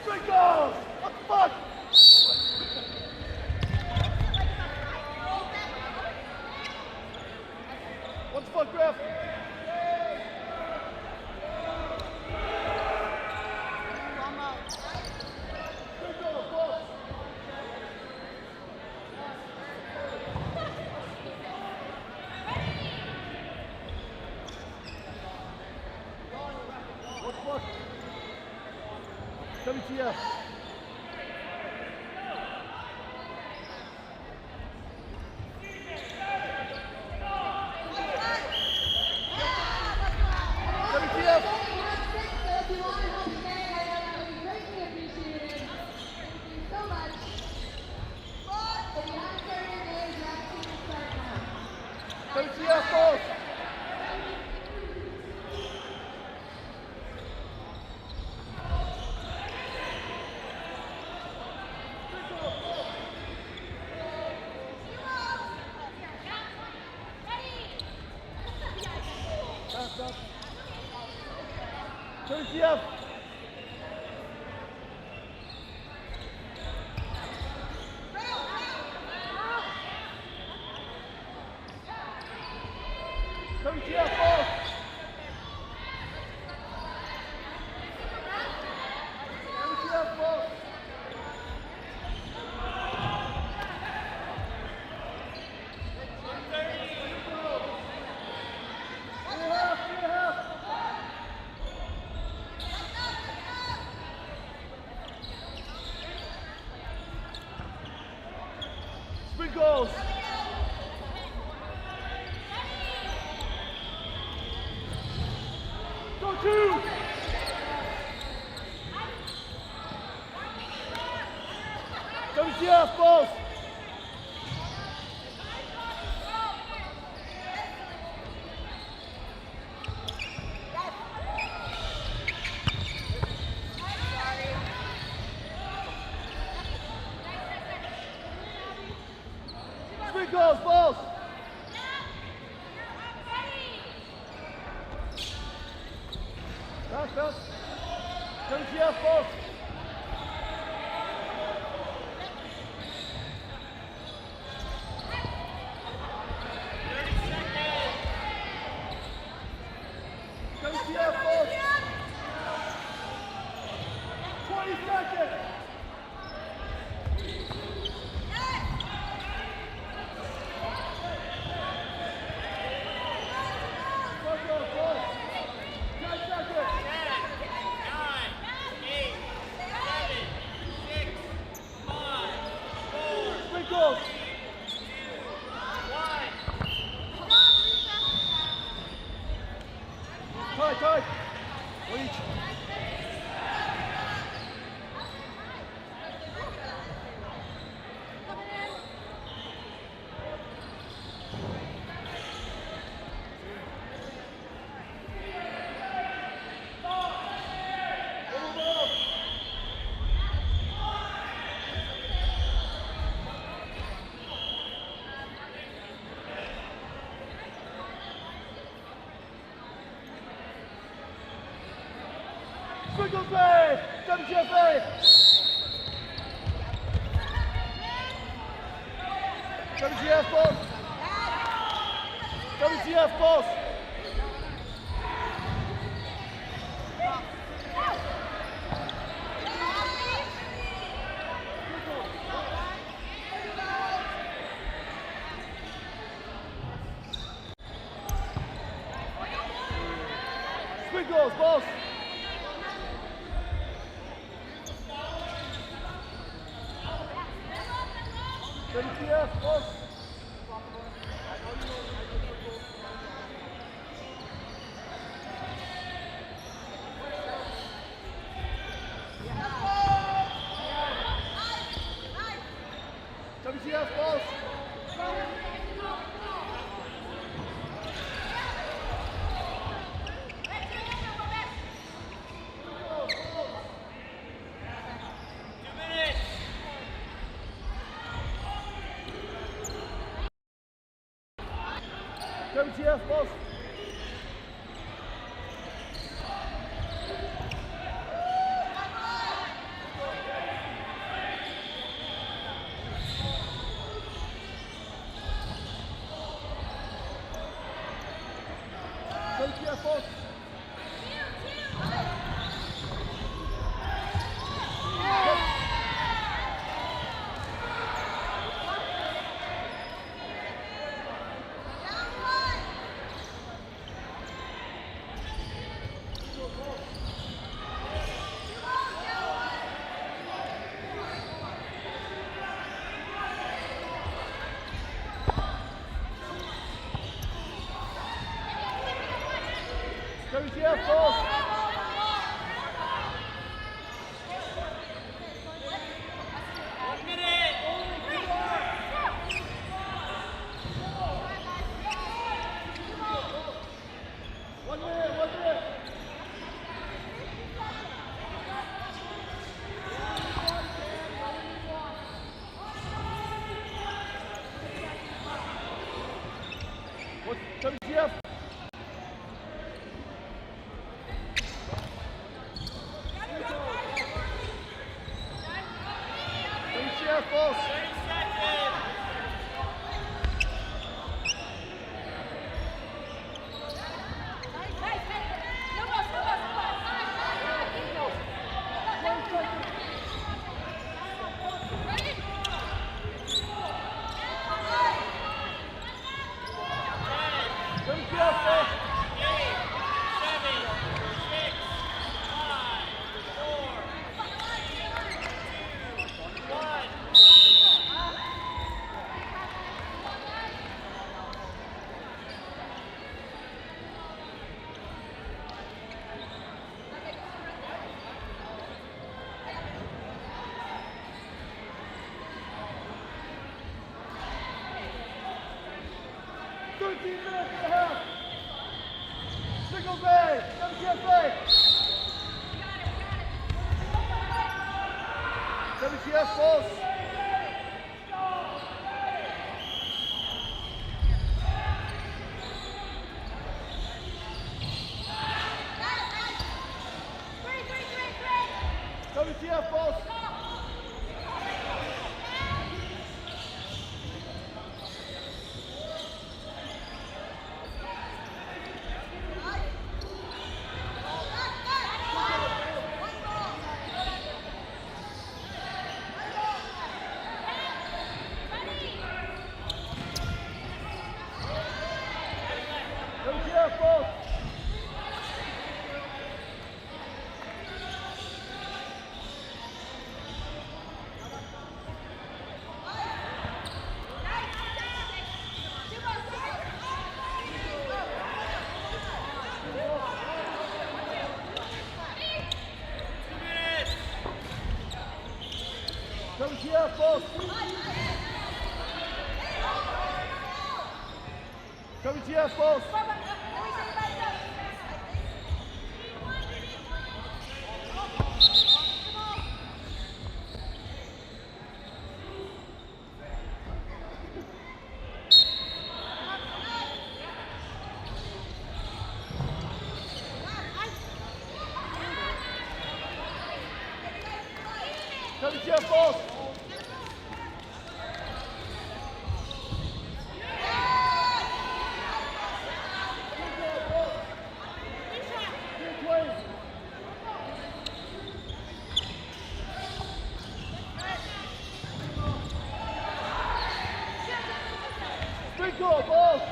Big goals! What the fuck? What the fuck, ref? WTF. WTF, boss. WTF. WTF, boss. WTF, boss. Sprint goals. Go two. WTF, boss. Sprint goals, balls. Back. WTF, boss. WTF, boss. 20 seconds. Tight. Reach. Sprinkles bay! WTF! WTF, boss! WTF, boss! Sprinkles, boss! WTF, boss! WTF, boss! WTF, boss! boss. WTF, boss. One minute. What's WTF? WTF, boss. Signal bay! WTF WTF, boss! WTF, boss! WTF, boss! WTF, boss! WTF, boss! WTF, boss! Big goal, boss!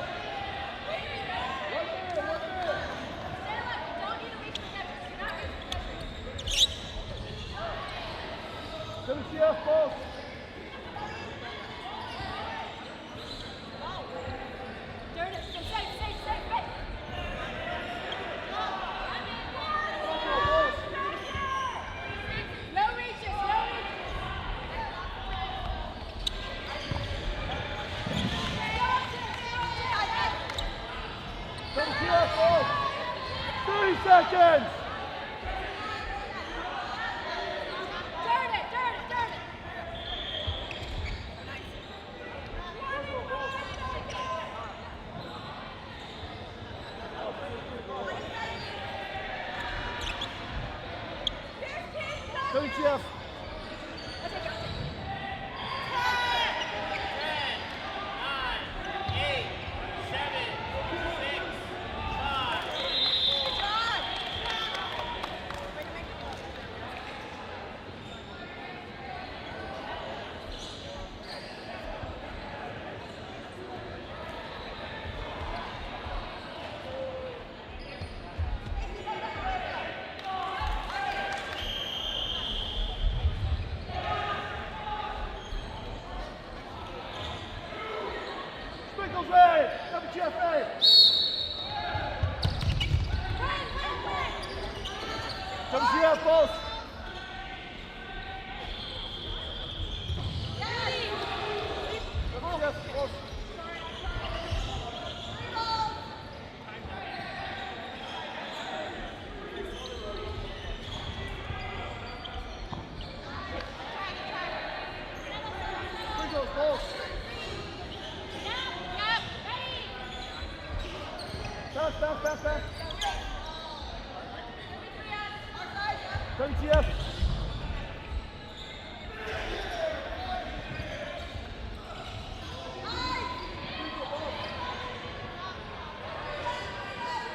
WTF, boss! WTF, boss! 30 seconds! WTF. Sprinkles ready. WTFA. WTF both. WTF both. Sprinkles both. Back. WTF.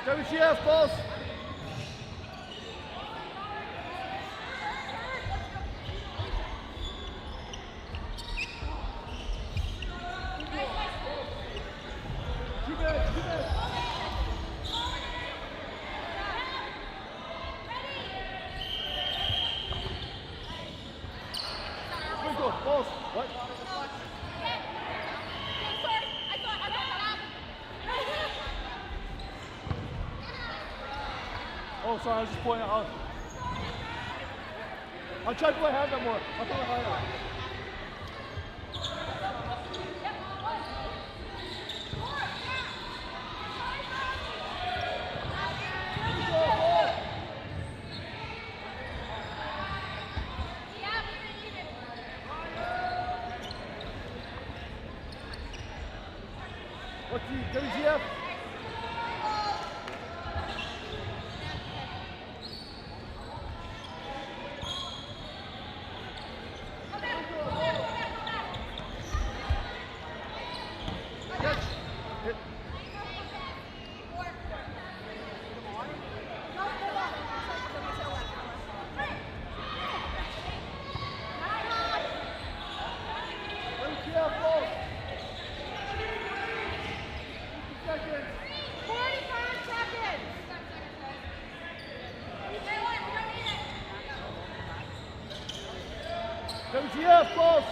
WTF, boss. Two minutes. Sprinkle, boss. What? Oh, sorry, I was just pointing out. I'll try to put my hand up more. I'll put my hand up. What's the WTF? WTF, boss!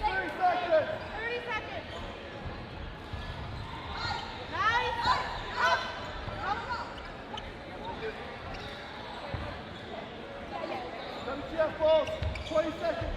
30 seconds! 30 seconds! Nice! Up! WTF, boss! 20 seconds!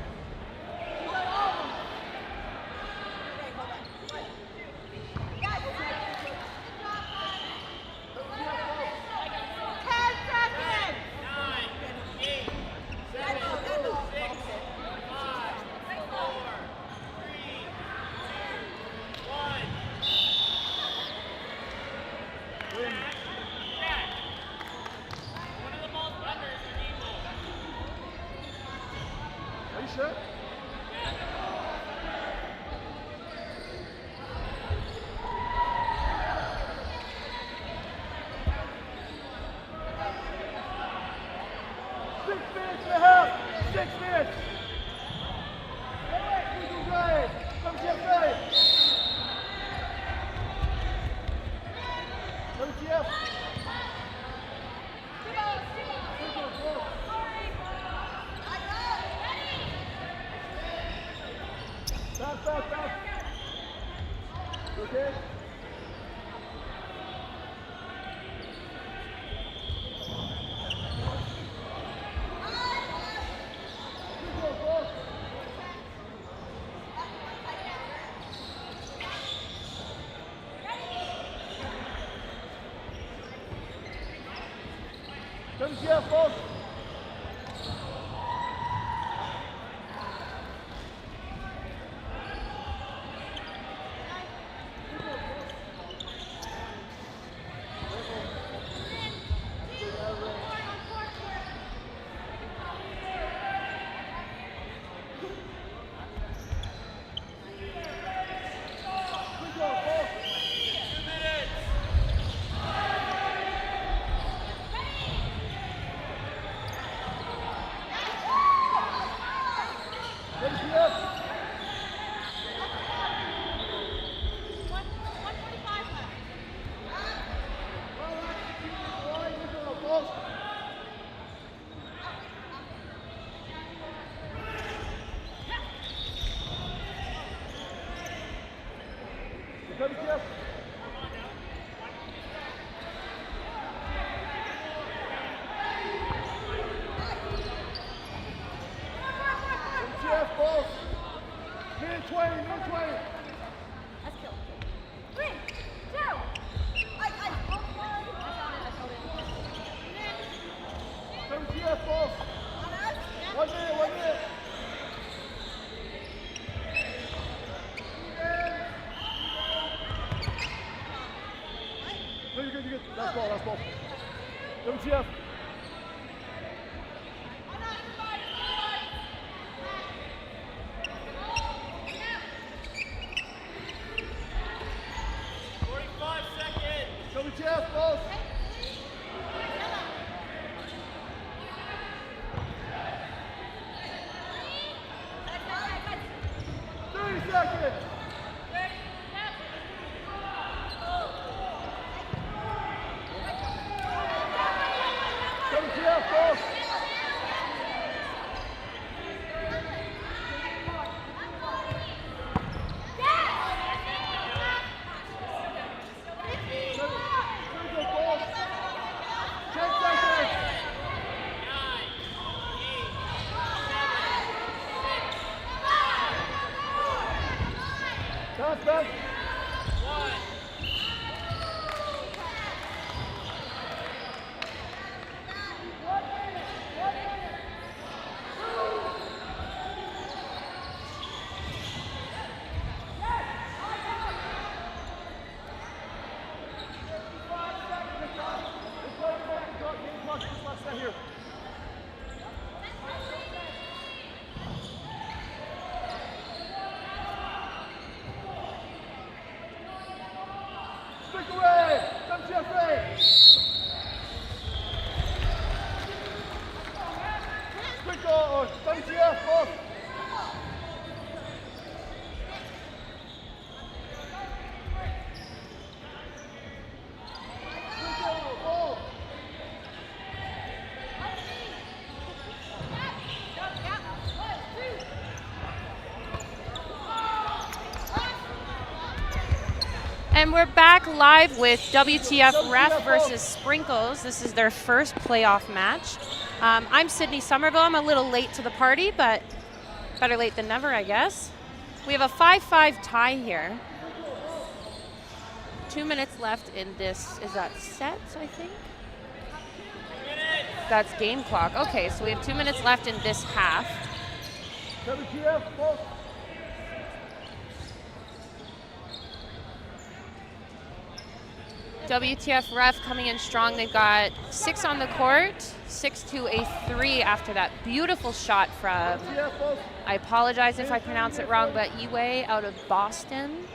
Are you sure? Six minutes and a half! 6 minutes! Sprinkles ready! WTF ready! WTF! Sprinkles, go! Back. You okay? WTF, boss! WTF. WTF, both. Minute 20, minute 20. Let's kill. 3, 2. WTF, both. 1 minute, 1 minute. No, you're good, you're good. Last ball, last ball. WTF. WTF, both. 30 seconds. WTF, both. Done. Here. Stick away! WTF away! Stick on! WTF off! And we're back live with WTF Ref versus Sprinkles. This is their first playoff match. I'm Sydney Somerville. I'm a little late to the party, but better late than never, I guess. We have a 5-5 tie here. 2 minutes left in this, is that sets, I think? That's game clock. Okay, so we have 2 minutes left in this half. WTF, both. WTF Ref coming in strong. They've got 6 on the court, 6 to a 3 after that beautiful shot from, I apologize if I pronounce it wrong, but Iwe out of Boston.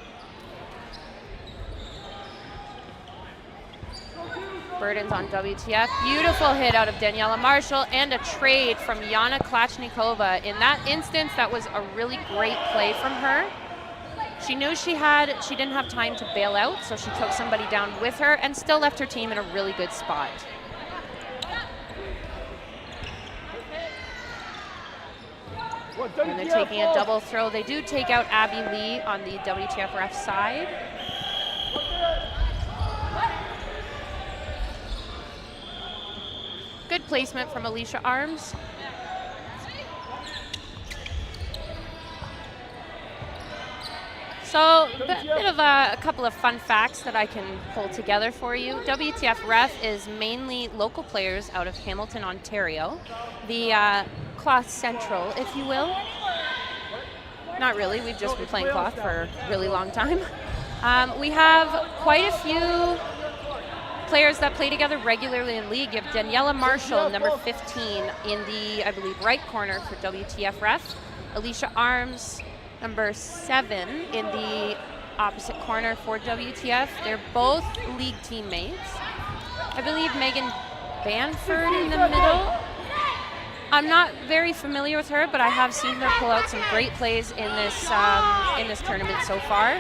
Burdens on WTF. Beautiful hit out of Daniela Marshall and a trade from Yana Klachnikova. In that instance, that was a really great play from her. She knew she didn't have time to bail out, so she took somebody down with her and still left her team in a really good spot. And they're taking a double throw. They do take out Abby Lee on the WTF Ref side. Good placement from Alicia Arms. So a bit of a couple of fun facts that I can pull together for you. WTF Ref is mainly local players out of Hamilton, Ontario. The Cloth Central, if you will. Not really, we've just been playing cloth for a really long time. We have quite a few players that play together regularly in league. You have Daniela Marshall, number 15, in the, I believe, right corner for WTF Ref. Alicia Arms, number 7, in the opposite corner for WTF. They're both league teammates. I believe Megan Banford in the middle. I'm not very familiar with her, but I have seen her pull out some great plays in this tournament so far.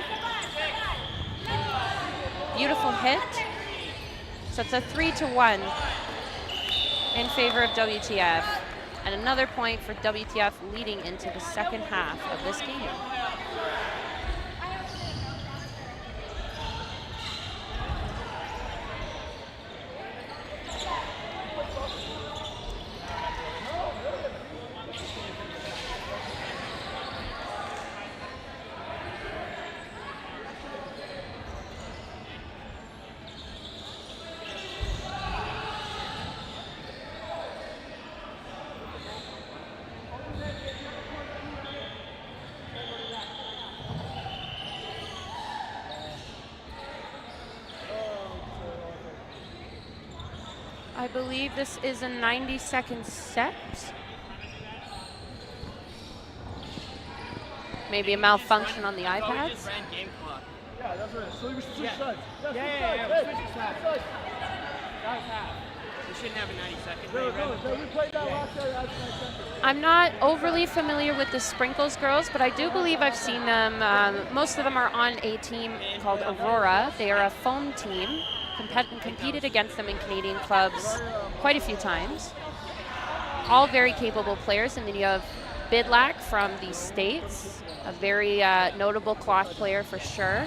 Beautiful hit. So it's a 3-1 in favor of WTF. And another point for WTF leading into the second half of this game. I believe this is a 90-second set. Maybe a malfunction on the iPads. Yeah, that's right. So we should switch sides. Yeah, we're switching sides. That was half. We shouldn't have a 90-second. We played that last night as 90 seconds. I'm not overly familiar with the Sprinkles girls, but I do believe I've seen them. Most of them are on a team called Aurora. They are a foam team. Competed against them in Canadian clubs quite a few times. All very capable players. And then you have Bidlack from the States, a very notable cloth player for sure.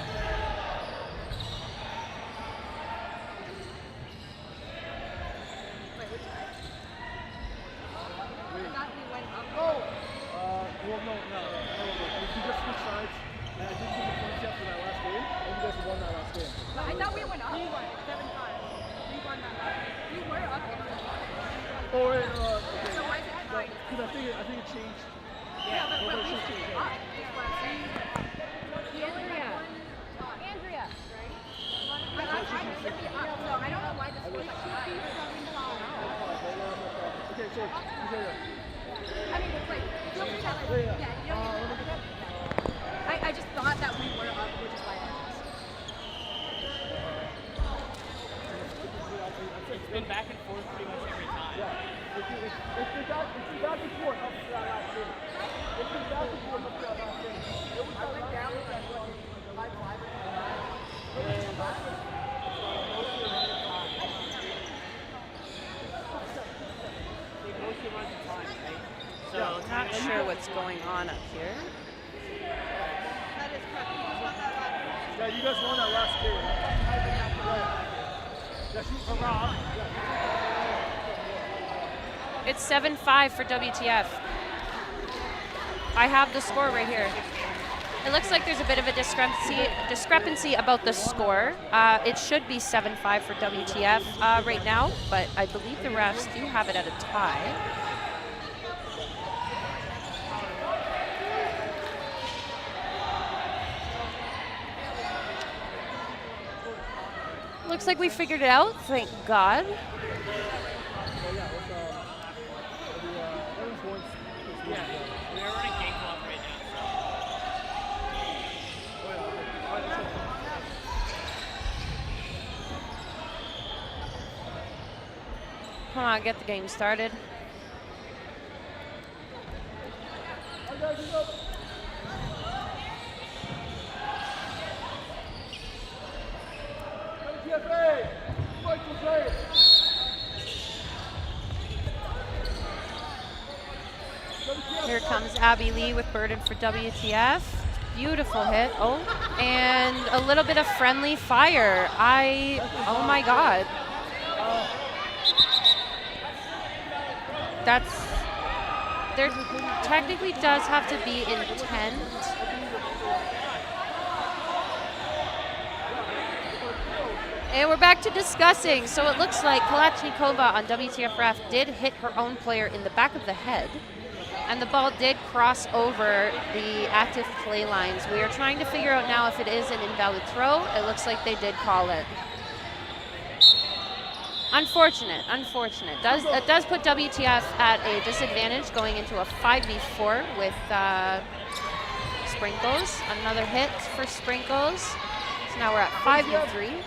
Well, no. We just switched sides, and I didn't get the points yet for that last game, and you guys won that last game. But I thought we went up. We won 7-5. We won that. We were up. Oh, wait, okay. So why is it at 9? Because I think it changed. Yeah, but we should be up. Is what I'm saying. Andrea, right? But I should be up, so I don't know why this was like 9. Okay, so, I mean, it's like, you don't tell it. Yeah, you don't even look at it. I just thought that we were up, which is why I asked. It's been back and forth pretty much every time. Yeah, it's been back and forth up to that last game. It's been back and forth up to that last game. I went down with that fucking high five and So Not sure what's going on up here. That is correct. You won that last. yeah, you guys won that last game. Yeah, shoot for Rob. It's 7-5 for WTF. I have the score right here. It looks like there's a bit of a discrepancy about the score. It should be 7-5 for WTF right now, but I believe the refs do have it at a tie. Looks like we figured it out, thank God. we are running game clock right now. Come on, get the game started. Here comes Abby Lee with Burden for WTF. Beautiful hit. Oh, and a little bit of friendly fire. Oh my God. There technically does have to be intent. And we're back to discussing. So it looks like Kalachnikova on WTF ref did hit her own player in the back of the head. And the ball did cross over the active play lines. We are trying to figure out now if it is an invalid throw. It looks like they did call it. Unfortunate. It does put WTF at a disadvantage going into a 5v4 with Sprinkles. Another hit for Sprinkles. So now we're at 5v3.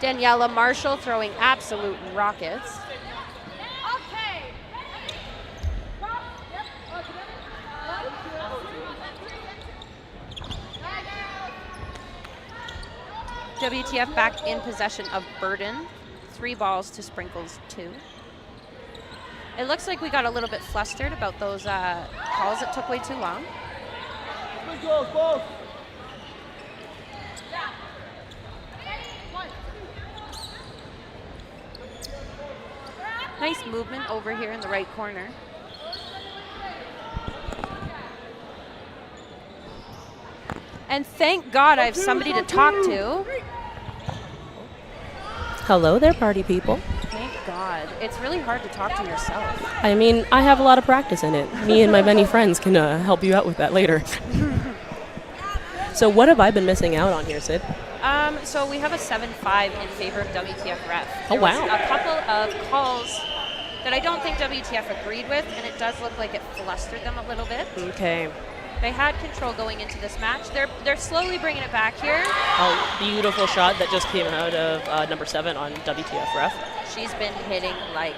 Daniela Marshall throwing absolute rockets. WTF back in possession of Burden. 3 balls to Sprinkles 2. It looks like we got a little bit flustered about those calls that took way too long. Sprinkles, both. Nice movement over here in the right corner. And thank God I have somebody to talk to. Hello there, party people. Thank God. It's really hard to talk to yourself. I mean, I have a lot of practice in it. Me and my many friends can help you out with that later. So what have I been missing out on here, Sid? So we have a 7-5 in favor of WTF ref. Oh, There was wow. a couple of calls that I don't think WTF agreed with, and it does look like it flustered them a little bit. Okay. They had control going into this match. They're slowly bringing it back here. Oh, beautiful shot that just came out of number 7 on WTF ref. She's been hitting like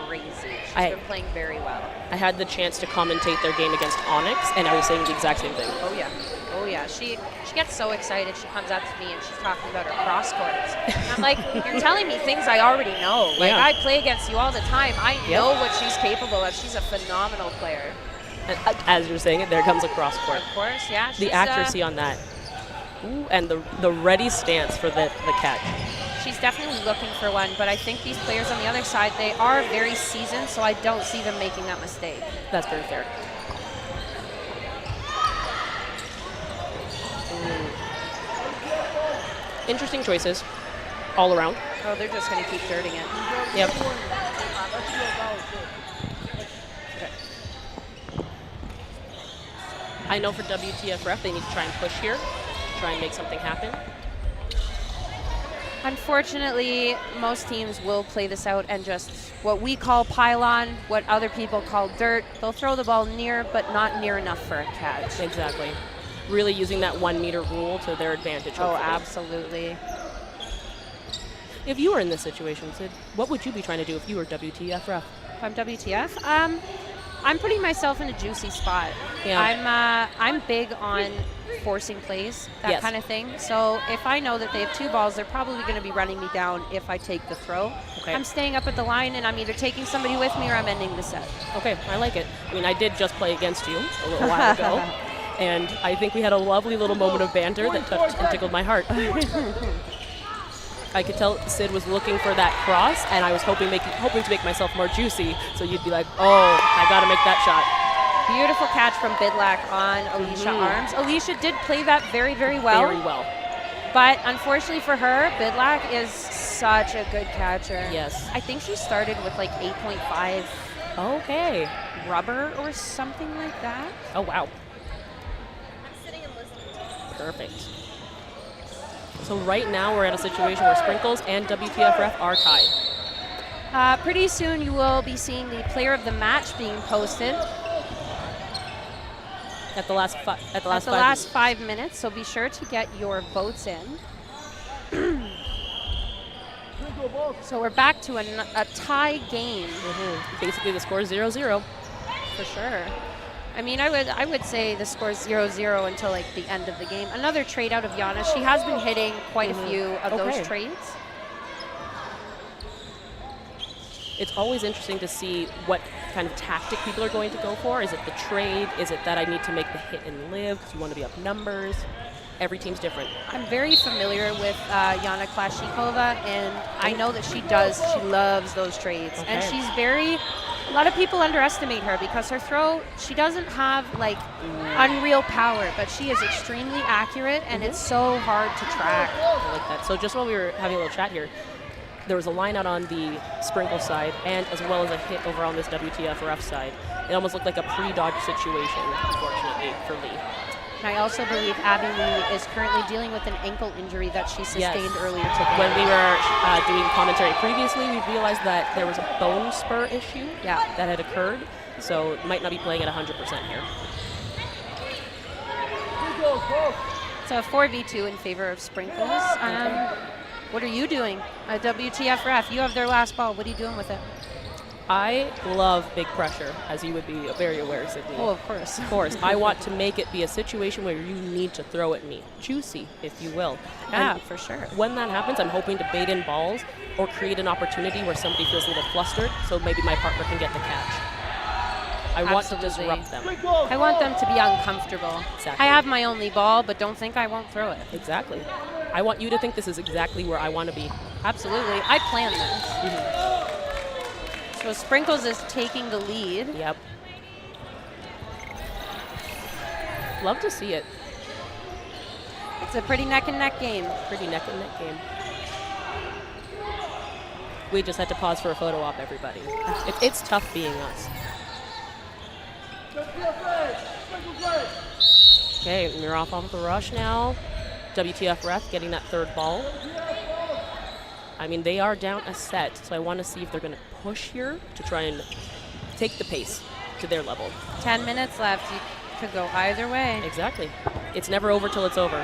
crazy. She's been playing very well. I had the chance to commentate their game against Onyx, and I was saying the exact same thing. Oh yeah. Oh yeah. She gets so excited. She comes up to me and she's talking about her cross courts. And I'm like, you're telling me things I already know. Like Yeah. I play against you all the time. I know what she's capable of. She's a phenomenal player. And, as you're saying it, there comes a cross court. Of course, yeah. The accuracy on that. Ooh, and the ready stance for the catch. She's definitely looking for one, but I think these players on the other side, they are very seasoned, so I don't see them making that mistake. That's very fair. Interesting choices all around. Oh, they're just going to keep dirting it. Yep. I know for WTF ref, they need to try and push here, try and make something happen. Unfortunately, most teams will play this out and just what we call pylon, what other people call dirt. They'll throw the ball near, but not near enough for a catch. Exactly. Really using that 1 meter rule to their advantage. Oh, hopefully. absolutely. If you were in this situation, Sid, what would you be trying to do if you were WTF ref? If I'm WTF, I'm putting myself in a juicy spot. Yeah. I'm big on forcing plays, that Yes. kind of thing. So if I know that they have 2 balls, they're probably going to be running me down if I take the throw. Okay. I'm staying up at the line, and I'm either taking somebody with me or I'm ending the set. Okay, I like it. I mean, I did just play against you a little while ago, and I think we had a lovely little moment of banter that touched and tickled my heart. I could tell Sid was looking for that cross, and I was hoping to make myself more juicy, so you'd be like, oh, I got to make that shot. Beautiful catch from Bidlack on Alicia Arms. Alicia did play that very, very well. Very well. But unfortunately for her, Bidlack is such a good catcher. Yes. I think she started with like 8.5 Okay. rubber or something like that. Oh, wow. I'm sitting and listening. Perfect. So right now we're at a situation where Sprinkles and WTF ref are tied. Pretty soon you will be seeing the player of the match being posted At the last at the last 5 minutes, so be sure to get your votes in. So we're back to a tie game. Basically the score is 0-0. For sure. I mean, I would say the score is 0-0 until like the end of the game. Another trade out of Yana. She has been hitting quite a few of those trades. It's always interesting to see what kind of tactic people are going to go for. Is it the trade? Is it that I need to make the hit and live because you want to be up numbers? Every team's different. I'm very familiar with Yana Klashnikova, and I know that she loves those trades. Okay. And she's a lot of people underestimate her because her throw, she doesn't have like unreal power, but she is extremely accurate, and it's so hard to track. I like that. So just while we were having a little chat here, there was a line out on the Sprinkle side, and as well as a hit over on this WTF ref side. It almost looked like a pre-dodge situation, unfortunately, for Lee. And I also believe Abby Lee is currently dealing with an ankle injury that she sustained earlier today. When we were doing commentary previously, we realized that there was a bone spur issue that had occurred, so might not be playing at 100% here. So a 4v2 in favor of Sprinkles. What are you doing? WTF ref, you have their last ball. What are you doing with it? I love big pressure, as you would be very aware, Sydney. Oh, of course. Of course. I want to make it be a situation where you need to throw at me. Juicy, if you will. Yeah, And for sure. when that happens, I'm hoping to bait in balls or create an opportunity where somebody feels a little flustered, so maybe my partner can get the catch. I want to disrupt them. I want them to be uncomfortable. Exactly. I have my only ball, but don't think I won't throw it. Exactly. I want you to think this is exactly where I want to be. Absolutely. I planned this. So Sprinkles is taking the lead. Yep. Love to see it. It's a pretty neck and neck game. Pretty neck and neck game. We just had to pause for a photo op, everybody. It's tough being us. Okay, we're off the rush now. WTF ref getting that third ball. I mean, they are down a set, so I want to see if they're going to push here to try and take the pace to their level. 10 minutes left. You could go either way. Exactly. It's never over till it's over.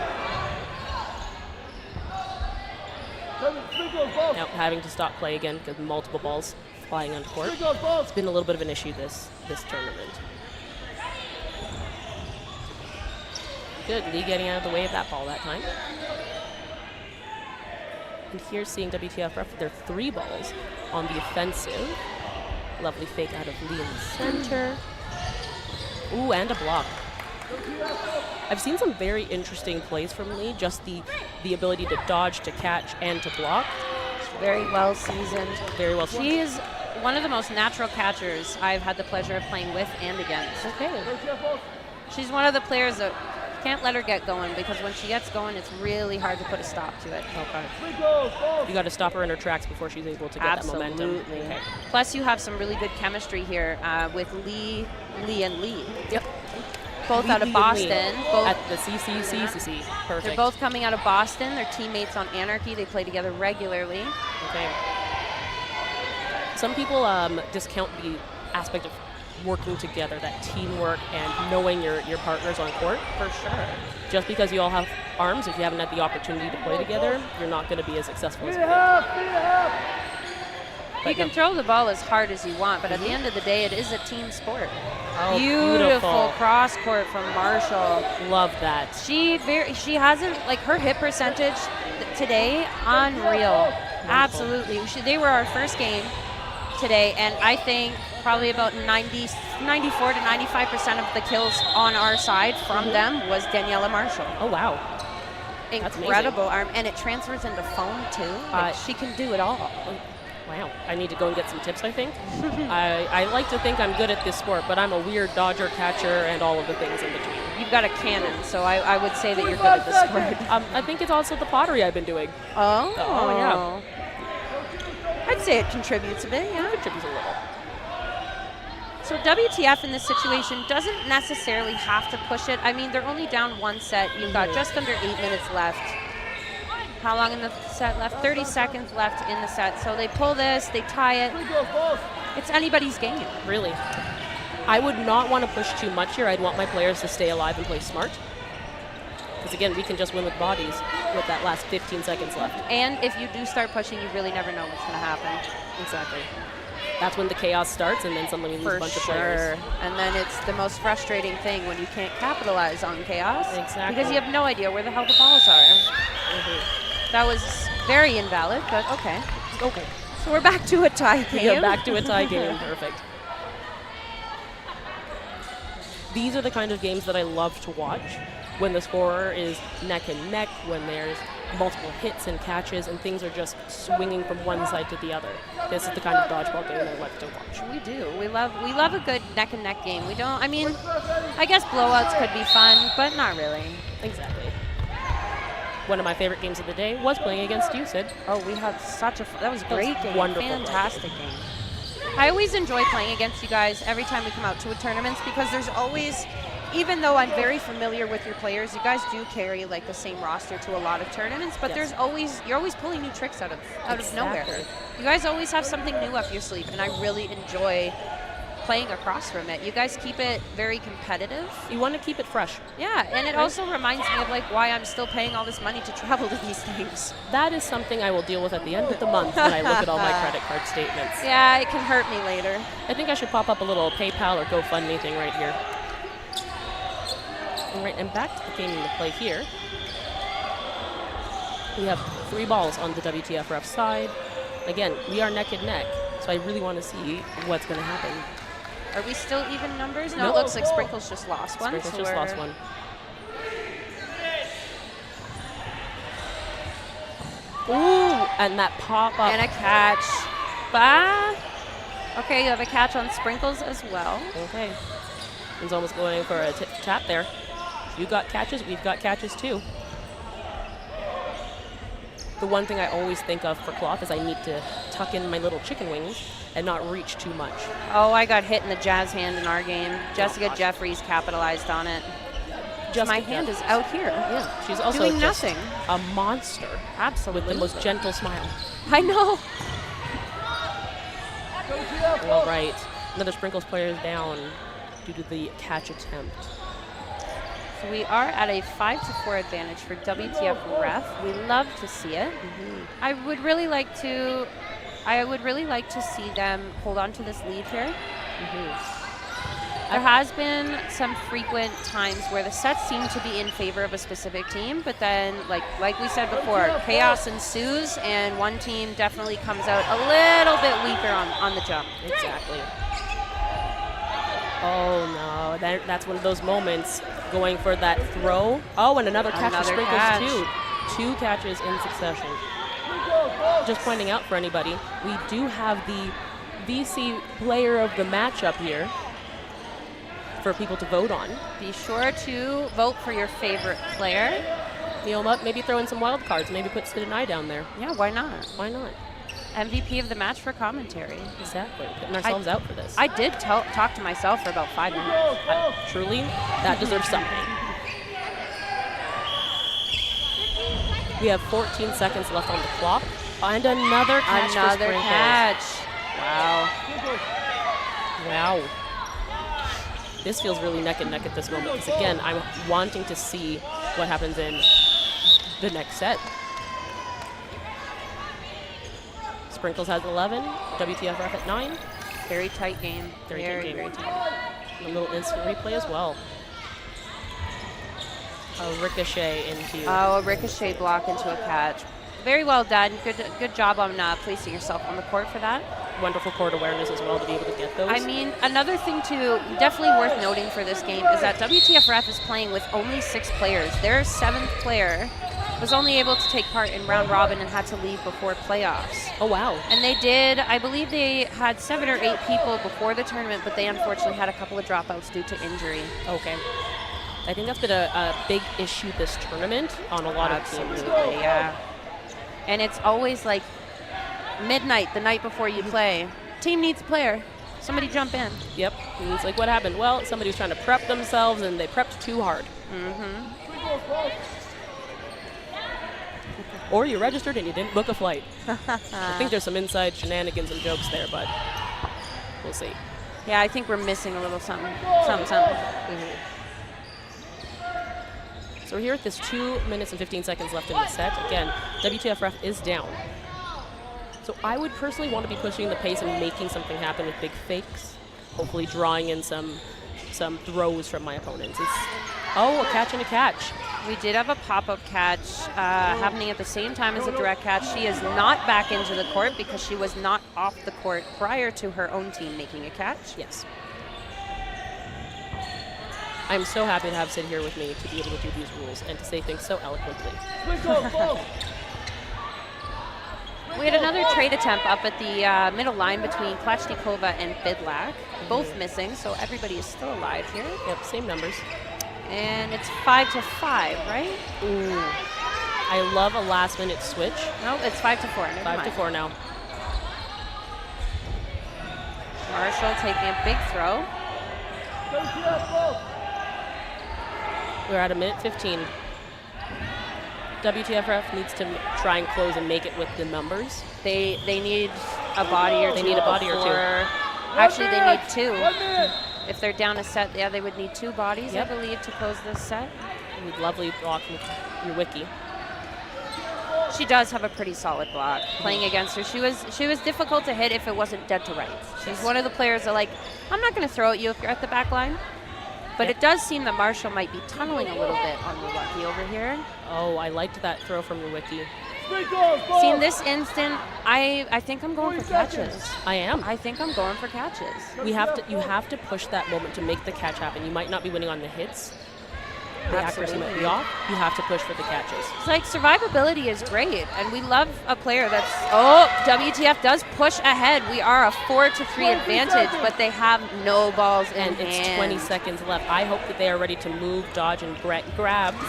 Now having to stop play again because multiple balls flying on court. It's been a little bit of an issue this tournament. Good, Lee getting out of the way of that ball that time. And here seeing WTF ref with their 3 balls on the offensive. Lovely fake out of Lee in the center. Ooh, and a block. I've seen some very interesting plays from Lee, just the ability to dodge, to catch, and to block. Very well seasoned. Very well seasoned. She is one of the most natural catchers I've had the pleasure of playing with and against. Okay. She's one of the players that you can't let her get going, because when she gets going, it's really hard to put a stop to it. Okay. You got to stop her in her tracks before she's able to get Absolutely. that momentum. Okay. Plus, you have some really good chemistry here with Lee, and Lee. Yep. Both Lee, out of Lee, and Lee. Boston. Both, At the CCCCC. Perfect. they're both coming out of Boston. They're teammates on Anarchy. They play together regularly. Okay. Some people discount the aspect of working together, that teamwork and knowing your partners on court. For sure. Just because you all have arms, if you haven't had the opportunity to play together, you're not going to be as successful as you You can throw the ball as hard as you want, but at the end of the day, it is a team sport. Oh, Beautiful cross court from Marshall. Love that. She hasn't, like, her hit percentage today, unreal. Absolutely. They were our first game today, and I think probably about 94 to 95% of the kills on our side from them was Daniela Marshall. Oh, wow. Incredible arm, and it transfers into foam too. Like, she can do it all. Wow. I need to go and get some tips, I think. I like to think I'm good at this sport, but I'm a weird dodger, catcher, and all of the things in between. You've got a cannon, so I would say that you're good at this sport. I think it's also the pottery I've been doing. Oh, yeah. I'd say it contributes a bit, yeah. It contributes a little. So WTF in this situation doesn't necessarily have to push it. I mean, they're only down 1 set. You've got just under 8 minutes left. How long in the set left? 30 seconds left in the set. So they pull this, they tie it. It's anybody's game. Really. I would not want to push too much here. I'd want my players to stay alive and play smart. Because again, we can just win with bodies with that last 15 seconds left. And if you do start pushing, you really never know what's going to happen. Exactly. That's when the chaos starts, and then suddenly we lose a bunch of players. And then it's the most frustrating thing when you can't capitalize on chaos. Exactly. Because you have no idea where the hell the balls are. That was very invalid, but okay. Okay. So we're back to a tie game. Yeah, back to a tie game. Perfect. These are the kind of games that I love to watch, when the scorer is neck and neck, when there's multiple hits and catches and things are just swinging from one side to the other. This is the kind of dodgeball game I like to watch. We do. We love a good neck and neck game. We don't, I mean, I guess blowouts could be fun, but not really. Exactly. One of my favorite games of the day was playing against you, Sid. Oh, we had that was a great game. Wonderful. Fantastic game. I always enjoy playing against you guys every time we come out to a tournament, because there's always, even though I'm very familiar with your players, you guys do carry like the same roster to a lot of tournaments, but Yes. you're always pulling new tricks out of nowhere. You guys always have something new up your sleeve, and I really enjoy playing across from it. You guys keep it very competitive. You want to keep it fresh. Yeah, and it also reminds me of like why I'm still paying all this money to travel to these games. That is something I will deal with at the end of the month when I look at all my credit card statements. Yeah, it can hurt me later. I think I should pop up a little PayPal or GoFundMe thing right here. All right, and back to the game to play here. We have 3 balls on the WTF ref side. Again, we are neck and neck, so I really want to see what's going to happen. Are we still even numbers? No, Nope. it looks like Sprinkles just lost one. Sprinkles so just we're- lost one. Ooh, and that pop up. And a catch. Okay, you have a catch on Sprinkles as well. Okay. He's almost going for a tap there. You got catches, we've got catches too. The one thing I always think of for cloth is I need to tuck in my little chicken wings and not reach too much. Oh, I got hit in the jazz hand in our game. Jessica Jeffries capitalized on it. my hand is out here. Yeah, she's also doing just nothing. a monster. Absolutely. With the most gentle smile. I know. All right. Another Sprinkles player is down due to the catch attempt. So we are at a 5-4 advantage for WTF Ref. We love to see it. I would really like to see them hold on to this lead here. There has been some frequent times where the sets seem to be in favor of a specific team, but then, like we said before, chaos ensues, and one team definitely comes out a little bit weaker on the jump. Exactly. Oh, no. That's one of those moments going for that throw. Oh, and another catch for Sprinkles, catch. too. 2 catches in succession. Just pointing out for anybody, we do have the VC player of the matchup here for people to vote on. Be sure to vote for your favorite player. You know what? Maybe throw in some wild cards. Maybe put Sid and I down there. Yeah, why not? Why not? MVP of the match for commentary. Exactly. Putting ourselves out for this. I did talk to myself for about 5 minutes. Truly, that deserves something. We have 14 seconds left on the clock. And another catch for Sprinkles. Catch. Wow. Wow. This feels really neck and neck at this moment because, again, I'm wanting to see what happens in the next set. Sprinkles has 11, WTF Ref at 9. Very tight game. Very Very tight. tight. A little instant replay as well. A ricochet into... Oh, a ricochet block into a catch. Very well done. Good job on placing yourself on the court for that. Wonderful court awareness as well to be able to get those. I mean, another thing too, definitely worth noting for this game is that WTF Ref is playing with only 6 players. Their 7th player was only able to take part in round robin and had to leave before playoffs. Oh, wow. And they did, I believe they had 7 or 8 people before the tournament, but they unfortunately had a couple of dropouts due to injury. Okay. I think that's been a big issue this tournament on a lot of teams. Absolutely, yeah. And it's always like midnight the night before you play. Team needs a player. Somebody jump in. Yep. And it's like, what happened? Well, somebody was trying to prep themselves and they prepped too hard. Or you registered and you didn't book a flight. I think there's some inside shenanigans and jokes there, but we'll see. Yeah, I think we're missing a little something. So we're here with this 2 minutes and 15 seconds left in the set. Again, WTF Ref is down. So I would personally want to be pushing the pace and making something happen with big fakes, hopefully drawing in some throws from my opponents. A catch and a catch. We did have a pop-up catch happening at the same time as a direct catch. She is not back into the court because she was not off the court prior to her own team making a catch. Yes. I'm so happy to have Sid here with me to be able to do these rules and to say things so eloquently. We had another trade attempt up at the middle line between Klachnikova and Bidlack, both missing, so everybody is still alive here. Yep, same numbers. And it's 5-5, right? Ooh. I love a last-minute switch. No, it's 5-4. 5-4 now. Marshall taking a big throw. We're at 1:15. WTF Ref needs to try and close and make it with the numbers. They need a body or two. They need a body or two. Actually, they need 2. If they're down a set, yeah, they would need 2 bodies, Yep. I believe, to close this set. Lovely block from your wiki. She does have a pretty solid block. Playing against her, she was difficult to hit if it wasn't dead to rights. She's one of the players that, like, I'm not going to throw at you if you're at the back line. But Yep. it does seem that Marshall might be tunneling a little bit on Milwaukee over here. Oh, I liked that throw from your wiki. See, in this instant, I think I'm going for catches. I am. I think I'm going for catches. You have to push that moment to make the catch happen. You might not be winning on the hits. The accuracy might be off. You have to push for the catches. It's like survivability is great, and we love a player that's. WTF does push ahead. We are a 4-3 advantage, but they have no balls in And it's 20 seconds left. I hope that they are ready to move, dodge, and grabs.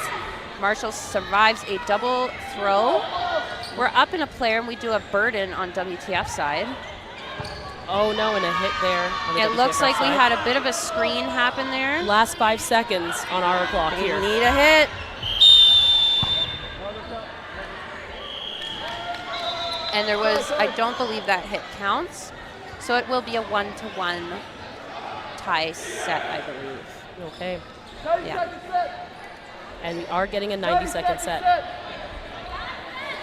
Marshall survives a double throw. We're up in a player, and we do a burden on WTF side. Oh no, and a hit there. On the It looks WTF like we side. had a bit of a screen happen there. Last 5 seconds on our clock We here. need a hit. And there was, I don't believe that hit counts. So it will be a 1-1 tie set, I believe. Okay. Yeah. And we are getting a 90-second set.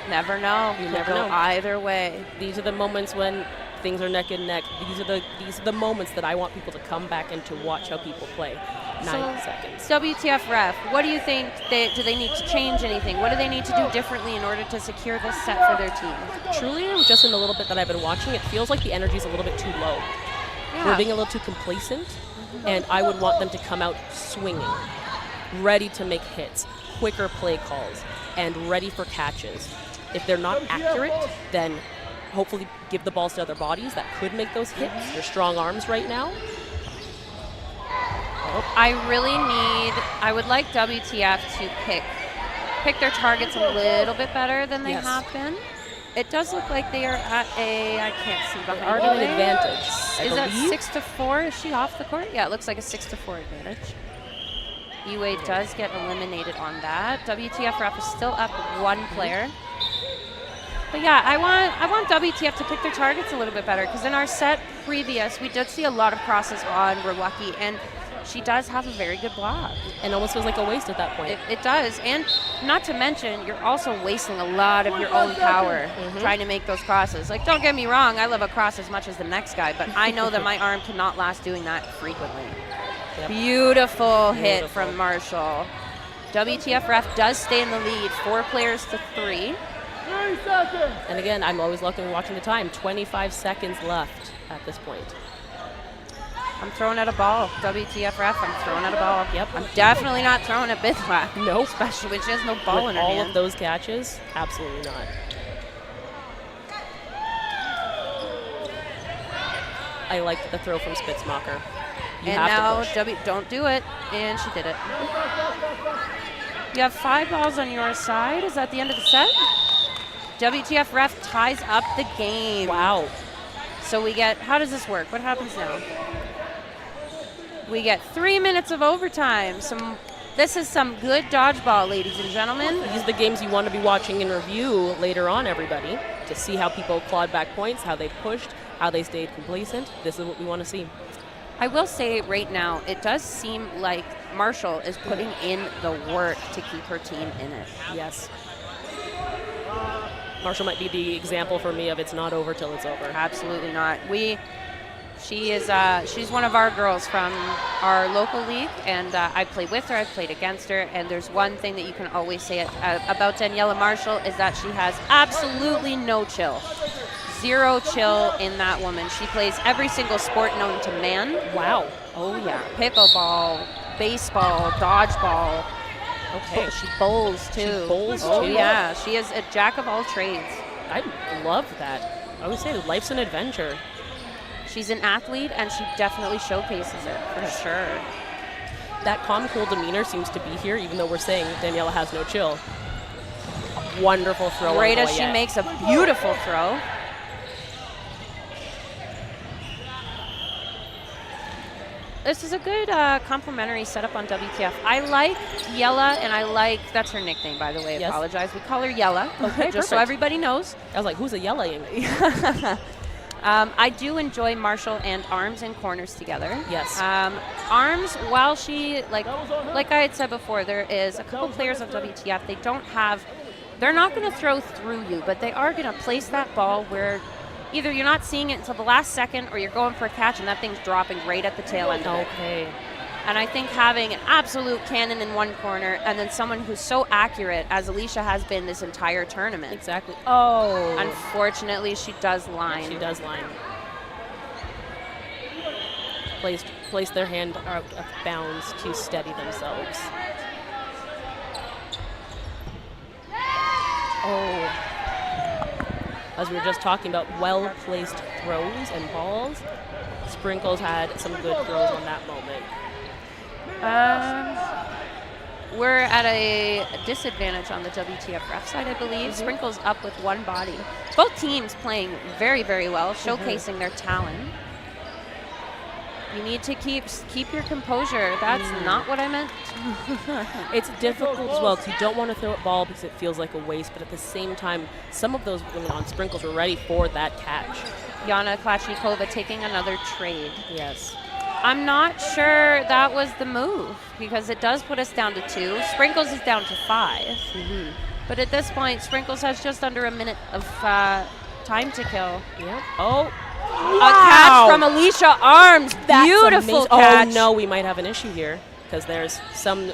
Never know. You Could never go know. either way. These are the moments when things are neck and neck. These are the moments that I want people to come back and to watch how people play. 90 seconds. WTF ref, what do you think? Do they need to change anything? What do they need to do differently in order to secure this set for their team? Truly, just in a little bit that I've been watching, it feels like the energy is a little bit too low. We're being a little too complacent, and I would want them to come out swinging, ready to make hits, quicker play calls, and ready for catches. If they're not accurate, then hopefully give the balls to other bodies that could make those hits. They're strong arms right now. I would like WTF to pick their targets a little bit better than they have been. It does look like they are at I can't see behind Are at an advantage. Is that 6-4? Is she off the court? Yeah, it looks like a 6-4 advantage. UA does get eliminated on that. WTF ref is still up 1 player. But yeah, I want WTF to pick their targets a little bit better, because in our set previous, we did see a lot of crosses on Rewucki, and she does have a very good block. And almost feels like a waste at that point. It does. And not to mention, you're also wasting a lot of your own power trying to make those crosses. Like, don't get me wrong, I love a cross as much as the next guy, but I know that my arm cannot last doing that frequently. Yep. Beautiful hit from Marshall. WTF ref does stay in the lead, 4 players to 3. 30 seconds. And again, I'm always watching the time. 25 seconds left at this point. I'm throwing at a ball. WTF ref, I'm throwing at a ball. Yep. I'm definitely not throwing at Bidlack. No. Especially when she has no ball With in her all hand. of those catches, absolutely not. I liked the throw from Spitzmacher. You And have now to push. don't do it. And she did it. You have 5 balls on your side. Is that the end of the set? WTF ref ties up the game. Wow. So we get, how does this work? What happens now? We get 3 minutes of overtime. This is some good dodgeball, ladies and gentlemen. These are the games you want to be watching in review later on, everybody, to see how people clawed back points, how they pushed, how they stayed complacent. This is what we want to see. I will say right now, it does seem like Marshall is putting in the work to keep her team in it. Yes. Marshall might be the example for me of it's not over till it's over. Absolutely not. She's one of our girls from our local league, and I play with her, I've played against her, and there's one thing that you can always say about Daniela Marshall is that she has absolutely no chill. 0 chill in that woman. She plays every single sport known to man. Wow. Oh yeah, pickleball, baseball, dodgeball. Okay. She bowls too. She bowls Oh too? yeah, she is a jack of all trades. I love that. I would say life's an adventure. She's an athlete, and she definitely showcases it for sure. That calm, cool demeanor seems to be here, even though we're saying Daniela has no chill. A wonderful throw. Right on as she Goyette. makes a beautiful throw. This is a good complimentary setup on WTF. I like Yella, and I like, that's her nickname, by the way. Yes. Apologize. We call her Yella, Okay, just so perfect. everybody knows. I was like, who's a yelling? I do enjoy Marshall and Arms and corners together. Yes. Arms, while she, like I had said before, there is a couple players on WTF, they're not going to throw through you, but they are going to place that ball where either you're not seeing it until the last second, or you're going for a catch and that thing's dropping right at the tail end of it. Okay. And I think having an absolute cannon in one corner and then someone who's so accurate, as Alicia has been this entire tournament. Exactly. Oh. Unfortunately, she does line. She does line. Place their hand out of bounds to steady themselves. Oh. As we were just talking about well-placed throws and balls, Sprinkles had some good throws on that moment. we're at a disadvantage on the WTF ref side, I believe. Sprinkles up with one body. Both teams playing very, very well, showcasing their talent. You need to keep your composure. That's not what I meant. It's difficult as well because you don't want to throw a ball because it feels like a waste, but at the same time, some of those women on Sprinkles were ready for that catch. Yana Klashnikova taking another trade. Yes. I'm not sure that was the move because it does put us down to 2. Sprinkles is down to 5. But at this point, Sprinkles has just under a minute of time to kill. Yep. Oh. Wow. A catch from Alicia Arms. That's Beautiful amazing. catch. Oh, no, we might have an issue here because there's some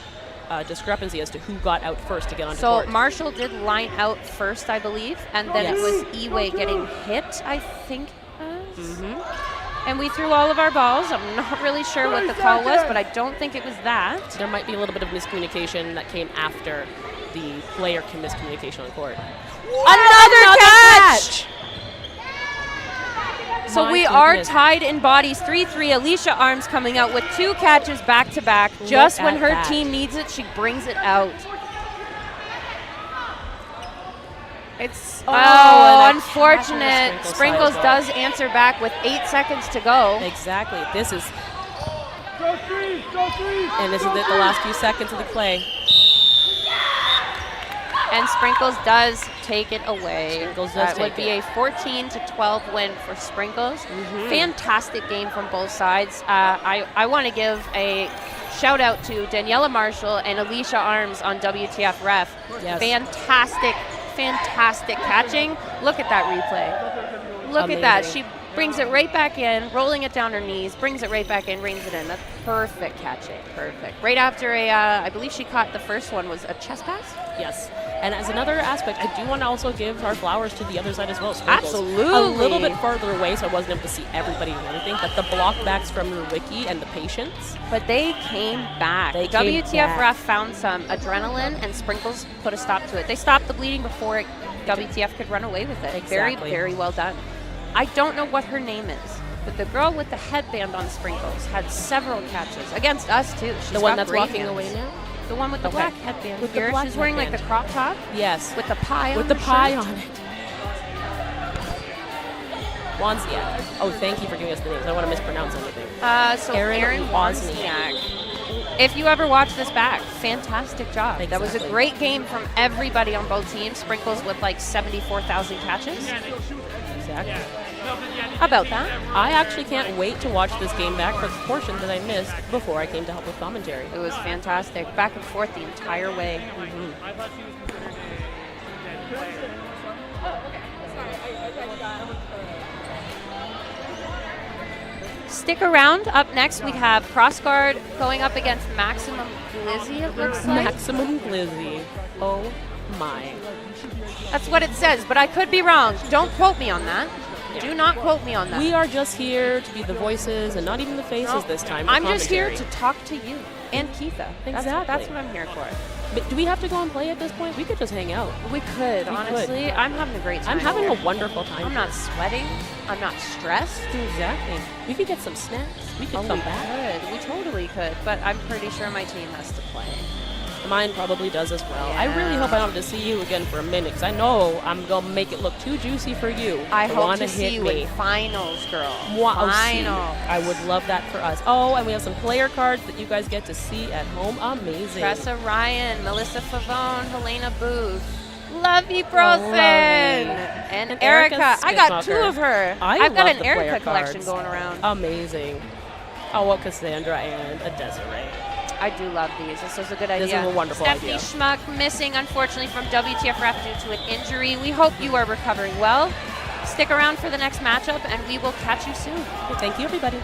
discrepancy as to who got out first to get onto court. So Marshall did line out first, I believe, and then it was Eway getting hit, I think. And we threw all of our balls. I'm not really sure what the call was, but I don't think it was that. There might be a little bit of miscommunication that came after the player miscommunication on court. Another catch! So we are goodness. tied in bodies, 3-3. Alicia Arms coming out with 2 catches back-to-back. Just when her team needs it, she brings it out. It's unfortunate. Sprinkles does answer back with 8 seconds to go. Exactly. This is, Go freeze! Go freeze! and this is the last few seconds of the play. And Sprinkles does take it away. Sprinkles does That would be a 14-12 win for Sprinkles. Fantastic game from both sides. I want to give a shout out to Daniela Marshall and Alicia Arms on WTF Ref. Yes. Fantastic catching. Look at that replay. Look at that. She brings it right back in, rolling it down her knees, brings it right back in, reins it in. That's perfect catching. Perfect. Right after I believe she caught the first one was a chest pass? Yes. And as another aspect, I do want to also give our flowers to the other side as well. Sprinkles. Absolutely. A little bit farther away, so I wasn't able to see everybody and everything, but the block backs from Rewicki and the patience. But they came back. They came WTF back. ref found some adrenaline, and Sprinkles put a stop to it. They stopped the bleeding before WTF could run away with it. Exactly. Very, very well done. I don't know what her name is, but the girl with the headband on Sprinkles had several catches against us too. She's The one got that's great walking hands. away now? The one with the black headband. With the here. black She's wearing like the headband. crop top Yes. with the pie With on the her pie shirt. on it. Wozniak. Oh, thank you for giving us the names. I don't want to mispronounce anything. So Aaron Aaron Wozniak. Wozniak. If you ever watch this back, fantastic job. That was a Exactly. great game from everybody on both teams. Sprinkles with like 74,000 catches. Exactly. How about that? I actually can't wait to watch this game back for the portion that I missed before I came to help with commentary. It was fantastic. Back and forth the entire way. I thought she was considered a dead player. Stick around. Up next, we have Crossguard going up against Maximum Glizzy, it looks like. Maximum Glizzy. Oh my. That's what it says, but I could be wrong. Don't quote me on that. Do not quote me on that. We are just here to be the voices and not even the faces this time. I'm just here to talk to you and Keitha. Exactly. That's what I'm here for. But do we have to go and play at this point? We could just hang out. We could, honestly. I'm having a great time. I'm having here. a wonderful time. I'm not sweating. I'm not stressed. Exactly. We could get some snacks. We could come back. We totally could, but I'm pretty sure my team has to play. Mine probably does as well. I really hope I don't have to see you again for a minute, because I know I'm going to make it look too juicy for you. I hope wanna to see hit you me. in finals, girl. Wow, Finals. I would love that for us. Oh, and we have some player cards that you guys get to see at home. Amazing. Tressa Ryan, Melissa Favone, Helena Booth, Lovey Brosen, and Erica. I got 2 of her. I've got love an the Erica player collection cards. going around. Amazing. Oh, well, Cassandra and a Desiree. I do love these. This is a good idea. This is a wonderful Stephanie idea. Schmuck missing, unfortunately, from WTF Ref due to an injury. We hope you are recovering well. Stick around for the next matchup, and we will catch you soon. Thank you, everybody.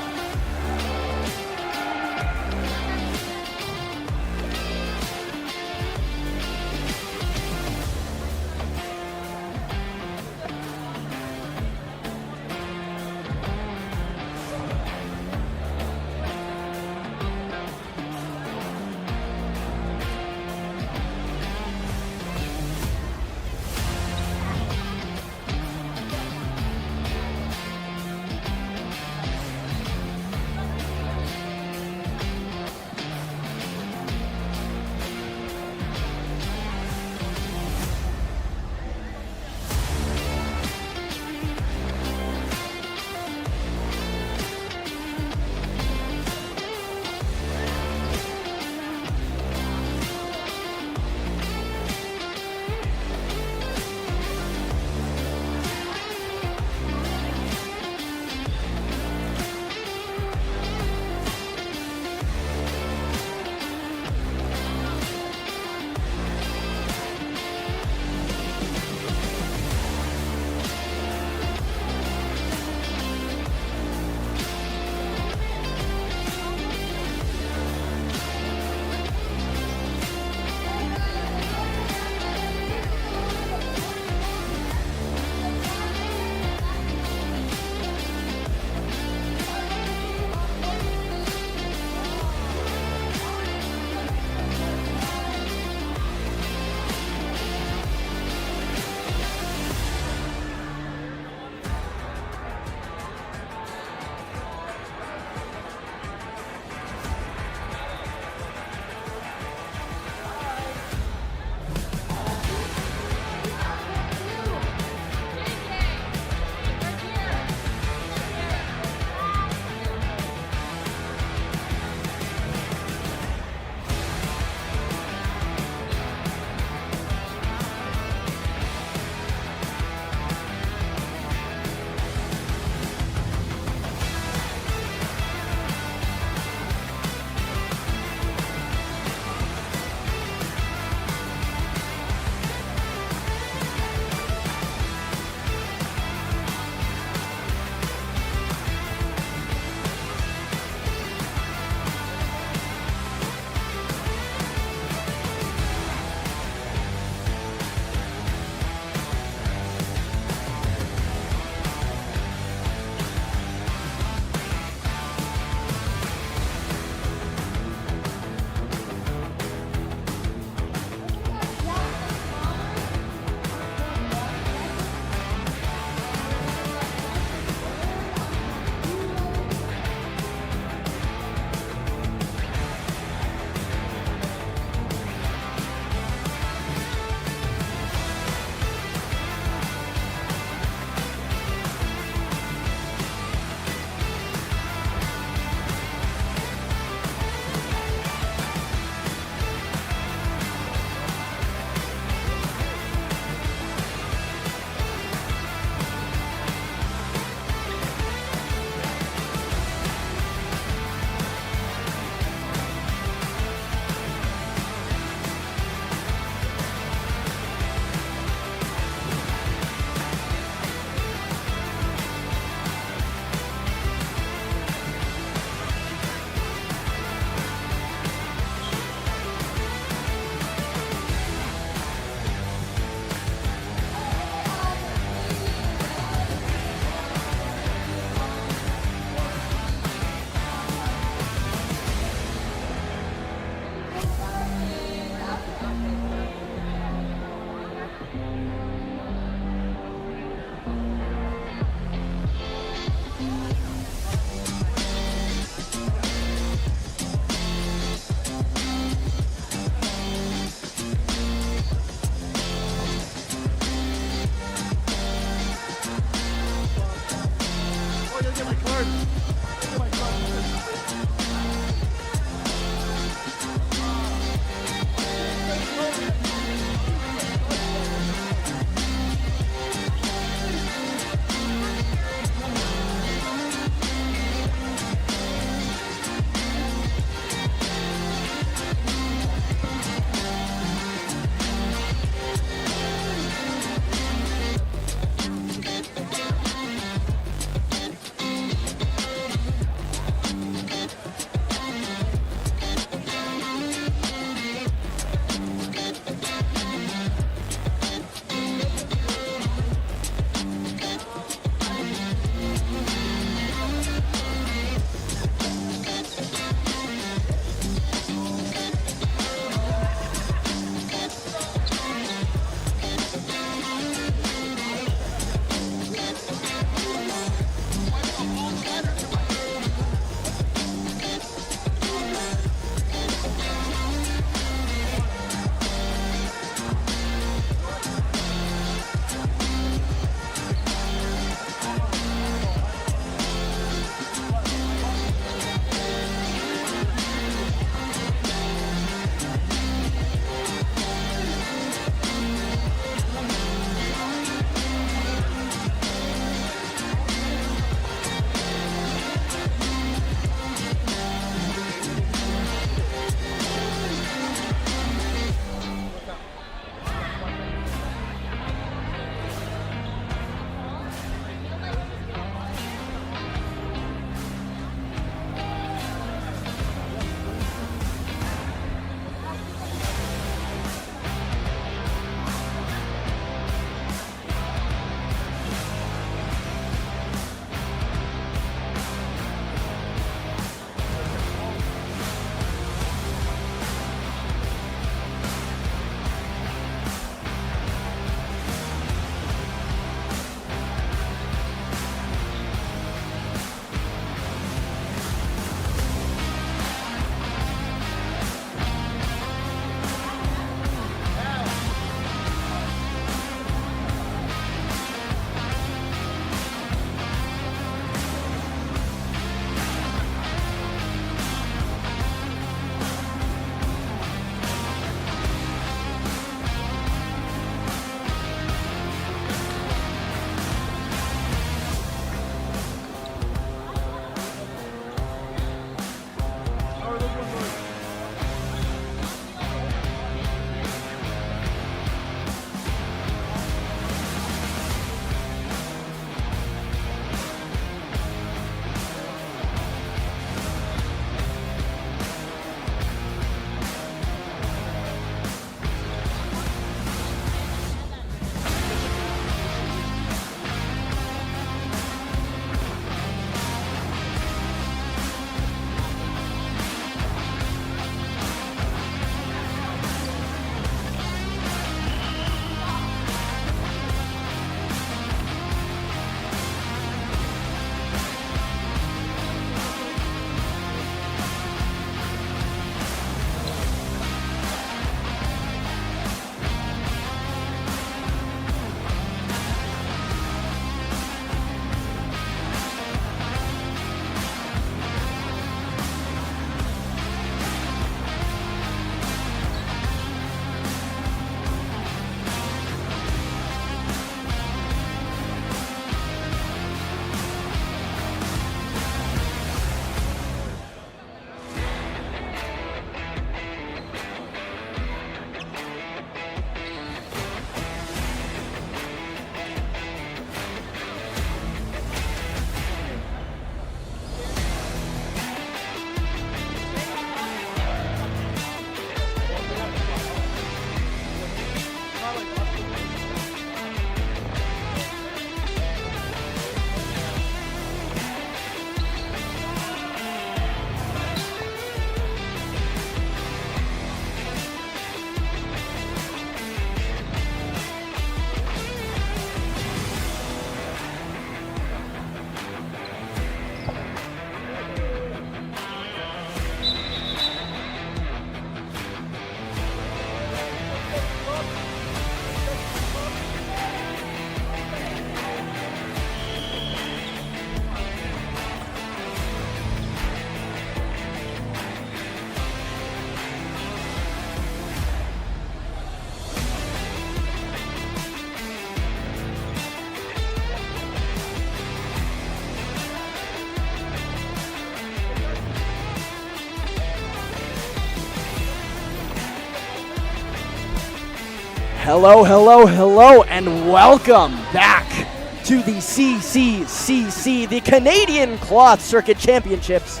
Hello, hello, hello, and welcome back to the CCCC, the Canadian Cloth Circuit Championships.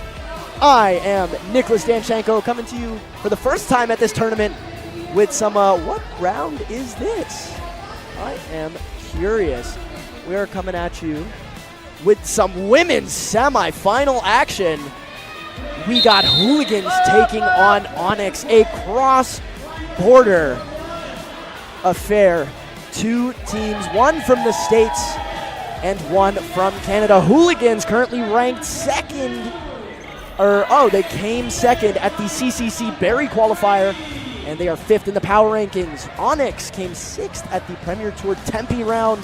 I am Nicholas Danchenko, coming to you for the first time at this tournament with some, what round is this? I am curious. We are coming at you with some women's semifinal action. We got Hooligans taking on Onyx, a cross-border affair. Two teams, one from the States and one from Canada. Hooligans currently ranked second, they came second at the CCC Barrie qualifier, and they are fifth in the power rankings. Onyx came sixth at the Premier Tour Tempe round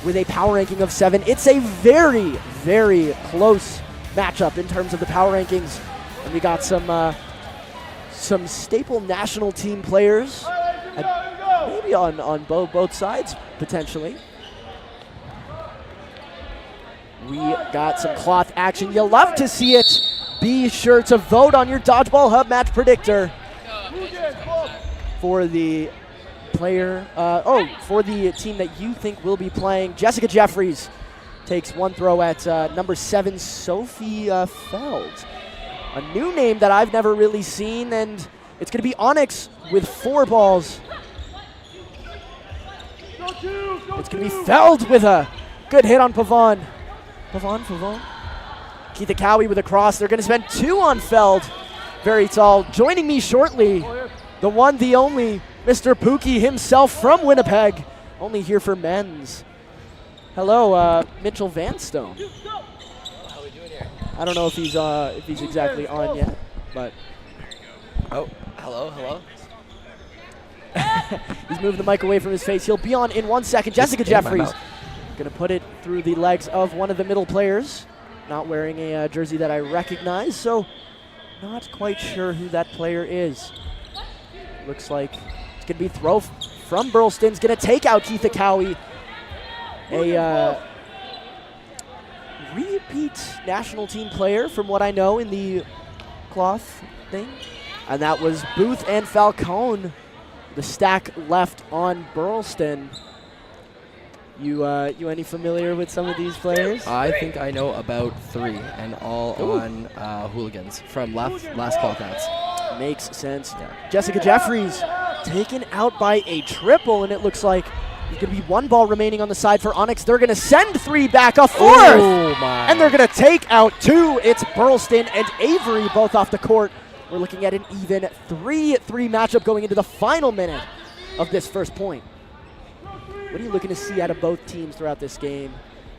with a power ranking of 7. It's a very, very close matchup in terms of the power rankings, and we got some staple national team players, maybe on both sides potentially. We got some cloth action. You love to see it. Be sure to vote on your Dodgeball Hub match predictor for the player, for the team that you think will be playing. Jessica Jeffries takes one throw at number 7, Sophie Feld. A new name that I've never really seen, and it's going to be Onyx with 4 balls. It's going to be Feld with a good hit on Pavon. Pavon. Keitha Cowie with a cross. They're going to spend 2 on Feld. Very tall. Joining me shortly, the one, the only, Mr. Pookie himself from Winnipeg. Only here for men's. Hello, Mitchell Vanstone. How are we doing here? I don't know if he's exactly on yet, but oh, hello. He's moving the mic away from his face. He'll be on in 1 second. Jessica Jeffries gonna put it through the legs of one of the middle players. Not wearing a jersey that I recognize, so not quite sure who that player is. Looks like it's gonna be throw from Burlston's gonna take out Keitha Cowie. A repeat national team player from what I know in the cloth thing. And that was Booth and Falcone. The stack left on Burlston. You any familiar with some of these players? I think I know about 3, and all on Hooligans from last cloth outs. Makes sense. Yeah. Jessica Jeffries taken out by a triple, and it looks like there's going to be 1 ball remaining on the side for Onyx. They're going to send 3 back, a 4th! Oh my. And they're going to take out 2. It's Burlston and Avery both off the court. We're looking at an even 3-3 matchup going into the final minute of this first point. What are you looking to see out of both teams throughout this game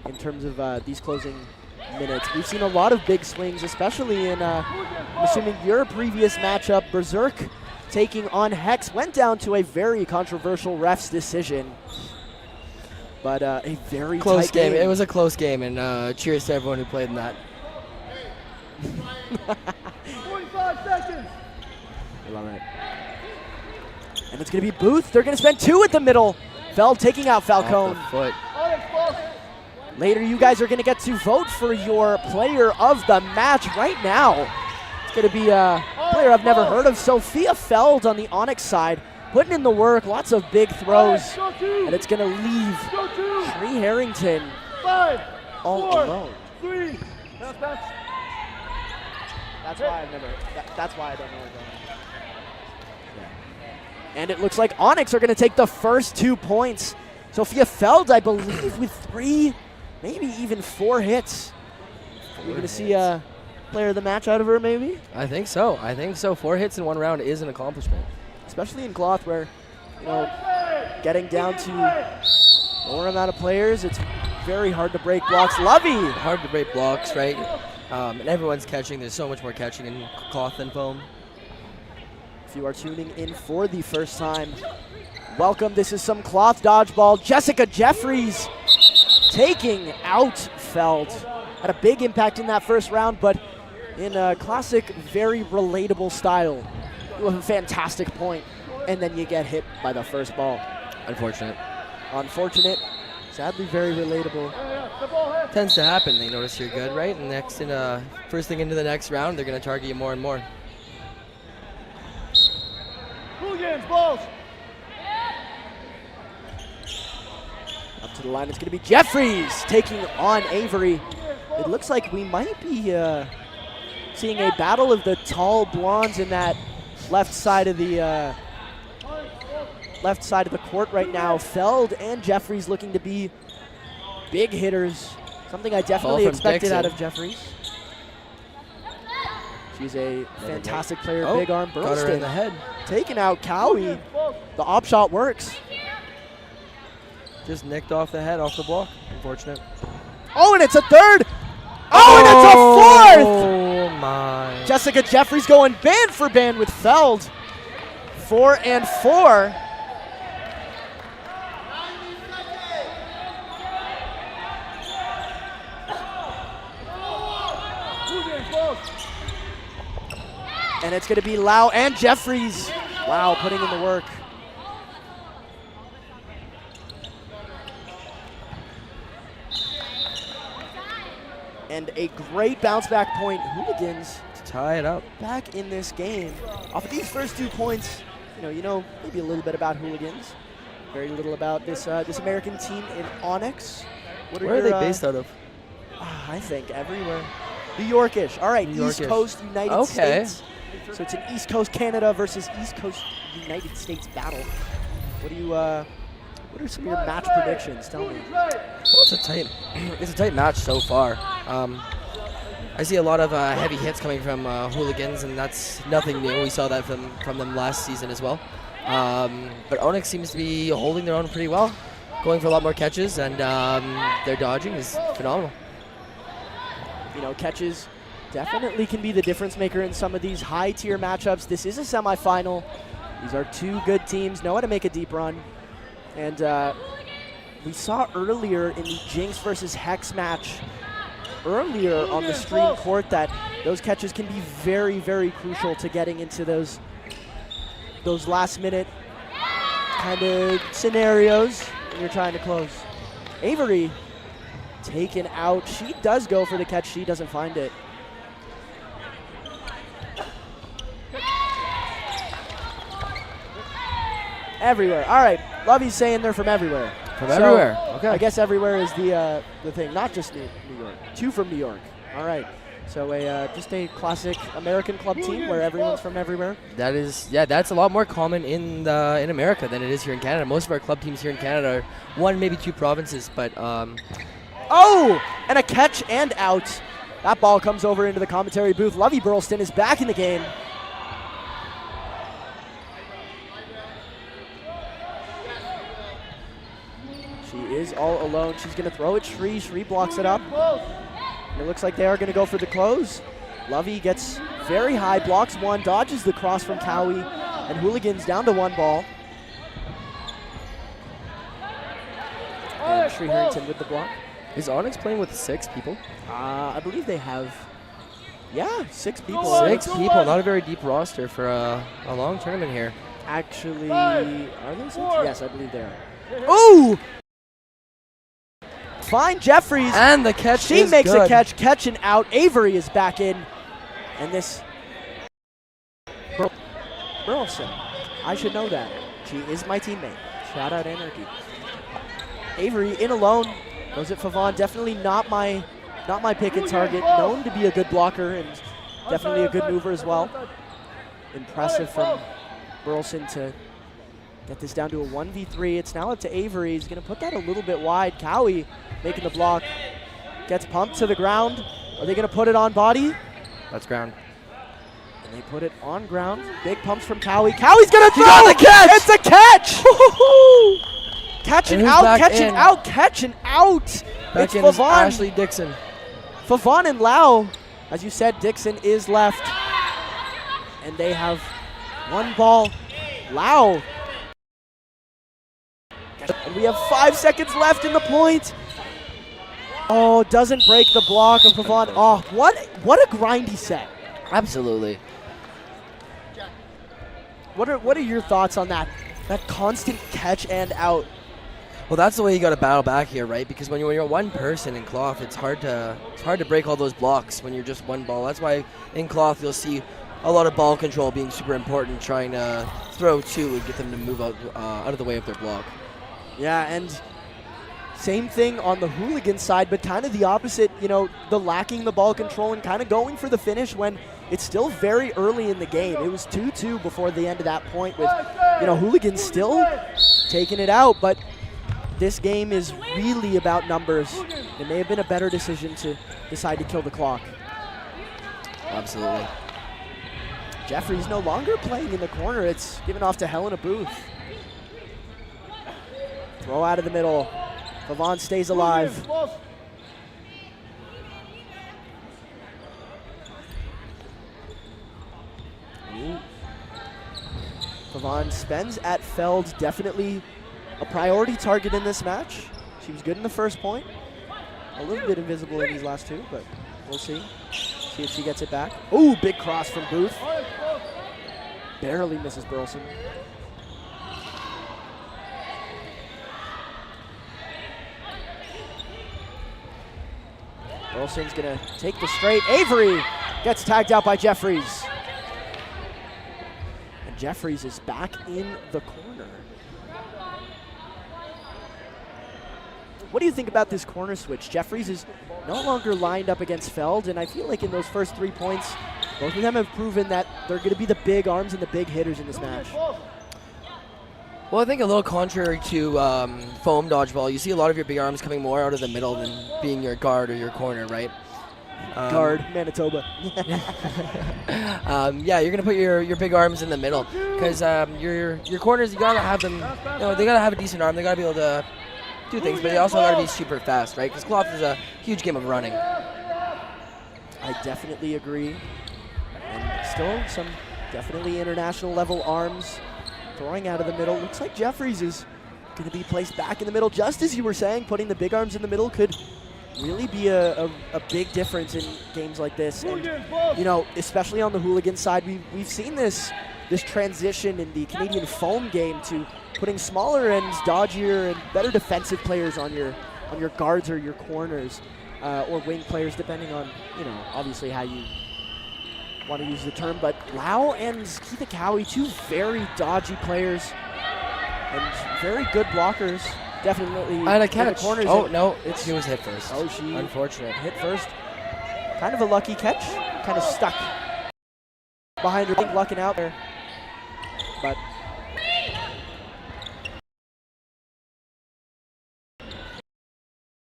in terms of these closing minutes? We've seen a lot of big swings, especially in, I'm assuming your previous matchup, Berserk taking on Hex, went down to a very controversial ref's decision. But a very close tight game. It was a close game, and cheers to everyone who played in that. 45 seconds. I love it. And it's going to be Booth. They're going to spend 2 at the middle. Feld taking out Falcone. Off the foot. Later, you guys are going to get to vote for your player of the match right now. It's going to be a player I've never heard of, Sophia Feld on the Onyx side, putting in the work, lots of big throws, and it's going to leave Shree Harrington 5, all 4, alone. 3. That's why that's why I don't know what going on. And it looks like Onyx are going to take the first 2 points. Sophia Feld, I believe, with 3, maybe even 4 hits. Are we going to see a player of the match out of her, maybe? I think so. 4 hits in 1 round is an accomplishment. Especially in cloth where, getting down to lower amount of players, it's very hard to break blocks. Lovey! Hard to break blocks, right? And everyone's catching. There's so much more catching in cloth than foam. If you are tuning in for the first time, welcome. This is some cloth dodgeball. Jessica Jeffries taking out Feld. Had a big impact in that first round, but in a classic, very relatable style. You have a fantastic point, and then you get hit by the first ball. Unfortunate. Sadly, very relatable. Tends to happen. They notice you're good, right? And first thing into the next round, they're going to target you more and more. Hooligans, balls. To the line, it's going to be Jeffries taking on Avery. It looks like we might be seeing a battle of the tall blondes in that left side of the court right now. Feld and Jeffries looking to be big hitters. Something I definitely expected out of Jeffries. She's a fantastic player, big arm burst. Got her in the head. Taking out Cowie. The op shot works. Just nicked off the head, off the block. Unfortunate. Oh, and it's a third. Oh, and it's a fourth. Oh, my. Jessica Jeffries going band for band with Feld. 4 and 4. And it's going to be Lau and Jeffries. Wow, putting in the work. And a great bounce back point. Hooligans To tie it up. back in this game. Off of these first 2 points, you know maybe a little bit about Hooligans. Very little about this this American team in Onyx. Where are they based out of? I think everywhere. New Yorkish. All right, New East Yorkish. Coast United Okay. States. So it's an East Coast Canada versus East Coast United States battle. What are some of your match predictions? Tell me. Well, it's a tight match so far. I see a lot of heavy hits coming from Hooligans, and that's nothing new. We saw that from them last season as well. But Onyx seems to be holding their own pretty well, going for a lot more catches, and their dodging is phenomenal. Catches definitely can be the difference maker in some of these high-tier matchups. This is a semifinal. These are 2 good teams, know how to make a deep run. And we saw earlier in the Jinx versus Hex match earlier on the stream court that those catches can be very, very crucial to getting into those last-minute kind of scenarios when you're trying to close. Avery taken out. She does go for the catch. She doesn't find it. Everywhere. All right. Lovey's saying they're from everywhere. From everywhere. Okay. I guess everywhere is the thing, not just New York. 2 from New York. All right. So just a classic American club team where everyone's from everywhere. That's a lot more common in America than it is here in Canada. Most of our club teams here in Canada are 1, maybe 2 provinces, but Oh, and a catch and out. That ball comes over into the commentary booth. Lovey Burlston is back in the game. She is all alone. She's going to throw it. Shri blocks it up. And it looks like they are going to go for the close. Lovey gets very high, blocks 1, dodges the cross from Cowie, and Hooligans down to 1 ball. And Shri Harrington with the block. is Onyx playing with 6 people? I believe they have, 6 people. 6 people, not a very deep roster for a long tournament here. Actually, are they 6? Yes, I believe they are. Ooh! Fine Jeffries. And the catch She is makes good. a catch and out. Avery is back in. And this Burleson, I should know that. She is my teammate. Shout out Anarchy. Avery in alone. Goes at Favon. Definitely not my pick and target. Known to be a good blocker and definitely a good mover as well. Impressive from Burleson to get this down to a 1v3. It's now up to Avery. He's going to put that a little bit wide. Cowie making the block. Gets pumped to the ground. Are they going to put it on body? That's ground. And they put it on ground. Big pumps from Cowie. Cowie's going to throw! got the catch! It's a catch! Catching And who's out, back catching in? out, catching out! Back It's in is Favon. Ashley Dixon. Favon and Lau. As you said, Dixon is left. And they have 1 ball. Lau. And we have 5 seconds left in the point. Oh, doesn't break the block of Favon. Oh, what a grindy set. Absolutely. What are your thoughts on that? That constant catch and out. Well, that's the way you got to battle back here, right? Because when you're one person in cloth, it's hard to break all those blocks when you're just 1 ball. That's why in cloth you'll see a lot of ball control being super important, trying to throw 2 and get them to move out of the way of their block. Yeah, and Same thing on the hooligan side, but kind of the opposite, you know, the lacking the ball control and kind of going for the finish when it's still very early in the game. It was 2-2 before the end of that point with, you know, hooligans still taking it out, but this game is really about numbers. It may have been a better decision to decide to kill the clock. Absolutely. Jeffries no longer playing in the corner. It's given off to Helena Booth. Throw out of the middle. Pavon stays alive. Pavon spends at Feld, definitely a priority target in this match. She was good in the first point. A little bit invisible in these last two, but we'll see. See if she gets it back. Ooh, big cross from Booth. Barely misses Burleson. Burleson's gonna take the straight. Avery gets tagged out by Jeffries. And Jeffries is back in the corner. What do you think about this corner switch? Jeffries is no longer lined up against Feld, and I feel like in those first 3 points, both of them have proven that they're going to be the big arms and the big hitters in this match. Well, I think a little contrary to foam dodgeball, you see a lot of your big arms coming more out of the middle than being your guard or your corner, right? Guard, Manitoba. Yeah, you're gonna put your big arms in the middle because your corners, you gotta have them. You know, they gotta have a decent arm. They gotta be able to do things, but they also gotta be super fast, right? Because cloth is a huge game of running. I definitely agree. And still some definitely international level arms throwing out of the middle. Looks like Jeffries is going to be placed back in the middle. Just as you were saying, putting the big arms in the middle could really be a big difference in games like this. And, you know, especially on the hooligan side, we've seen this transition in the Canadian foam game to putting smaller and dodgier and better defensive players on your guards or your corners or wing players, depending on, you know, obviously how you want to use the term. But Lau and Keitha Cowie, two very dodgy players and very good blockers. Definitely. And a catch. Corners. Oh, no, she was hit first. Oh, she unfortunate. Hit first. Kind of a lucky catch. Kind of stuck behind her, lucking out there. But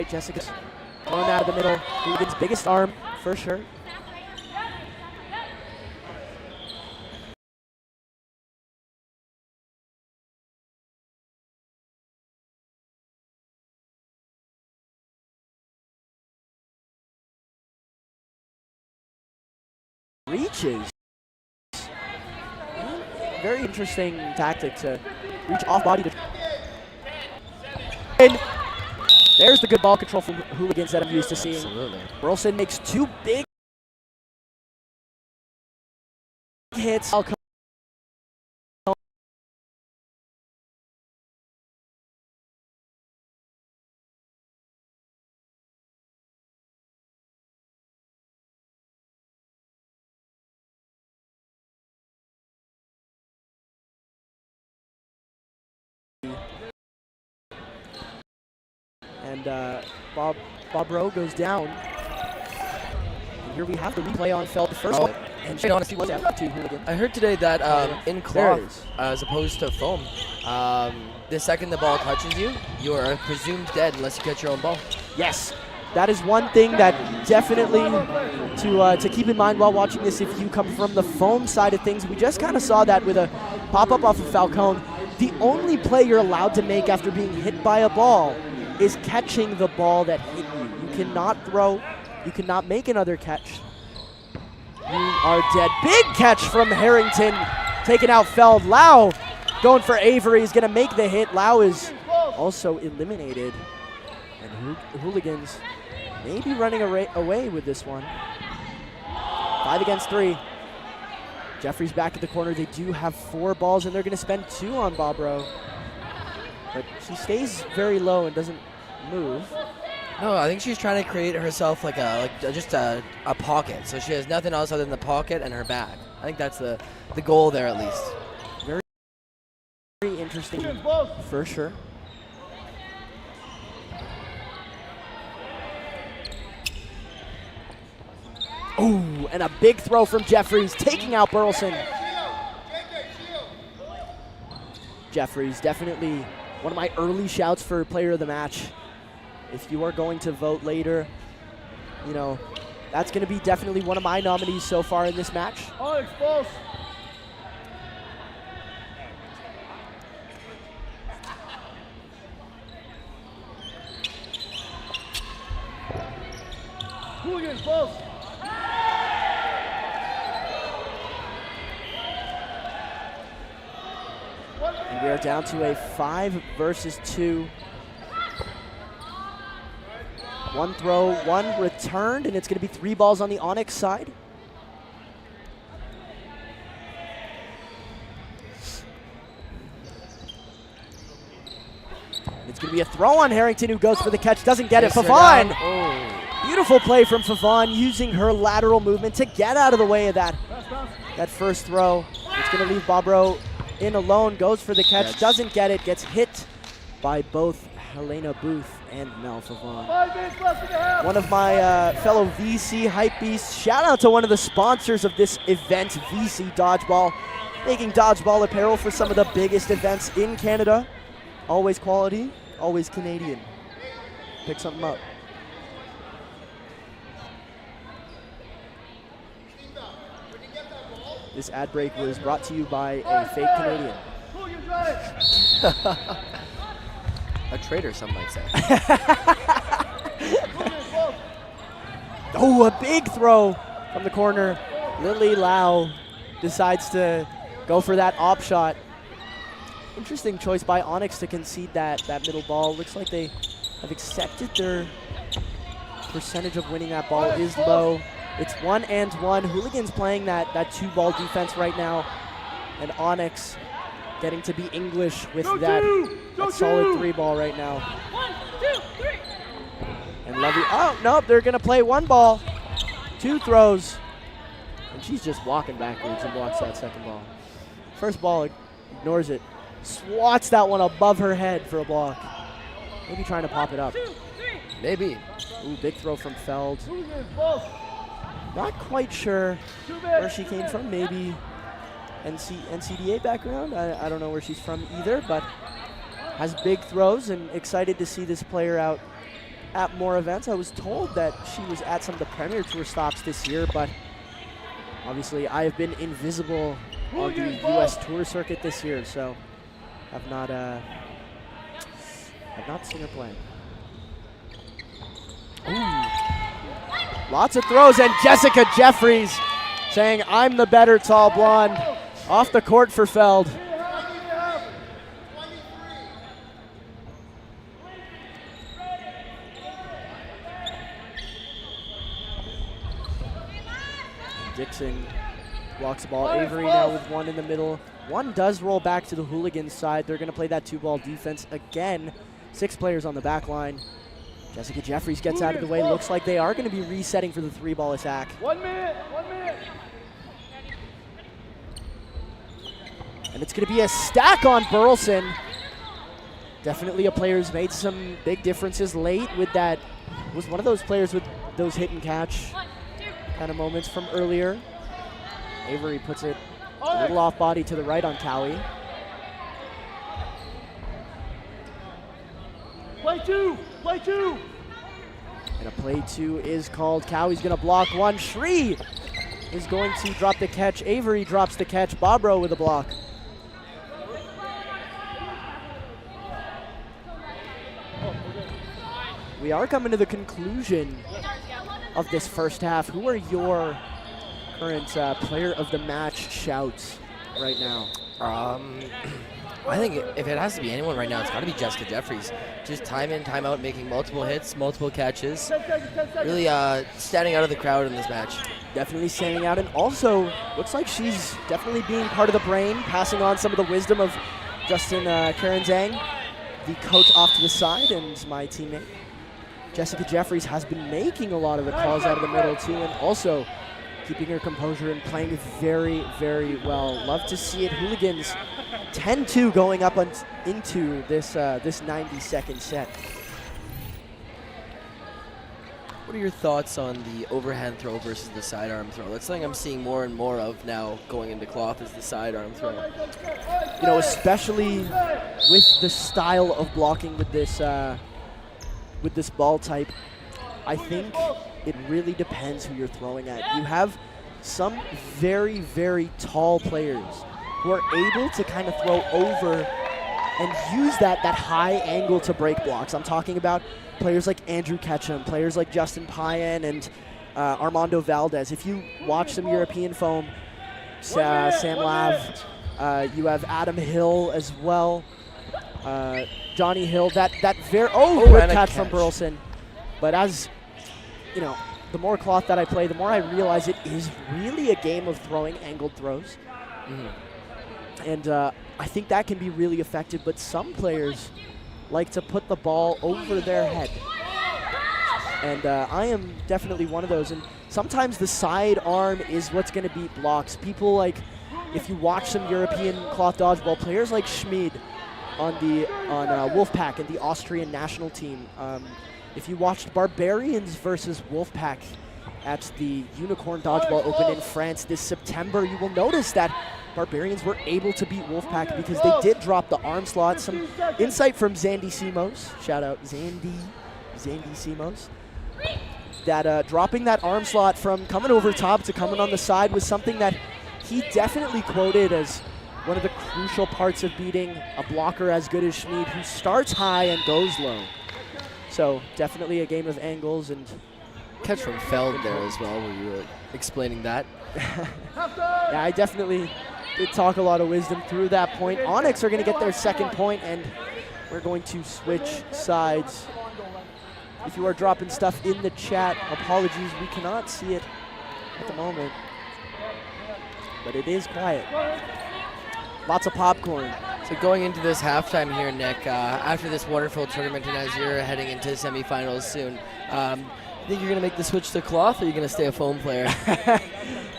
Jessica's thrown out of the middle. Hooligan's biggest arm, for sure. Reaches. Very interesting tactic to reach off body to. And there's the good ball control from hooligans that I'm used to seeing. Absolutely. Burleson makes two big hits. And Bob Rowe goes down. And here we have the replay on Feld, the first one. And straight on was out to Hooligan. I heard today that in cloth, as opposed to foam, the second the ball touches you, you are presumed dead unless you catch your own ball. Yes, that is one thing that definitely to keep in mind while watching this. If you come from the foam side of things, we just kind of saw that with a pop-up off of Falcone. The only play you're allowed to make after being hit by a ball is catching the ball that hit you. You cannot throw. You cannot make another catch. You are dead. Big catch from Harrington, taking out Feld. Lau going for Avery. He's going to make the hit. Lau is also eliminated. And Hooligans may be running away with this one. 5 against 3. Jeffries back at the corner. They do have 4 balls, and they're going to spend 2 on Bob Rowe. But she stays very low and doesn't move. No, I think she's trying to create herself just a pocket. So she has nothing else other than the pocket and her bag. I think that's the goal there at least. Very, very interesting for sure. Oh, and a big throw from Jeffries, taking out Burleson. Jeffries, definitely one of my early shouts for player of the match. If you are going to vote later, you know, that's going to be definitely one of my nominees so far in this match. Onyx, false. Hooligans, false. And we are down to a 5 versus 2. One throw, one returned, and it's going to be 3 balls on the Onyx side. It's going to be a throw on Harrington, who goes for the catch, doesn't get it. Favon! Beautiful play from Favon, using her lateral movement to get out of the way of that first throw. It's going to leave Bobro in alone, goes for the catch, doesn't get it, gets hit by both Helena Booth and Mel Favon. 5 minutes left in the half. One of my fellow VC hype beasts. Shout out to one of the sponsors of this event, VC Dodgeball, making dodgeball apparel for some of the biggest events in Canada. Always quality, always Canadian. Pick something up. This ad break was brought to you by a fake Canadian. Hooligans, right. A traitor, some might say. Oh, a big throw from the corner. Lily Lau decides to go for that op shot. Interesting choice by Onyx to concede that middle ball. Looks like they have accepted their percentage of winning that ball is low. It's 1-1. Hooligans playing that 2-ball defense right now. And Onyx getting to be English with that solid 3-ball right now. 1, 2, 3. And Levy, oh, nope, they're going to play 1 ball, 2 throws. And she's just walking backwards and blocks that second ball. First ball, ignores it. Swats that one above her head for a block. Maybe trying to pop it up. 2, 3. Maybe. Ooh, big throw from Feld. Hooligans, false. Not quite sure 2 minutes. where she came from. Maybe NCDA background. I don't know where she's from either, but has big throws and excited to see this player out at more events. I was told that she was at some of the Premier Tour stops this year, but obviously I have been invisible on the U.S. Tour Circuit this year, so have not seen her play. Ooh. Lots of throws, and Jessica Jeffries saying, I'm the better tall blonde. Off the court for Feld. Dixon blocks the ball. Avery now with 1 in the middle. 1 does roll back to the Hooligans side. They're going to play that 2-ball defense again. 6 players on the back line. Jessica Jeffries gets out of the way. Looks like they are going to be resetting for the 3-ball attack. 1 minute, 1 minute. And it's going to be a stack on Burleson. Definitely a player who's made some big differences late with that. Was one of those players with those hit and catch kind of moments from earlier. Avery puts it a little off body to the right on Cowie. Play 2, play 2. And a play 2 is called. Cowie's going to block 1. Shri is going to drop the catch. Avery drops the catch. Bobro with a block. We are coming to the conclusion of this first half. Who are your current player of the match shouts right now? I think if it has to be anyone right now, it's got to be Jessica Jeffries. Just time in, time out, making multiple hits, multiple catches. 10 seconds, 10 seconds. Really standing out of the crowd in this match. Definitely standing out, and also looks like she's definitely being part of the brain, passing on some of the wisdom of Justin Karen Zhang, the coach off to the side, and my teammate. Jessica Jeffries has been making a lot of the calls out of the middle too, and also keeping her composure and playing very, very well. Love to see it. Hooligans 10-2 going up into this 90-second set. What are your thoughts on the overhand throw versus the sidearm throw? That's something I'm seeing more and more of now going into cloth is the sidearm throw. You know, especially with the style of blocking with this ball type, I think it really depends who you're throwing at. You have some very, very tall players who are able to kind of throw over and use that high angle to break blocks. I'm talking about players like Andrew Ketchum, players like Justin Payen and Armando Valdez. If you watch some European foam, Sam Lav, you have Adam Hill as well, Johnny Hill. Good catch from Burleson. But as you know, the more cloth that I play, the more I realize it is really a game of throwing angled throws. And I think that can be really effective, but some players like to put the ball over their head. And I am definitely one of those. And sometimes the side arm is what's going to beat blocks. People like, if you watch some European cloth dodgeball, players like Schmid on Wolfpack and the Austrian national team. If you watched Barbarians versus Wolfpack at the Unicorn Dodgeball Open in France this September, you will notice that Barbarians were able to beat Wolfpack because they did drop the arm slot. Some insight from Zandy Simos. Shout out Zandy Simos. That dropping that arm slot from coming over top to coming on the side was something that he definitely quoted as one of the crucial parts of beating a blocker as good as Schmid, who starts high and goes low. So definitely a game of angles and Catch from Feld there as well. Were you explaining that? Yeah, I definitely did talk a lot of wisdom through that point. Onyx are going to get their second point, and we're going to switch sides. If you are dropping stuff in the chat, apologies, we cannot see it at the moment. But it is quiet. Lots of popcorn. So going into this halftime here, Nick, after this wonderful tournament and as you're heading into semifinals soon, think you're going to make the switch to cloth, or are you going to stay a foam player?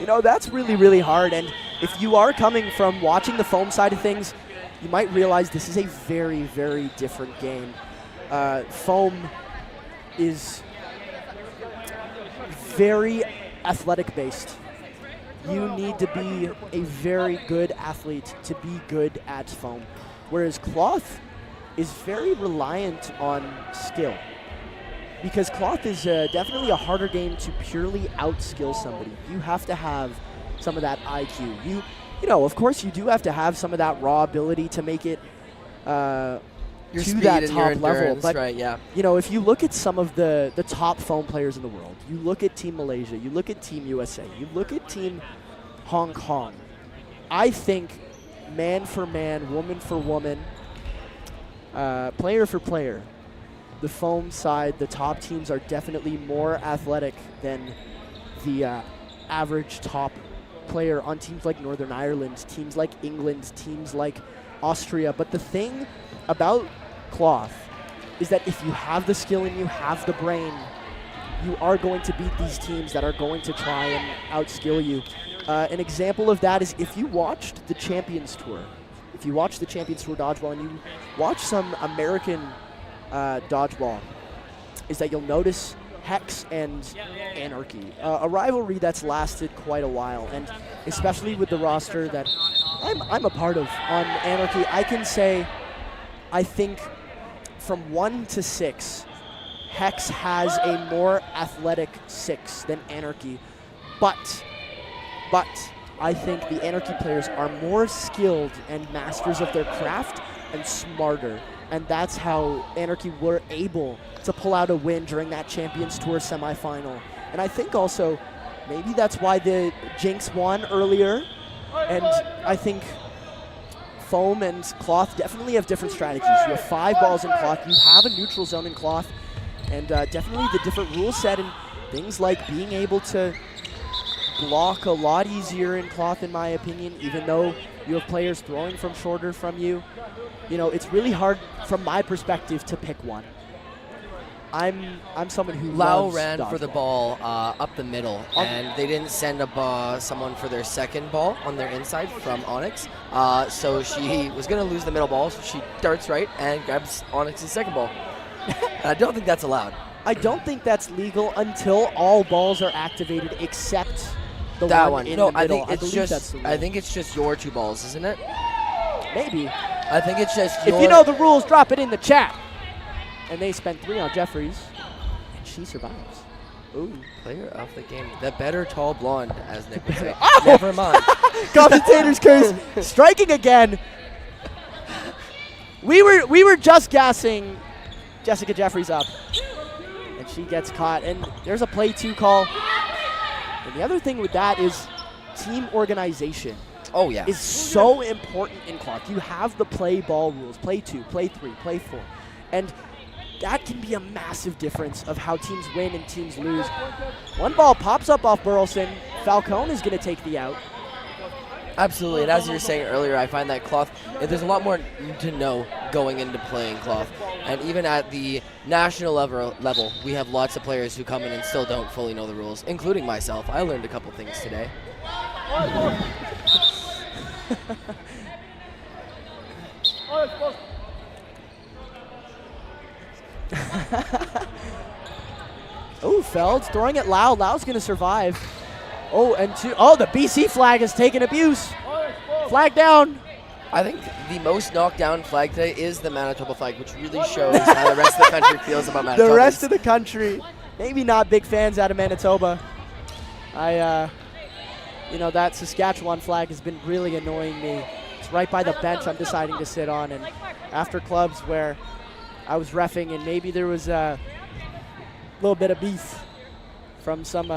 You know, that's really, really hard. And if you are coming from watching the foam side of things, you might realize this is a very, very different game. Foam is very athletic-based. You need to be a very good athlete to be good at foam, whereas cloth is very reliant on skill. Because cloth is definitely a harder game to purely outskill somebody. You have to have some of that IQ. You know, of course, you do have to have some of that raw ability to make it Your to speed that and top your level. endurance, But right, yeah. you know, if you look at some of the top foam players in the world, you look at Team Malaysia, you look at Team USA, you look at Team Hong Kong. I think man for man, woman for woman, player for player, the foam side, the top teams are definitely more athletic than the average top player on teams like Northern Ireland, teams like England, teams like Austria. But the thing about cloth is that if you have the skill and you have the brain, you are going to beat these teams that are going to try and outskill you. An example of that is if you watched the Champions Tour, if you watch the Champions Tour Dodgeball and you watch some American dodgeball, is that you'll notice Hex and Anarchy, a rivalry that's lasted quite a while, and especially with the roster that I'm a part of on Anarchy, I can say I think from 1 to 6, Hex has a more athletic 6 than Anarchy, but I think the Anarchy players are more skilled and masters of their craft and smarter. And that's how Anarchy were able to pull out a win during that Champions Tour semifinal. And I think also maybe that's why the Jinx won earlier. And I think foam and cloth definitely have different strategies. You have 5 balls in cloth. You have a neutral zone in cloth. And definitely the different rule set and things like being able to block a lot easier in cloth, in my opinion, even though you have players throwing from shorter from you. You know, it's really hard from my perspective to pick one. I'm someone who Lau loves ran for the dodgeball. ball up the middle, and they didn't send up someone for their second ball on their inside from Onyx. So she was going to lose the middle ball, so she darts right and grabs Onyx's second ball. I don't think that's allowed. I don't think that's legal until all balls are activated except the That one one. in No, the I middle. think it's believe that's just. the rule. I think it's just your 2 balls, isn't it? Maybe. I think it's just. If you know the rules, drop it in the chat. And they spent 3 on Jeffries, and she survives. Ooh. Player of the game, the better tall blonde, as Nick would say. Oh! Never mind. Commentator's curse, striking again. We were just gassing Jessica Jeffries up, and she gets caught. And there's a play 2 call. And the other thing with that is team organization Oh yeah. is so important in cloth. You have the play ball rules: play 2, play 3, play 4, and that can be a massive difference of how teams win and teams lose. One ball pops up off Burleson. Falcone is going to take the out. Absolutely, and as you were saying earlier, I find that cloth, there's a lot more to know going into playing cloth. And even at the national level, we have lots of players who come in and still don't fully know the rules, including myself. I learned a couple things today. Oh, Feld's throwing it Lau. Lau's going to survive. Oh, and the BC flag has taken abuse. Flag down. I think the most knocked down flag today is the Manitoba flag, which really shows how the rest of the country feels about Manitoba. The rest of the country, maybe not big fans out of Manitoba. That Saskatchewan flag has been really annoying me. It's right by the bench I'm deciding to sit on, and after clubs where I was reffing and maybe there was a little bit of beef from some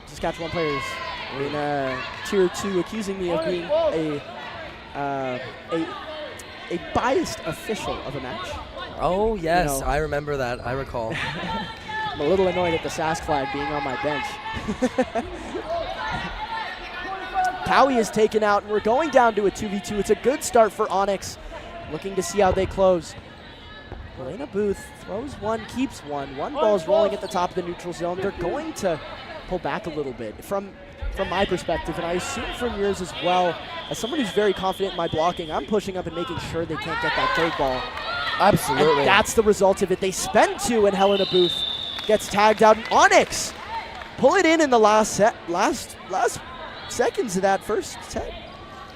Saskatchewan players in Tier 2 accusing me of being a biased official of a match. Oh, yes, I remember that. I recall. I'm a little annoyed at the Sask flag being on my bench. Cowie is taken out, and we're going down to a 2v2. It's a good start for Onyx, looking to see how they close. Elena Booth throws one, keeps one. One ball's rolling at the top of the neutral zone. They're going to pull back a little bit from my perspective, and I assume from yours as well. As someone who's very confident in my blocking, I'm pushing up and making sure they can't get that third ball. Absolutely. And that's the result of it. They spend 2, and Helena Booth gets tagged out. And Onyx pull it in the last seconds of that first set.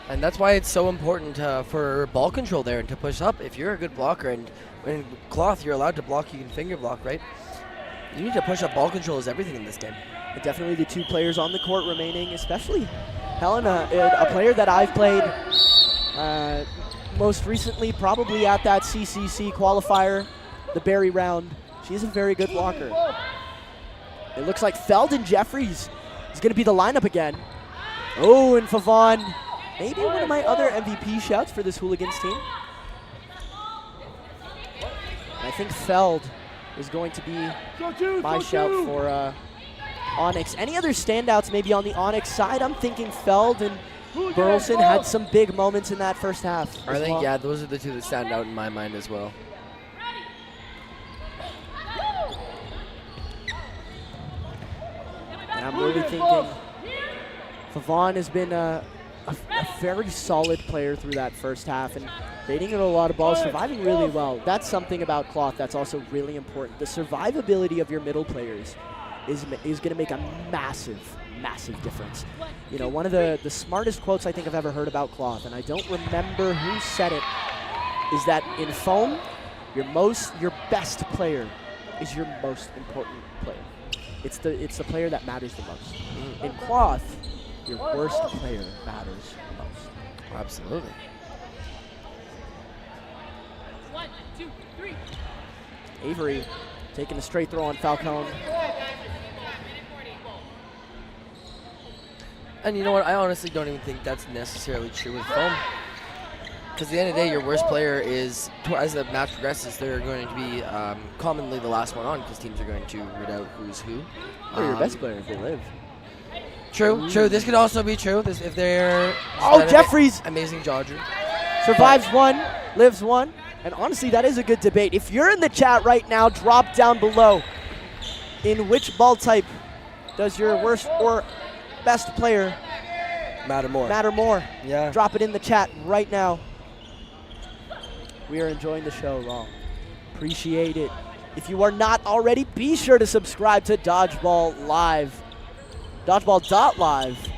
And that's why it's so important for ball control there and to push up. If you're a good blocker, and in cloth you're allowed to block, you can finger block, right? You need to push up. Ball control is everything in this game. But definitely the 2 players on the court remaining, especially Helena, a player that I've played most recently probably at that CCC qualifier, the Barry round. She's a very good blocker. It looks like Feld and Jeffries is going to be the lineup again. Oh, and Favon, maybe one of my other MVP shouts for this Hooligans team. And I think Feld is going to be my shout for Onyx. Any other standouts maybe on the Onyx side? I'm thinking Feld and Burleson had some big moments in that first half. I think, yeah, those are the 2 that stand out in my mind as well. And I'm really thinking Favon has been a very solid player through that first half, and they didn't get a lot of balls, surviving really well. That's something about cloth that's also really important. The survivability of your middle players is going to make a massive difference. You know, one of the smartest quotes I think I've ever heard about cloth, and I don't remember who said it, is that in foam, your best player is your most important player. It's the player that matters the most. In cloth, your worst player matters the most. Absolutely. 1, 2, 3. Avery taking a straight throw on Falcone. And you know what? I honestly don't even think that's necessarily true with foam. Because at the end of the day, your worst player is, as the match progresses, they're going to be commonly the last one on because teams are going to read out who's who. Or your best player if they live. True. This could also be true. If they're Jeffries amazing Dodger survives 1, lives 1, and honestly, that is a good debate. If you're in the chat right now, drop down below. In which ball type does your worst or best player matter more? Yeah. Drop it in the chat right now. We are enjoying the show, Raw. Appreciate it. If you are not already, be sure to subscribe to Dodgeball Live. Dodgeball.live.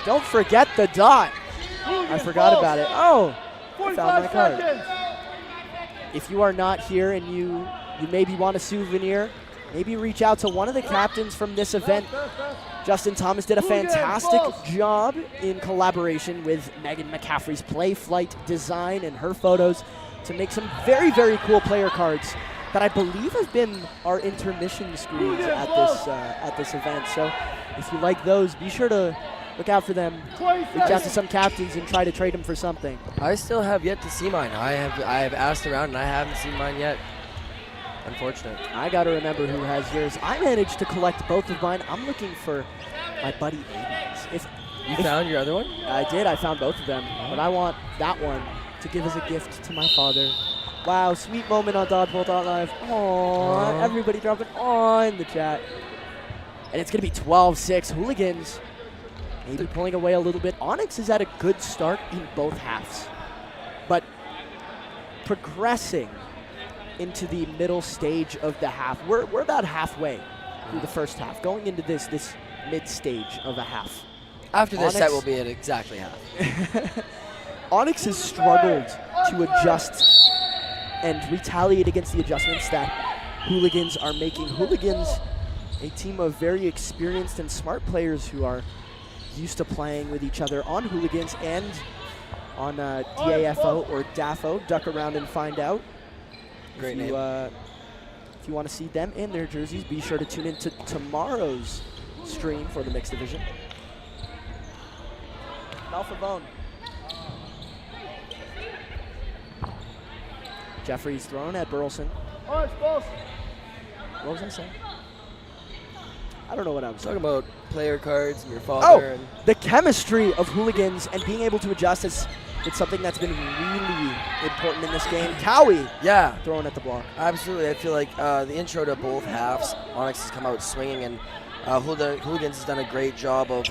Don't forget the dot. I forgot about it. Oh, I found my card. If you are not here and you maybe want a souvenir, maybe reach out to one of the captains from this event. Justin Thomas did a fantastic job in collaboration with Megan McCaffrey's Play Flight Design and her photos to make some very, very cool player cards that I believe have been our intermission screens at this event. So if you like those, be sure to look out for them. Reach out to some captains and try to trade them for something. I still have yet to see mine. I have asked around and I haven't seen mine yet. Unfortunate. I got to remember who has yours. I managed to collect both of mine. I'm looking for my buddy Aiden's. You found your other one? I did. I found both of them. But I want that one to give as a gift to my father. Wow, sweet moment on Dodgeball.live. Aww, everybody dropping in the chat. And it's going to be 12-6. Hooligans maybe pulling away a little bit. Onyx is at a good start in both halves. But progressing into the middle stage of the half. We're about halfway through the first half, going into this mid-stage of a half. After this set, we'll be at exactly half. Onyx has struggled to adjust and retaliate against the adjustments that Hooligans are making. Hooligans, a team of very experienced and smart players who are used to playing with each other on Hooligans and on DAFO or DAFO. Duck around and find out. Great name. If you want to see them in their jerseys, be sure to tune in to tomorrow's stream for the mixed division. Malfavone. Jeffrey's thrown at Burleson. What was I saying? I don't know what I was talking about. Player cards and your father. And the chemistry of Hooligans and being able to adjust is something that's been really important in this game. Cowie, throwing at the block. Absolutely. I feel like the intro to both halves, Onyx has come out swinging, and Hooligans has done a great job of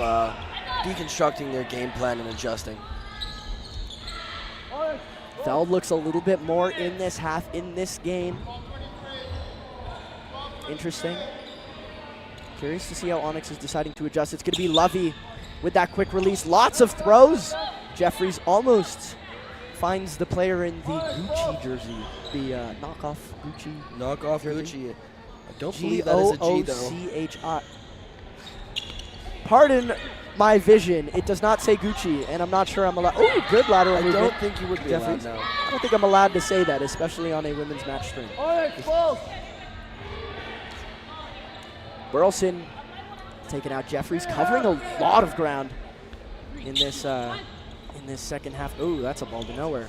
deconstructing their game plan and adjusting. Feld looks a little bit more in this half, in this game. Interesting. Curious to see how Onyx is deciding to adjust. It's going to be Lovey with that quick release. Lots of throws. Jeffries almost finds the player in the Gucci jersey, the knockoff Gucci. Knockoff Gucci. I don't believe that is a G, though. G-O-O-C-H-I. Pardon my vision. It does not say Gucci, and I'm not sure I'm allowed. Oh, good lateral movement. I don't think you would be allowed now. I don't think I'm allowed to say that, especially on a women's match stream. Burleson taking out Jeffries, covering a lot of ground in this second half. Ooh, that's a ball to nowhere.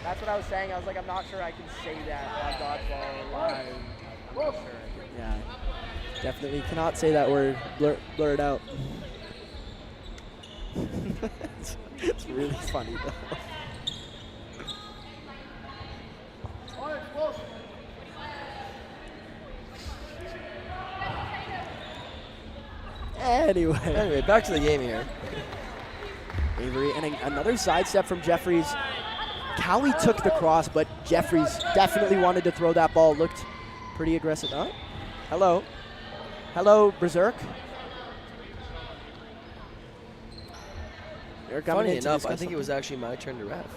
That's what I was saying. I was like, I'm not sure I can say that on Dodgeball Live. Sure. Yeah, definitely cannot say that word. Blur it out. It's really funny though. Anyway, back to the game here. Avery, and another sidestep from Jeffries. Cowie took the cross, but Jeffries definitely wanted to throw that ball. Looked pretty aggressive. Oh, hello. Hello, Berserk. Funny enough, I think it was actually my turn to ref.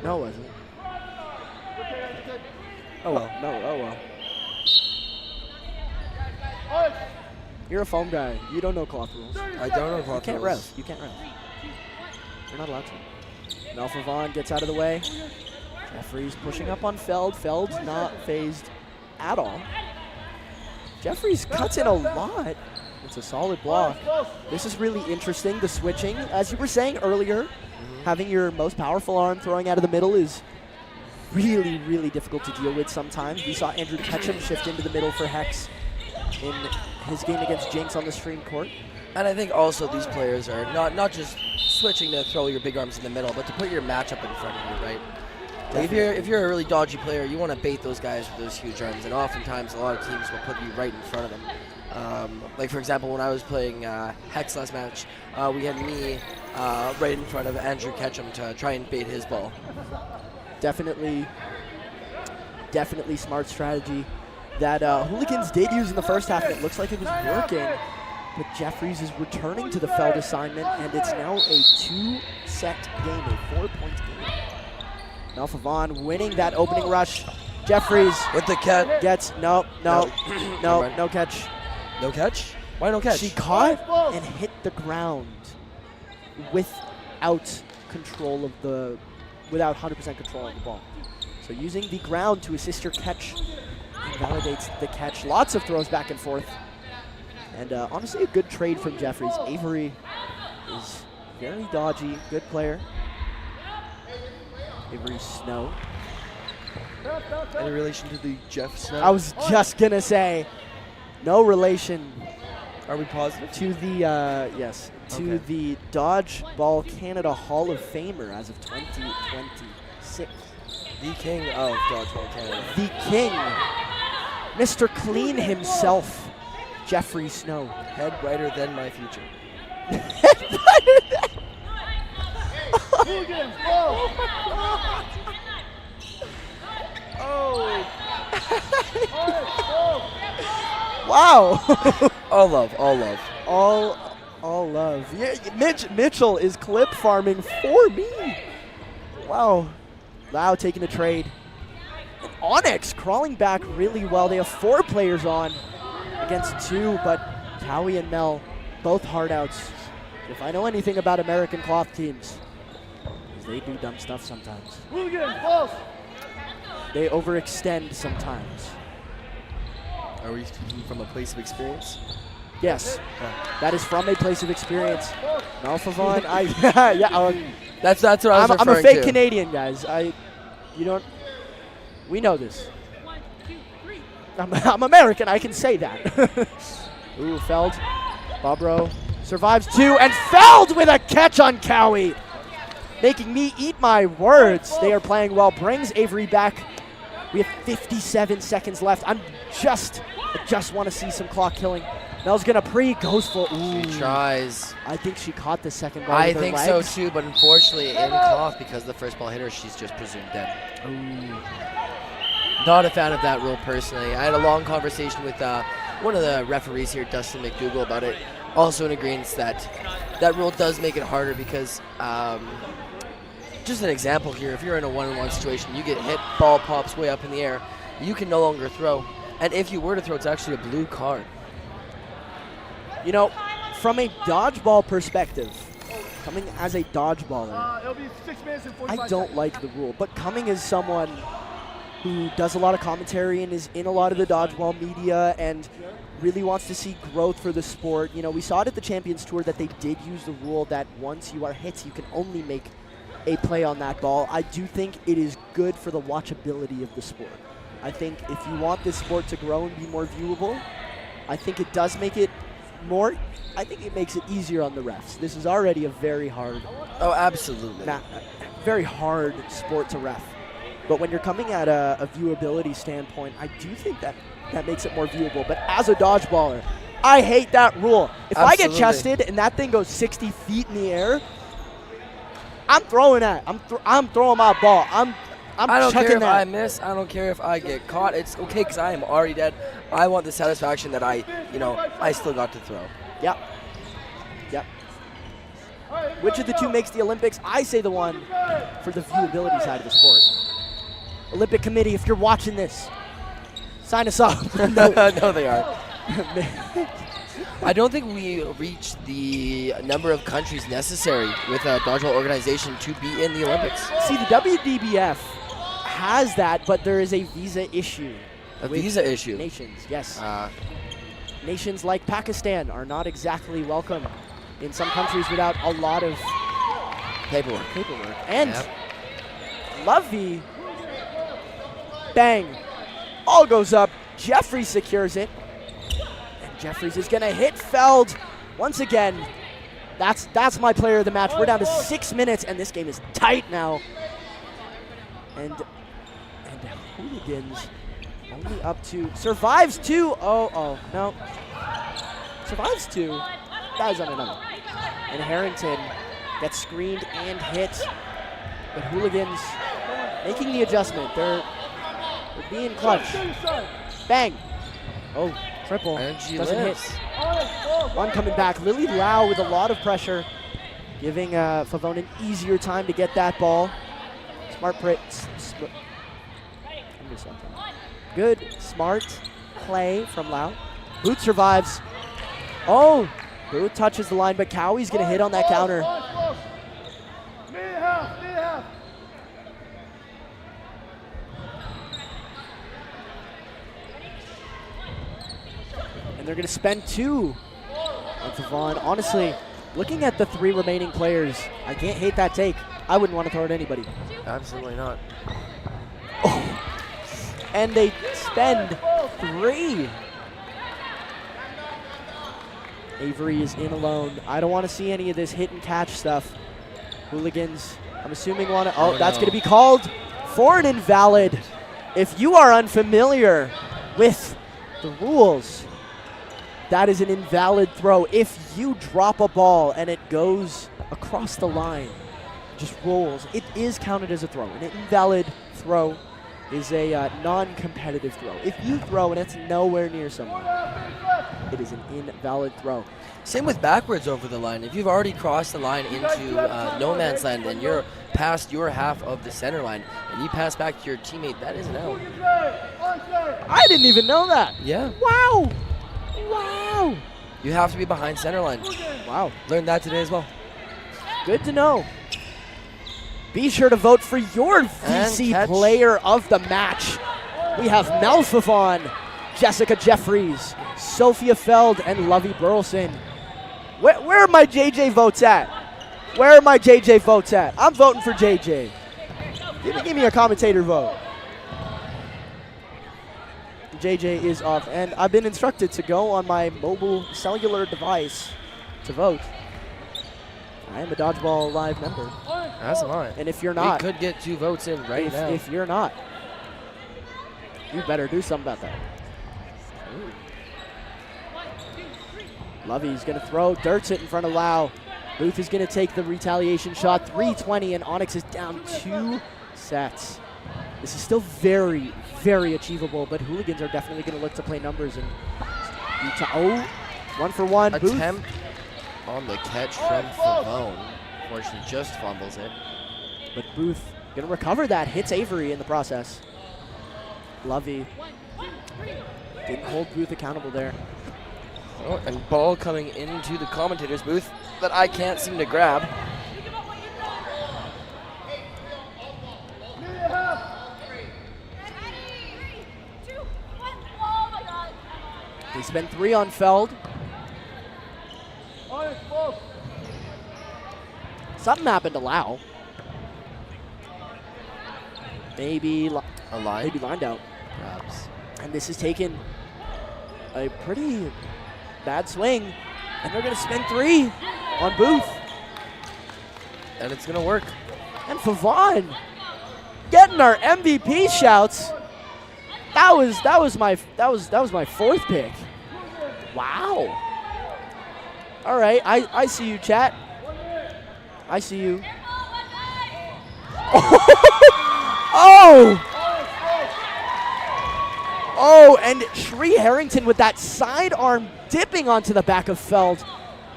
No, it wasn't. Oh well. No, oh well. You're a foam guy. You don't know cloth rules. I don't know cloth rules. You can't ref. You're not allowed to. Malfa Vaughn gets out of the way. Jeffries pushing up on Feld. Feld's not phased at all. Jeffries cuts in a lot. It's a solid block. This is really interesting, the switching. As you were saying earlier, having your most powerful arm throwing out of the middle is really, really difficult to deal with sometimes. We saw Andrew Ketchum shift into the middle for Hex in his game against Jinx on the stream court. And I think also these players are not just switching to throw your big arms in the middle, but to put your matchup in front of you, right? Like if you're a really dodgy player, you want to bait those guys with those huge arms, and oftentimes a lot of teams will put you right in front of them. Like, for example, when I was playing Hex last match, we had me right in front of Andrew Ketchum to try and bait his ball. Definitely smart strategy that Hooligans did use in the first half, and it looks like it was working. But Jeffries is returning to the Feld assignment, and it's now a 2-set game, a 4-point game. Alpha Vaughn winning that opening rush. Jeffries with the catch. Gets, no catch. No catch? Why no catch? She caught and hit the ground without control of the, without 100% control of the ball. So using the ground to assist your catch invalidates the catch. Lots of throws back and forth. And honestly, a good trade from Jeffries. Avery is very dodgy, good player. Avery Snow. Any relation to the Jeff Snow? I was just gonna say, no relation. Are we positive? To the, yes, to the Dodgeball Canada Hall of Famer as of 2026. The king of Dodgeball Canada. The king, Mr. Clean himself, Jeffrey Snow. Head brighter than my future. Head brighter than... Wow. All love, all love. All love. Yeah, Mitchell is clip farming for me. Wow. Lau taking the trade. And Onyx crawling back really well. They have 4 players on against 2, but Cowie and Mel, both hard outs. If I know anything about American cloth teams, is they do dumb stuff sometimes. They overextend sometimes. Are we speaking from a place of experience? Yes, that is from a place of experience. Alpha Vaughn, that's what I was referring to. I'm a fake Canadian, guys. We know this. I'm American, I can say that. Ooh, Feld, Bobro survives 2, and Feld with a catch on Cowie. Making me eat my words. They are playing well, brings Avery back. We have 57 seconds left. I just want to see some clock killing. Mel's gonna goes for, ooh. She tries. I think she caught the second ball I with her think legs. so too, but unfortunately in cloth, because the first ball hit her, she's just presumed dead. Ooh. Not a fan of that rule personally. I had a long conversation with one of the referees here, Dustin McDougall, about it. Also in agreement that rule does make it harder because, just an example here, if you're in a one-on-one situation, you get hit, ball pops way up in the air, you can no longer throw. And if you were to throw, it's actually a blue card. You know, from a dodgeball perspective, coming as a dodgeballer, It'll be 6 minutes and 45 I don't seconds. like the rule. But coming as someone who does a lot of commentary and is in a lot of the dodgeball media and really wants to see growth for the sport, you know, we saw it at the Champions Tour that they did use the rule that once you are hit, you can only make a play on that ball. I do think it is good for the watchability of the sport. I think if you want this sport to grow and be more viewable, I think it does make it more, I think it makes it easier on the refs. This is already a very hard, Oh, absolutely. very hard sport to ref. But when you're coming at a viewability standpoint, I do think that makes it more viewable. But as a dodgeballer, I hate that rule. If I get chested and that thing goes 60 feet in the air, I'm throwing that. I'm throwing my ball. I'm I don't care chucking if that. I miss. I don't care if I get caught. It's okay because I am already dead. I want the satisfaction that I still got to throw. Yep. Which of the two makes the Olympics? I say the one for the viewability side of the sport. Olympic Committee, if you're watching this, sign us up. No, they are. I don't think we reached the number of countries necessary with a dodgeball organization to be in the Olympics. See, the WDBF has that, but there is a visa issue. A with visa issue? Nations, yes. Nations like Pakistan are not exactly welcome in some countries without a lot of paperwork. And Lovey, bang, all goes up. Jeffries secures it. And Jeffries is gonna hit Feld once again. That's my player of the match. We're down to 6 minutes, and this game is tight now. And Hooligans only up to, survives 2. Oh, no. survives 2, dies on another. And Harrington gets screened and hit. But Hooligans making the adjustment. They're being clutch. Bang. Oh, triple. And she doesn't lives. hit. One coming back. Lily Lau with a lot of pressure, giving Favone an easier time to get that ball. Good, smart play from Lau. Booth survives. Oh, Booth touches the line, but Cowie's going to hit on that counter. And they're going to spend 2 on Favon. Honestly, looking at the 3 remaining players, I can't hate that take. I wouldn't want to throw it at anybody. Absolutely not. Oh. And they spend 3. Avery is in alone. I don't want to see any of this hit and catch stuff. Hooligans, I'm assuming want to. Oh, that's going to be called for an invalid. If you are unfamiliar with the rules, that is an invalid throw. If you drop a ball and it goes across the line, just rolls, it is counted as a throw. An invalid throw is a non-competitive throw. If you throw and it's nowhere near someone, it is an invalid throw. Same with backwards over the line. If you've already crossed the line into no man's land and you're past your half of the center line and you pass back to your teammate, that is an out. I didn't even know that. Yeah. Wow. Wow. You have to be behind center line. Wow. Learned that today as well. Good to know. Be sure to vote for your VC player of the match. We have Mel Favon, Jessica Jeffries, Sophia Feld, and Lovey Burleson. Where are my JJ votes at? Where are my JJ votes at? I'm voting for JJ. Give me a commentator vote. JJ is off, and I've been instructed to go on my mobile cellular device to vote. I am a Dodgeball.LIVE member. That's a lot. And if you're not, we could get 2 votes in right now. If you're not, you better do something about that. Lovey's going to throw. Dirt's it in front of Lau. Booth is going to take the retaliation shot. 3:20, and Onyx is down 2 sets. This is still very, very achievable, but Hooligans are definitely going to look to play numbers. And 1 for 1. Attempt on the catch from Favone. Unfortunately, just fumbles it. But Booth going to recover that. Hits Avery in the process. Lovey didn't hold Booth accountable there. Oh, and ball coming into the commentator's booth that I can't seem to grab. They spend 3 on Feld. Something happened to Lau. Maybe a line. Maybe lined out. Perhaps. And this has taken a pretty bad swing. And they're going to spend 3 on Booth. And it's going to work. And Favon getting our MVP shouts. That was my 4th pick. Wow. All right, I see you, chat. I see you. Oh! Oh, and Shree Harrington with that sidearm dipping onto the back of Feld.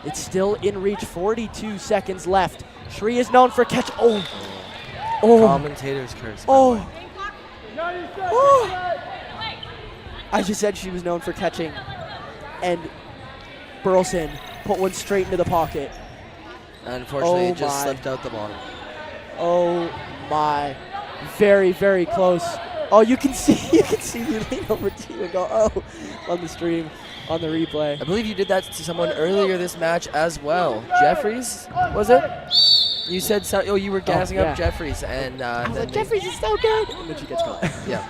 It's still in reach, 42 seconds left. Shree is known for catch. Oh. Oh. Commentator's curse. Oh. Oh. I just said she was known for catching. And Burleson put one straight into the pocket. Unfortunately, it just slipped out the bottom. Oh my. Very, very close. Oh, you can see me lean over to you and go, oh, on the stream, on the replay. I believe you did that to someone earlier this match as well. Jeffries, was it? You said so. Oh, you were gassing up Jeffries, and I was like, Jeffries is so good. And then she gets caught. Yeah.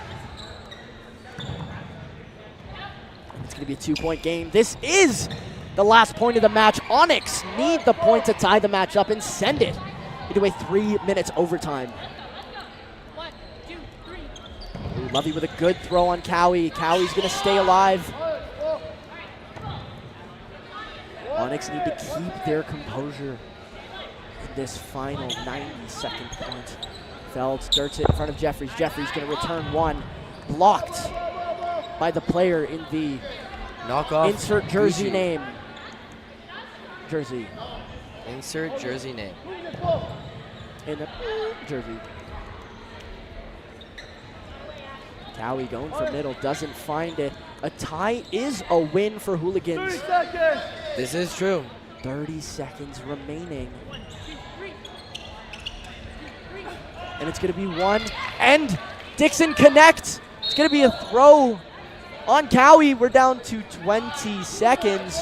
It's going to be a 2-point game. This is the last point of the match. Onyx need the point to tie the match up and send it into a 3 minutes overtime. Ooh, Lovey with a good throw on Cowie. Cowie's going to stay alive. Onyx need to keep their composure in this final 90-second point. Felds darts it in front of Jeffries. Jeffries going to return one. Blocked by the player in the Knockoff. insert jersey Gucci. name. Jersey. Insert jersey name. In the jersey. Cowie going for middle, doesn't find it. A tie is a win for Hooligans. 30 seconds. This is true. 30 seconds remaining. And it's going to be one. And Dixon connects. It's going to be a throw on Cowie. We're down to 20 seconds.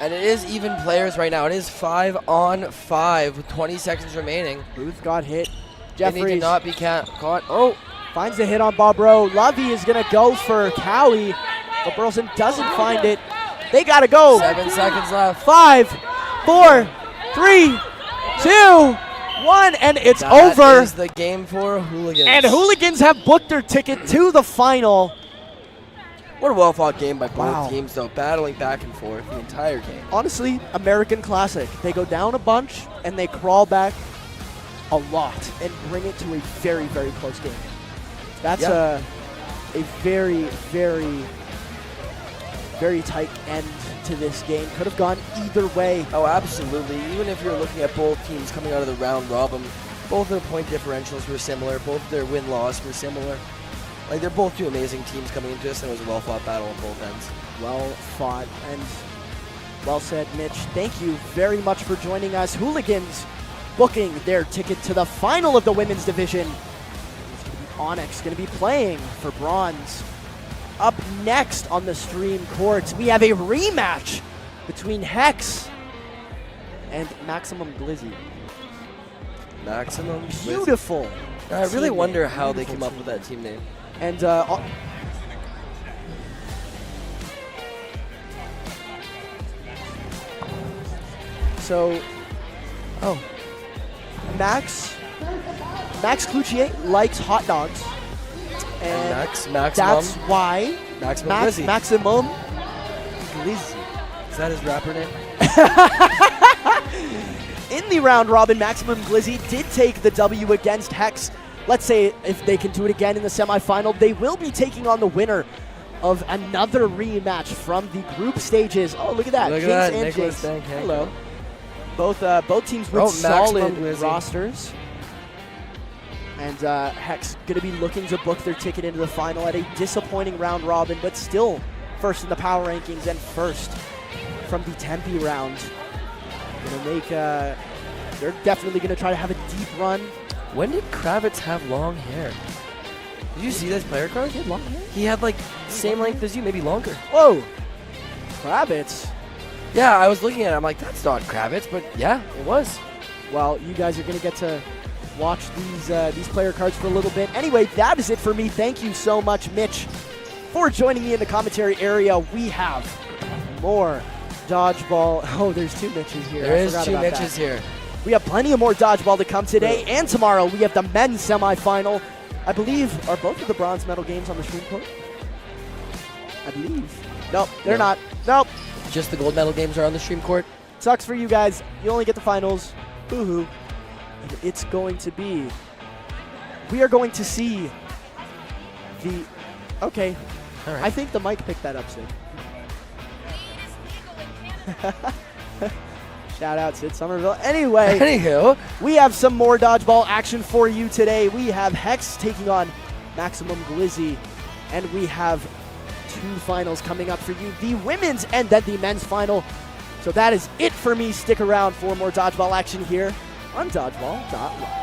And it is even players right now. It is 5-on-5 with 20 seconds remaining. Booth got hit. They need to Jeffries not be caught. Oh, finds the hit on Bob Rowe. Lovey is going to go for Cowie, but Burleson doesn't find it. They got to go. 7 seconds left. 5, 4, 3, 2, 1, and it's over. That is the game for Hooligans. And Hooligans have booked their ticket to the final. What a well-fought game by both Wow. teams, though, battling back and forth the entire game. Honestly, American classic. They go down a bunch and they crawl back a lot and bring it to a very, very close game. That's a very, very, very tight end to this game. Could have gone either way. Oh, absolutely. Even if you're looking at both teams coming out of the round robin, both their point differentials were similar. Both their win-loss were similar. Like, they're both two amazing teams coming into this, and it was a well-fought battle on both ends. Well fought and well said, Mitch. Thank you very much for joining us. Hooligans booking their ticket to the final of the women's division. It's going to be Onyx going to be playing for bronze. Up next on the stream court, we have a rematch between Hex and Maximum Glizzy. Maximum. Beautiful. I really team wonder name. how they Beautiful came up team with that team name. And so, Max Cloutier likes hot dogs, and Maximum. that's why Maximum Glizzy. Maximum Glizzy. Is that his rapper name? In the round robin, Maximum Glizzy did take the W against Hex. Let's say if they can do it again in the semifinal, they will be taking on the winner of another rematch from the group stages. Oh, look at that. Look at Jinx that, and Nicholas Jinx. Dank. Hello. Both teams with Oh, solid Maximum Glizzy. rosters. And Hex going to be looking to book their ticket into the final at a disappointing round robin, but still first in the power rankings and first from the Tempe round. Gonna make, they're definitely going to try to have a deep run. When did Kravitz have long hair? Did you see this player card? He had long hair? He had like same length as you, maybe longer. Whoa! Kravitz. Yeah, I was looking at it. I'm like, that's not Kravitz, but yeah, it was. Well, you guys are going to get to watch these player cards for a little bit. Anyway, that is it for me. Thank you so much, Mitch, for joining me in the commentary area. We have more dodgeball. Oh, there's two Mitches here. There I is forgot two about that. Mitches here. We have plenty of more dodgeball to come today and tomorrow. We have the men's semifinal. I believe, are both of the bronze medal games on the stream court? I believe. Nope, they're No. not. Nope. Just the gold medal games are on the stream court. Sucks for you guys. You only get the finals. Boo-hoo. And it's going to be... We are going to see the... Okay. All right. I think the mic picked that up, Sid. Shout out Sid Somerville. Anyway, Anywho, we have some more dodgeball action for you today. We have Hex taking on Maximum Glizzy, and we have two finals coming up for you, the women's and then the men's final. So that is it for me. Stick around for more dodgeball action here on Dodgeball.LIVE.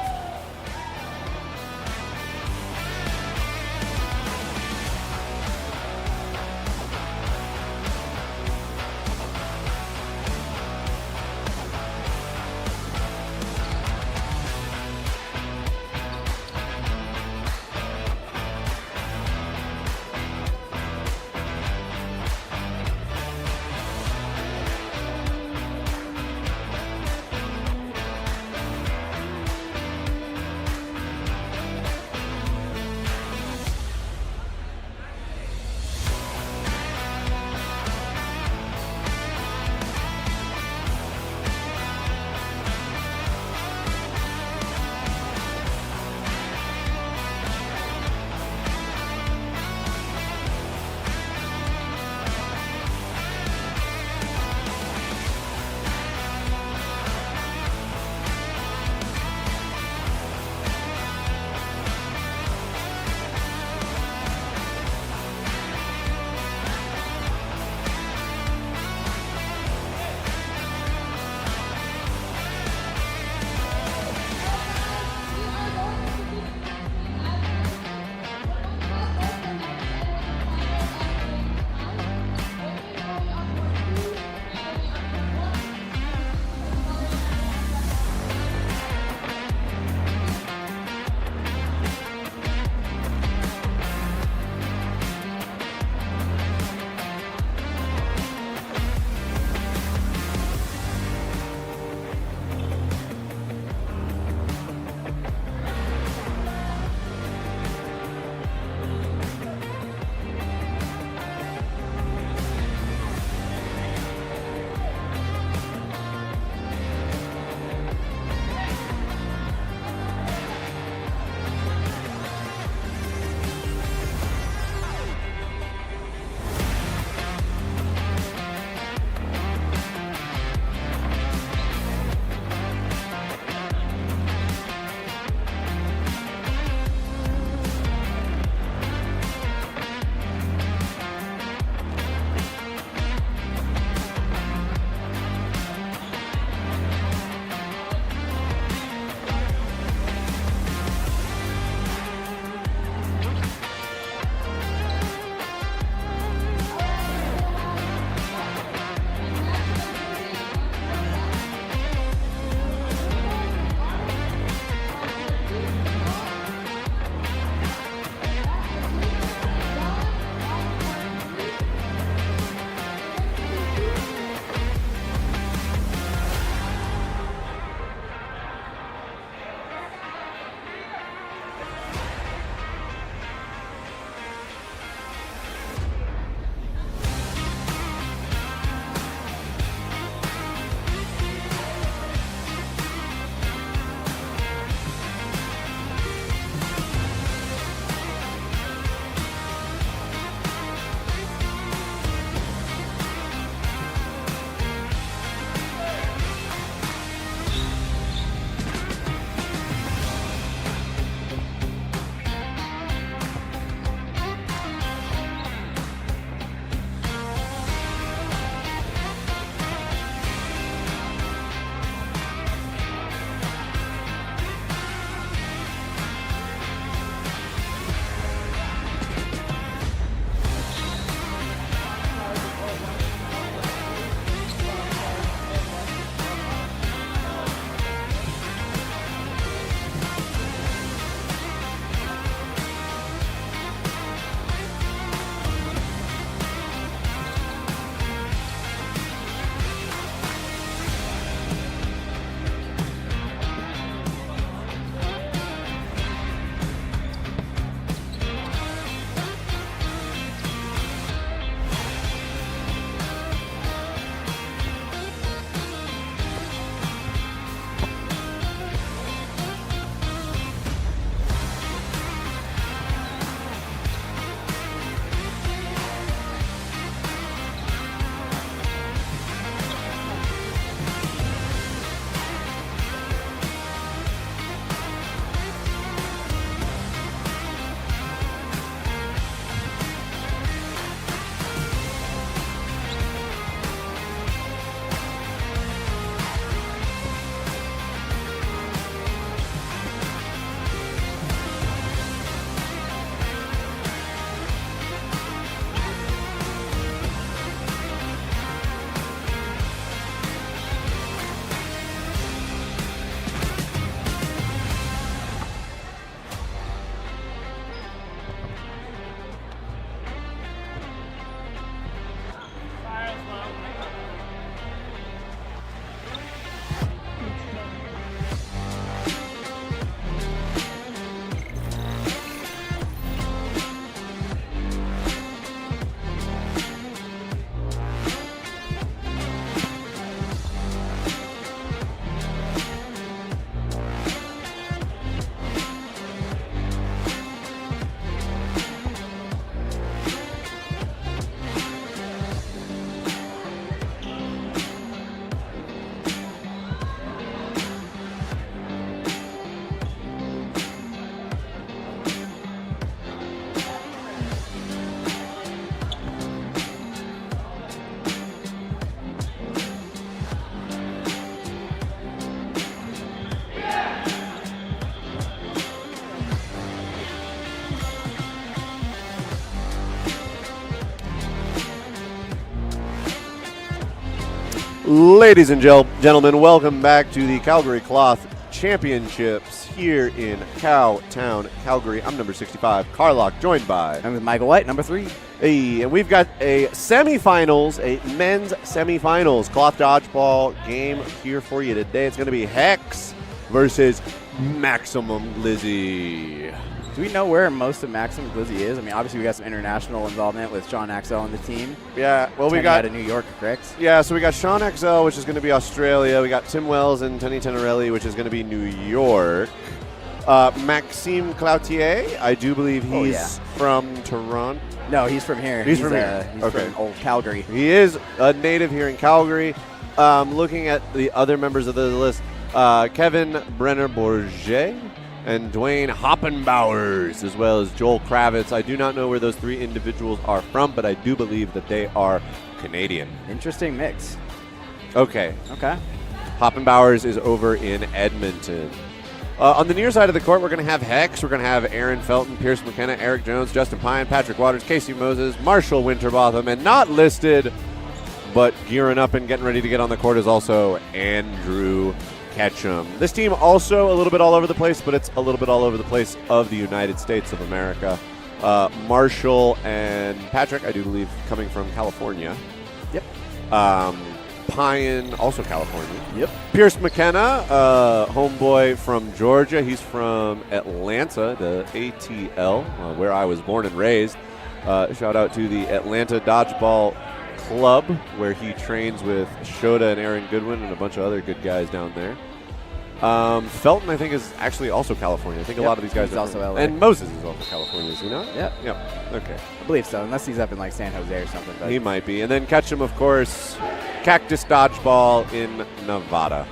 Ladies and gentlemen, welcome back to the Calgary Cloth Championships here in Cowtown, Calgary. I'm number 65, Carlock, joined by... I'm with Michael White, number 3. Hey, and we've got a semifinals, a men's semifinals cloth dodgeball game here for you today. It's going to be Hex versus Maximum Glizzy. Do we know where most of Maximum Glizzy is? I mean, obviously we got some international involvement with Sean Axel on the team. Yeah, well, we Tenny got out of New York, correct? Yeah, so we got Sean Axel, which is going to be Australia. We got Tim Wells and Tenny Tenerelli, which is going to be New York. Maxime Cloutier, I do believe he's from Toronto. No, he's from here. He's from here. He's Okay. from old Calgary. He is a native here in Calgary. Looking at the other members of the list, Kevin Brenner-Bourget and Dwayne Hoppenbauers, as well as Joel Kravitz. I do not know where those 3 individuals are from, but I do believe that they are Canadian. Interesting mix. Okay. Okay. Hoppenbauers is over in Edmonton. On the near side of the court, we're going to have Hex. We're going to have Aaron Felton, Pierce McKenna, Eric Jones, Justin Pine, Patrick Waters, Casey Moses, Marshall Winterbotham, and not listed, but gearing up and getting ready to get on the court is also Andrew Ketchum. This team also a little bit all over the place, but it's a little bit all over the place of the United States of America. Marshall and Patrick, I do believe, coming from California. Yep. Pine, also California. Yep. Pierce McKenna, homeboy from Georgia. He's from Atlanta, the ATL, where I was born and raised. Shout out to the Atlanta Dodgeball Club, where he trains with Shota and Aaron Goodwin and a bunch of other good guys down there. Felton, I think, is actually also California. I think a lot of these guys he's are also from, LA. and Moses is also California, is he not? Yep. Yep. Okay. I believe so, unless he's up in like San Jose or something. But He might be. And then Ketchum, of course, Cactus Dodgeball in Nevada.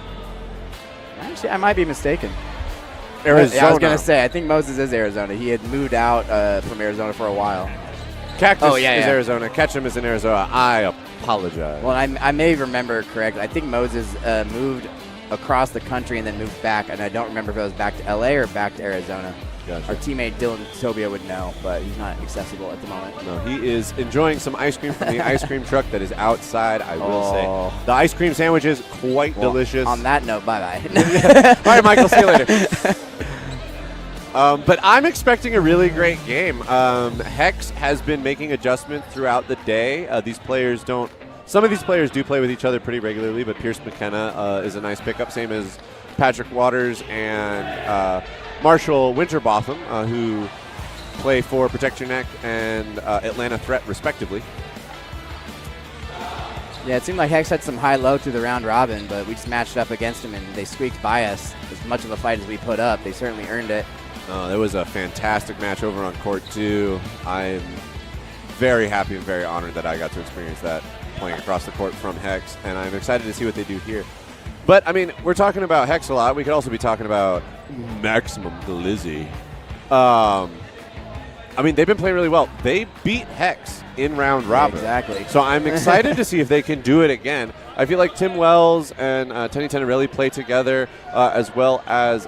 Actually, I might be mistaken. Arizona. Yeah, I was going to say, I think Moses is Arizona. He had moved out from Arizona for a while. Cactus is Arizona. Ketchum is in Arizona. I apologize. Well, I may remember correctly. I think Moses moved across the country and then moved back, and I don't remember if it was back to LA or back to Arizona. Gotcha. Our teammate Dylan Tobia would know, but he's not accessible at the moment. No, he is enjoying some ice cream from the ice cream truck that is outside, I will Oh. say. The ice cream sandwich is quite delicious. On that note, bye-bye. All right, Michael, see you later. But I'm expecting a really great game. Hex has been making adjustments throughout the day. Some of these players do play with each other pretty regularly, but Pierce McKenna is a nice pickup, same as Patrick Waters and Marshall Winterbotham, who play for Protect Your Neck and Atlanta Threat, respectively. Yeah, it seemed like Hex had some high-low through the round robin, but we just matched up against him, and they squeaked by us. As much of a fight as we put up, they certainly earned it. There was a fantastic match over on court 2. I'm very happy and very honored that I got to experience that playing across the court from Hex, and I'm excited to see what they do here. But, I mean, we're talking about Hex a lot. We could also be talking about Maximum Glizzy. I mean, they've been playing really well. They beat Hex in round robin. Exactly. So I'm excited to see if they can do it again. I feel like Tim Wells and Tenny Tenerelli play together, as well as,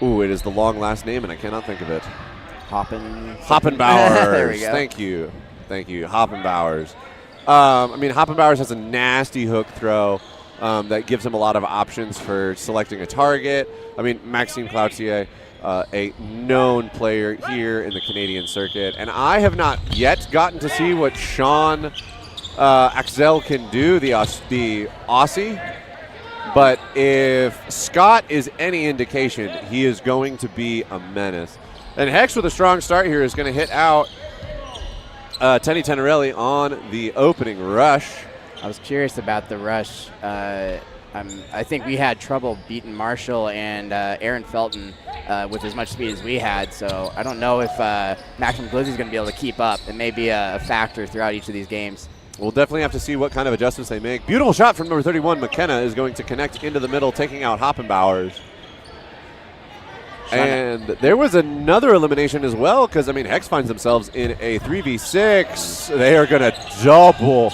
it is the long last name, and I cannot think of it. Hoppenbauers. There we go. Thank you. Hoppenbauers. I mean, Hoppenbauers has a nasty hook throw that gives him a lot of options for selecting a target. I mean, Maxime Cloutier, a known player here in the Canadian circuit. And I have not yet gotten to see what Sean Axel can do, the Aussie. But if Scott is any indication, he is going to be a menace. And Hex with a strong start here is going to hit out Tenny Tenerelli on the opening rush. I was curious about the rush. I think we had trouble beating Marshall and Aaron Felton with as much speed as we had, so I don't know if Maximum Glizzy is going to be able to keep up. It may be a factor throughout each of these games. We'll definitely have to see what kind of adjustments they make. Beautiful shot from number 31. McKenna is going to connect into the middle, taking out Hoppenbauers. And there was another elimination as well, because, I mean, Hex finds themselves in a 3v6. They are going to double.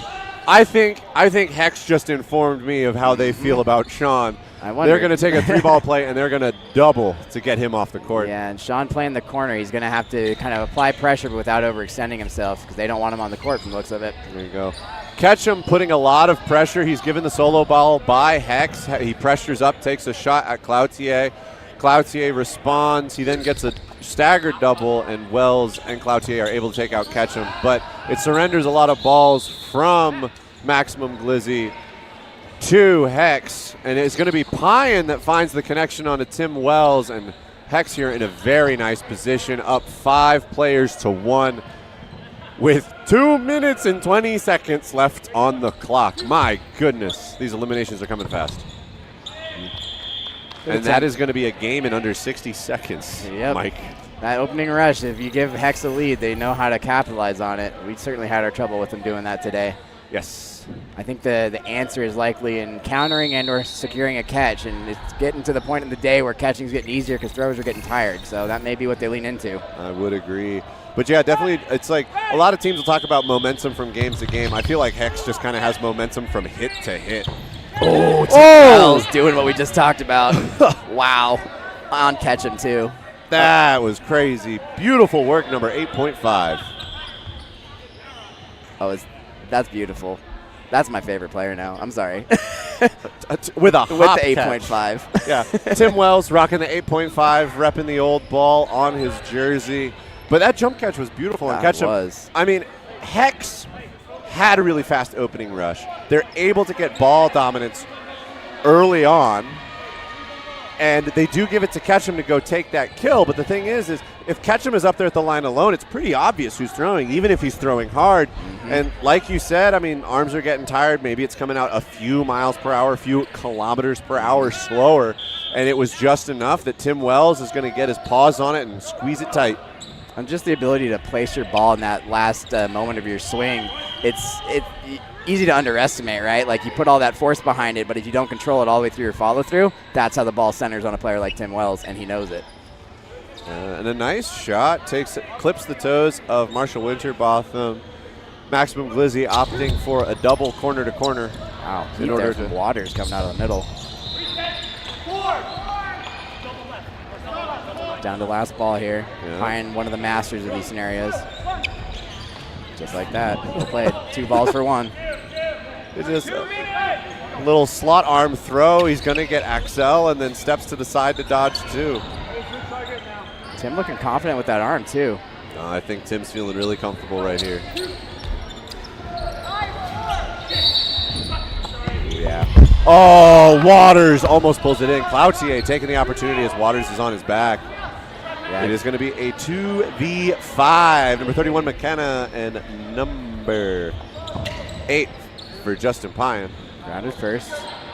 I think Hex just informed me of how they feel about Sean. They're going to take a 3-ball play, and they're going to double to get him off the court. Yeah, and Sean playing the corner, he's going to have to kind of apply pressure but without overextending himself because they don't want him on the court from the looks of it. There you go. Ketchum putting a lot of pressure. He's given the solo ball by Hex. He pressures up, takes a shot at Cloutier. Cloutier responds. He then gets a staggered double, and Wells and Cloutier are able to take out Ketchum. But it surrenders a lot of balls from Maximum Glizzy to Hex, and it's going to be Pyan that finds the connection onto Tim Wells, and Hex here in a very nice position, up 5 players to 1 with 2 minutes and 20 seconds left on the clock. My goodness, these eliminations are coming fast. And that is going to be a game in under 60 seconds, Mike. That opening rush, if you give Hex a lead, they know how to capitalize on it. We certainly had our trouble with them doing that today. Yes. I think the answer is likely in countering and or securing a catch, and it's getting to the point in the day where catching is getting easier because throwers are getting tired, so that may be what they lean into. I would agree. But yeah, definitely, it's like a lot of teams will talk about momentum from game to game. I feel like Hex just kind of has momentum from hit to hit. Oh, Wells doing what we just talked about. Wow. On Ketchum, too. That was crazy. Beautiful work, number 8.5. Oh, that's beautiful. That's my favorite player now. I'm sorry. With the 8.5. Yeah. Tim Wells rocking the 8.5, repping the old ball on his jersey. But that jump catch was beautiful. And Ketchum was. I mean, Hex had a really fast opening rush. They're able to get ball dominance early on, and they do give it to Ketchum to go take that kill. But the thing is if Ketchum is up there at the line alone, it's pretty obvious who's throwing, even if he's throwing hard. And like you said, I mean, arms are getting tired. Maybe it's coming out a few miles per hour, a few kilometers per hour slower, and it was just enough that Tim Wells is going to get his paws on it and squeeze it tight. And just the ability to place your ball in that last moment of your swing, it's easy to underestimate, right? Like you put all that force behind it, but if you don't control it all the way through your follow through, that's how the ball centers on a player like Tim Wells, and he knows it. And a nice shot clips the toes of Marshall Winterbotham. Maximum Glizzy opting for a double corner to corner. Wow, in order to Waters coming out of the middle. Down to last ball here. Pyan, one of the masters of these scenarios. Just like that. We'll play it. 2 balls for 1. It's just a little slot arm throw. He's going to get Axel and then steps to the side to dodge 2. Tim looking confident with that arm, too. I think Tim's feeling really comfortable right here. Yeah. Oh, Waters almost pulls it in. Cloutier taking the opportunity as Waters is on his back. Yeah. It is going to be a 2v5. Number 31, McKenna, and number 8 for Justin Pyan. Grounded first.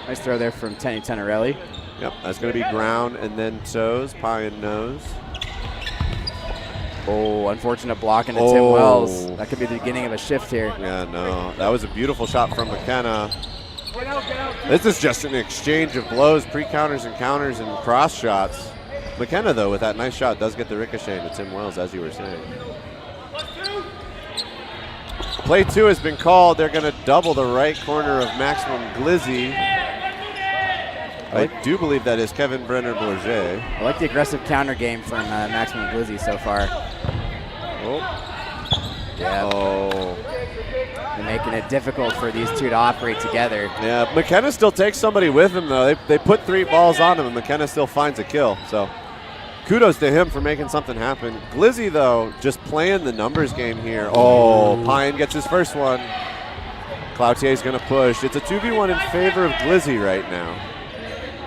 Nice throw there from Tenny Tenerelli. Yep, that's going to be ground and then toes. Pyan knows. Oh, unfortunate block into Tim Wells. That could be the beginning of a shift here. Yeah, no. That was a beautiful shot from McKenna. This is just an exchange of blows, pre-counters and counters and cross shots. McKenna, though, with that nice shot, does get the ricochet into Tim Wells, as you were saying. Play 2 has been called. They're going to double the right corner of Maximum Glizzy. I do believe that is Kevin Brenner-Bourget. I like the aggressive counter game from Maximum Glizzy so far. Oh. Yeah. Oh. They're making it difficult for these two to operate together. Yeah, McKenna still takes somebody with him, though. They put 3 balls on him, and McKenna still finds a kill. So kudos to him for making something happen. Glizzy, though, just playing the numbers game here. Oh, Pyan gets his first one. Cloutier's going to push. It's a 2v1 in favor of Glizzy right now.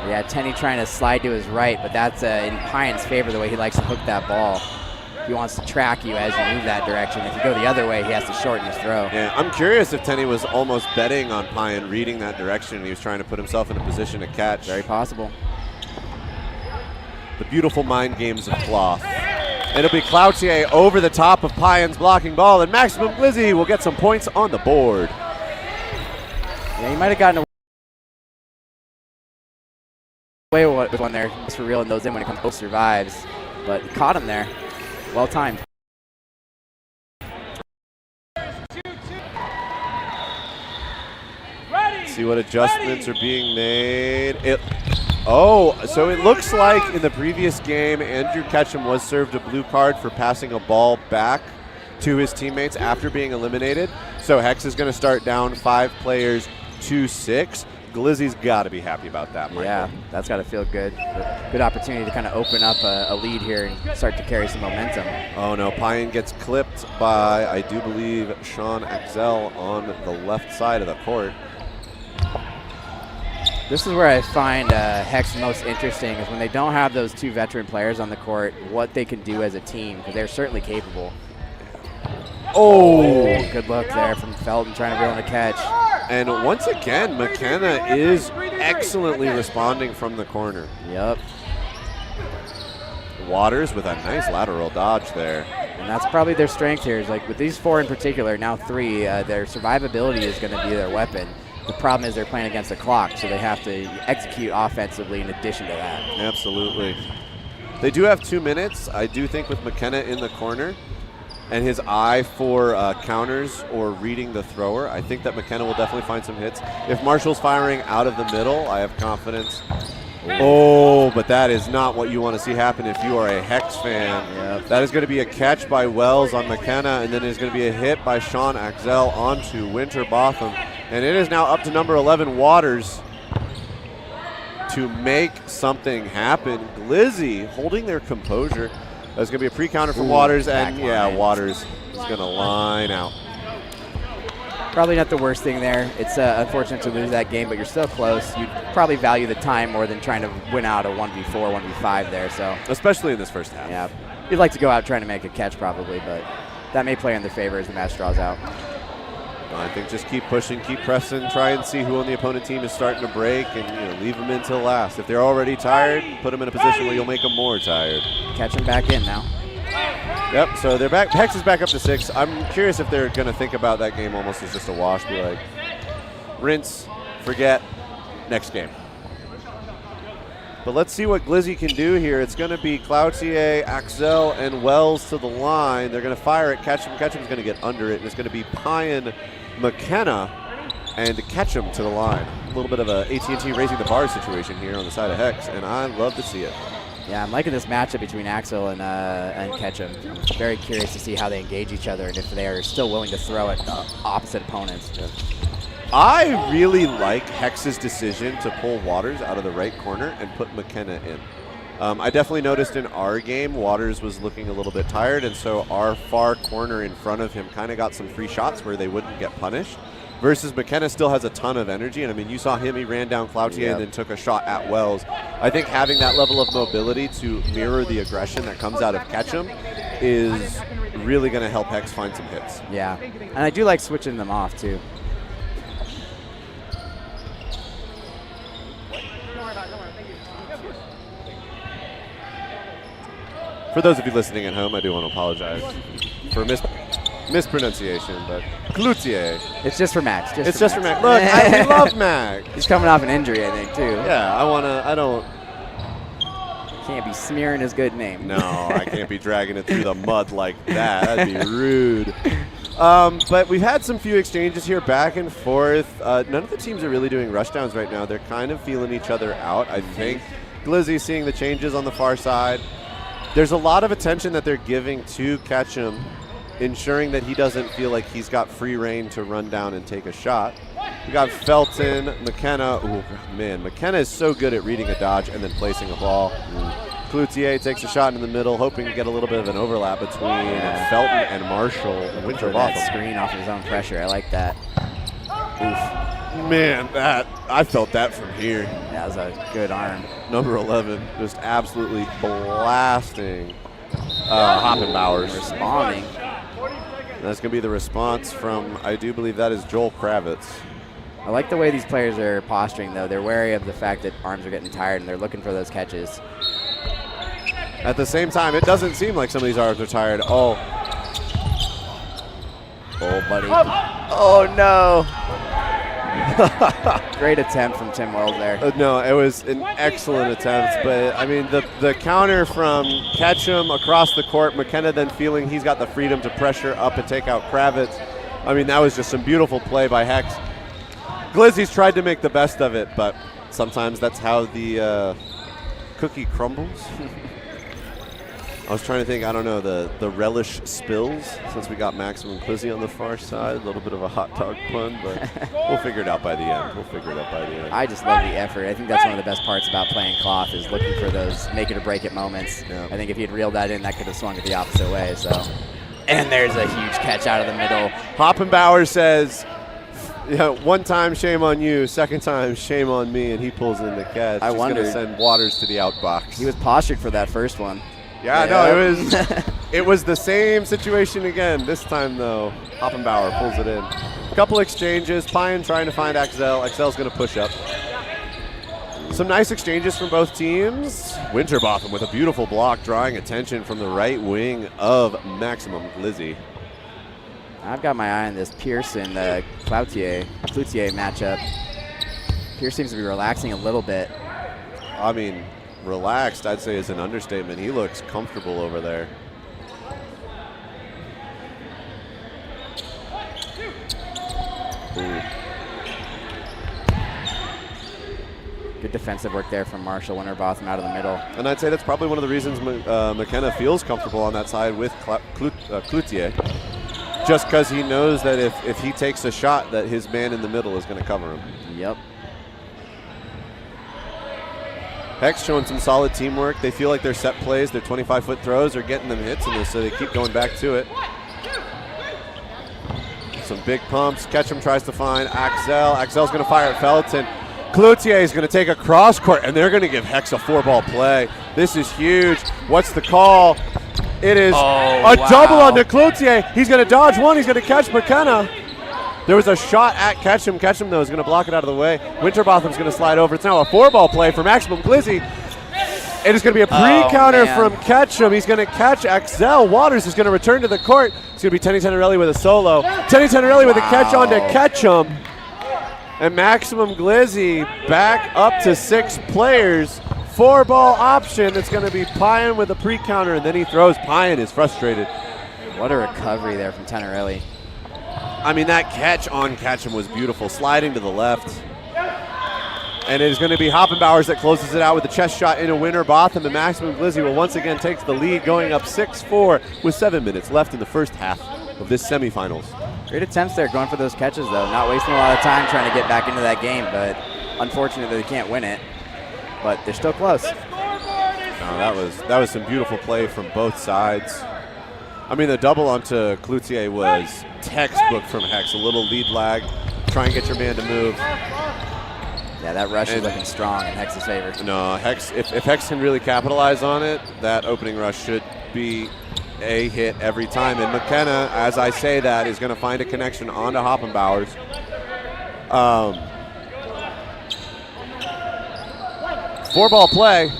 Yeah, Tenny trying to slide to his right, but that's in Pyan's favor the way he likes to hook that ball. He wants to track you as you move that direction. If you go the other way, he has to shorten his throw. Yeah, I'm curious if Tenny was almost betting on Pyan reading that direction and he was trying to put himself in a position to catch. Very possible. The beautiful mind games of cloth. It'll be Cloutier over the top of Pyan's blocking ball, and Maximum Glizzy will get some points on the board. Yeah, he might have gotten away with one there, just for reeling those in when it comes to survives. But he caught him there. Well timed. See what adjustments are being made. So it looks like in the previous game, Andrew Ketchum was served a blue card for passing a ball back to his teammates after being eliminated. So Hex is going to start down 5 players to 6. Glizzy's got to be happy about that, Michael. Yeah, that's got to feel good. Good opportunity to kind of open up a lead here and start to carry some momentum. Oh no, Pine gets clipped by, I do believe, Sean Axel on the left side of the court. This is where I find Hex most interesting, is when they don't have those 2 veteran players on the court, what they can do as a team, because they're certainly capable. Oh, good look there from Felton, trying to reel in a catch. And once again, McKenna is excellently responding from the corner. Yep. Waters with a nice lateral dodge there. And that's probably their strength here, is like with these 4 in particular, now 3, their survivability is going to be their weapon. The problem is they're playing against the clock, so they have to execute offensively in addition to that. Absolutely. They do have 2 minutes. I do think with McKenna in the corner and his eye for counters or reading the thrower, I think that McKenna will definitely find some hits. If Marshall's firing out of the middle, I have confidence. Oh, but that is not what you want to see happen if you are a Hex fan. Yep. That is going to be a catch by Wells on McKenna, and then it's going to be a hit by Sean Axel onto Winterbotham. And it is now up to number 11, Waters, to make something happen. Glizzy holding their composure. That's going to be a pre-counter for Waters, and yeah, Waters is going to line out. Probably not the worst thing there. It's unfortunate to lose that game, but you're still close. You'd probably value the time more than trying to win out a 1v4, 1v5 there. So especially in this first half. Yeah, you'd like to go out trying to make a catch probably, but that may play in their favor as the match draws out. I think just keep pushing, keep pressing, try and see who on the opponent team is starting to break, and leave them until last. If they're already tired, put them in a position where you'll make them more tired. Catch them back in now. Yep, so they're back. Hex is back up to 6. I'm curious if they're going to think about that game almost as just a wash, be like, rinse, forget, next game. But let's see what Glizzy can do here. It's going to be Cloutier, Axel, and Wells to the line. They're going to fire it. Ketchum. Ketchum's going to get under it, and it's going to be Pine, McKenna, and Ketchum to the line. A little bit of a AT&T raising the bar situation here on the side of Hex, and I love to see it. Yeah, I'm liking this matchup between Axel and Ketchum. I'm very curious to see how they engage each other and if they are still willing to throw at opposite opponents. Yeah. I really like Hex's decision to pull Waters out of the right corner and put McKenna in. I definitely noticed in our game, Waters was looking a little bit tired, and so our far corner in front of him kind of got some free shots where they wouldn't get punished. Versus McKenna still has a ton of energy, and I mean, you saw him, he ran down Cloutier and then took a shot at Wells. I think having that level of mobility to mirror the aggression that comes out of Ketchum is really going to help Hex find some hits. Yeah, and I do like switching them off too. For those of you listening at home, I do want to apologize for mispronunciation, but Cloutier. It's just for Max. It's just for Max. Look, I love Max. He's coming off an injury, I think, too. Yeah, Can't be smearing his good name. No, I can't be dragging it through the mud like that. That'd be rude. But we've had some few exchanges here back and forth. None of the teams are really doing rushdowns right now. They're kind of feeling each other out, I think. Glizzy seeing the changes on the far side. There's a lot of attention that they're giving to Ketchum, ensuring that he doesn't feel like he's got free reign to run down and take a shot. We got Felton, McKenna. Ooh, man, McKenna is so good at reading a dodge and then placing a ball. Cloutier takes a shot in the middle, hoping to get a little bit of an overlap between Felton and Marshall. Winterbotham screen off his own pressure. I like that. Oof. Man, I felt that from here. That was a good arm. Number 11, just absolutely blasting Hoppenbauers. Responding. That's going to be the response from, I do believe that is Joel Kravitz. I like the way these players are posturing, though. They're wary of the fact that arms are getting tired, and they're looking for those catches. At the same time, it doesn't seem like some of these arms are tired. Oh, buddy. Oh, no. Great attempt from Tim Wells there. No, it was an excellent attempt, but I mean the counter from Ketchum across the court, McKenna then feeling he's got the freedom to pressure up and take out Kravitz. I mean, that was just some beautiful play by Hex. Glizzy's tried to make the best of it, but sometimes that's how the cookie crumbles. I was trying to think, I don't know, the relish spills, since we got Maximum Clizzy on the far side. A little bit of a hot dog pun, but we'll figure it out by the end. I just love the effort. I think that's one of the best parts about playing cloth is looking for those make it or break it moments. Yeah. I think if he'd reeled that in, that could have swung it the opposite way. So, and there's a huge catch out of the middle. Hoppenbauer says, yeah, one time shame on you, second time shame on me, and he pulls in the catch. I He's going to wondered. send Waters to the outbox. He was postured for that first one. Yeah, no, it was the same situation again. This time, though, Hoppenbauer pulls it in. A couple exchanges. Pine trying to find Axel. Axel's going to push up. Some nice exchanges from both teams. Winterbotham with a beautiful block, drawing attention from the right wing of Maximum Glizzy. I've got my eye on this Pearson Cloutier matchup. Pierce seems to be relaxing a little bit. I mean, relaxed, I'd say, is an understatement. He looks comfortable over there. Ooh. Good defensive work there from Marshall. Winterbotham out of the middle. And I'd say that's probably one of the reasons McKenna feels comfortable on that side with Cloutier. Just because he knows that if he takes a shot, that his man in the middle is going to cover him. Yep. Hex showing some solid teamwork. They feel like their set plays, their 25-foot throws are getting them hits in this, so they keep going back to it. Some big pumps. Ketchum tries to find Axel. Axel's going to fire at Felton. Cloutier is going to take a cross court, and they're going to give Hex a 4-ball play. This is huge. What's the call? It is a double onto Cloutier. He's going to dodge one. He's going to catch McKenna. There was a shot at Ketchum. Ketchum, though, is going to block it out of the way. Winterbotham's going to slide over. It's now a 4-ball play for Maximum Glizzy. It is going to be a pre-counter from Ketchum. He's going to catch Axel. Waters is going to return to the court. It's going to be Tenny Tenerelli with a solo. Tenny Tenerelli with a catch onto Ketchum. And Maximum Glizzy back up to 6 players. 4-ball option. It's going to be Pyan with a pre-counter, and then he throws. Pyan is frustrated. What a recovery there from Tenerelli. I mean, that catch on Ketchum was beautiful, sliding to the left. And it is going to be Hoppenbauers that closes it out with a chest shot into Winterbotham, and Maximum Glizzy will once again take the lead, going up 6-4 with 7 minutes left in the first half of this semifinals. Great attempts there, going for those catches, though. Not wasting a lot of time trying to get back into that game, but unfortunately they can't win it. But they're still close. No, that was some beautiful play from both sides. I mean, the double onto Cloutier was textbook from Hex. A little lead lag, try and get your man to move. Yeah, that rush is looking strong in Hex's favor. No, Hex. If Hex can really capitalize on it, that opening rush should be a hit every time. And McKenna, as I say that, is going to find a connection onto Hoppenbauers. 4-ball play.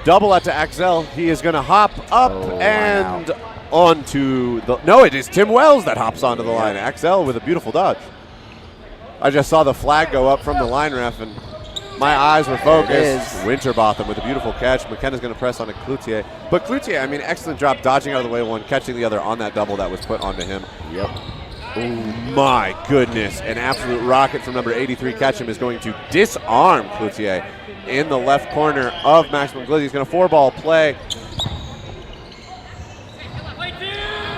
Double out to Axel. He is going to hop up and onto the... No, it is Tim Wells that hops onto the line. Axel with a beautiful dodge. I just saw the flag go up from the line ref, and my eyes were focused. Winterbotham with a beautiful catch. McKenna's going to press onto Cloutier. But Cloutier, I mean, excellent job dodging out of the way one, catching the other on that double that was put onto him. Yep. Oh, my goodness. An absolute rocket from number 83, Ketchum, is going to disarm Cloutier in the left corner of Maximum Glizzy. He's going to 4-ball play.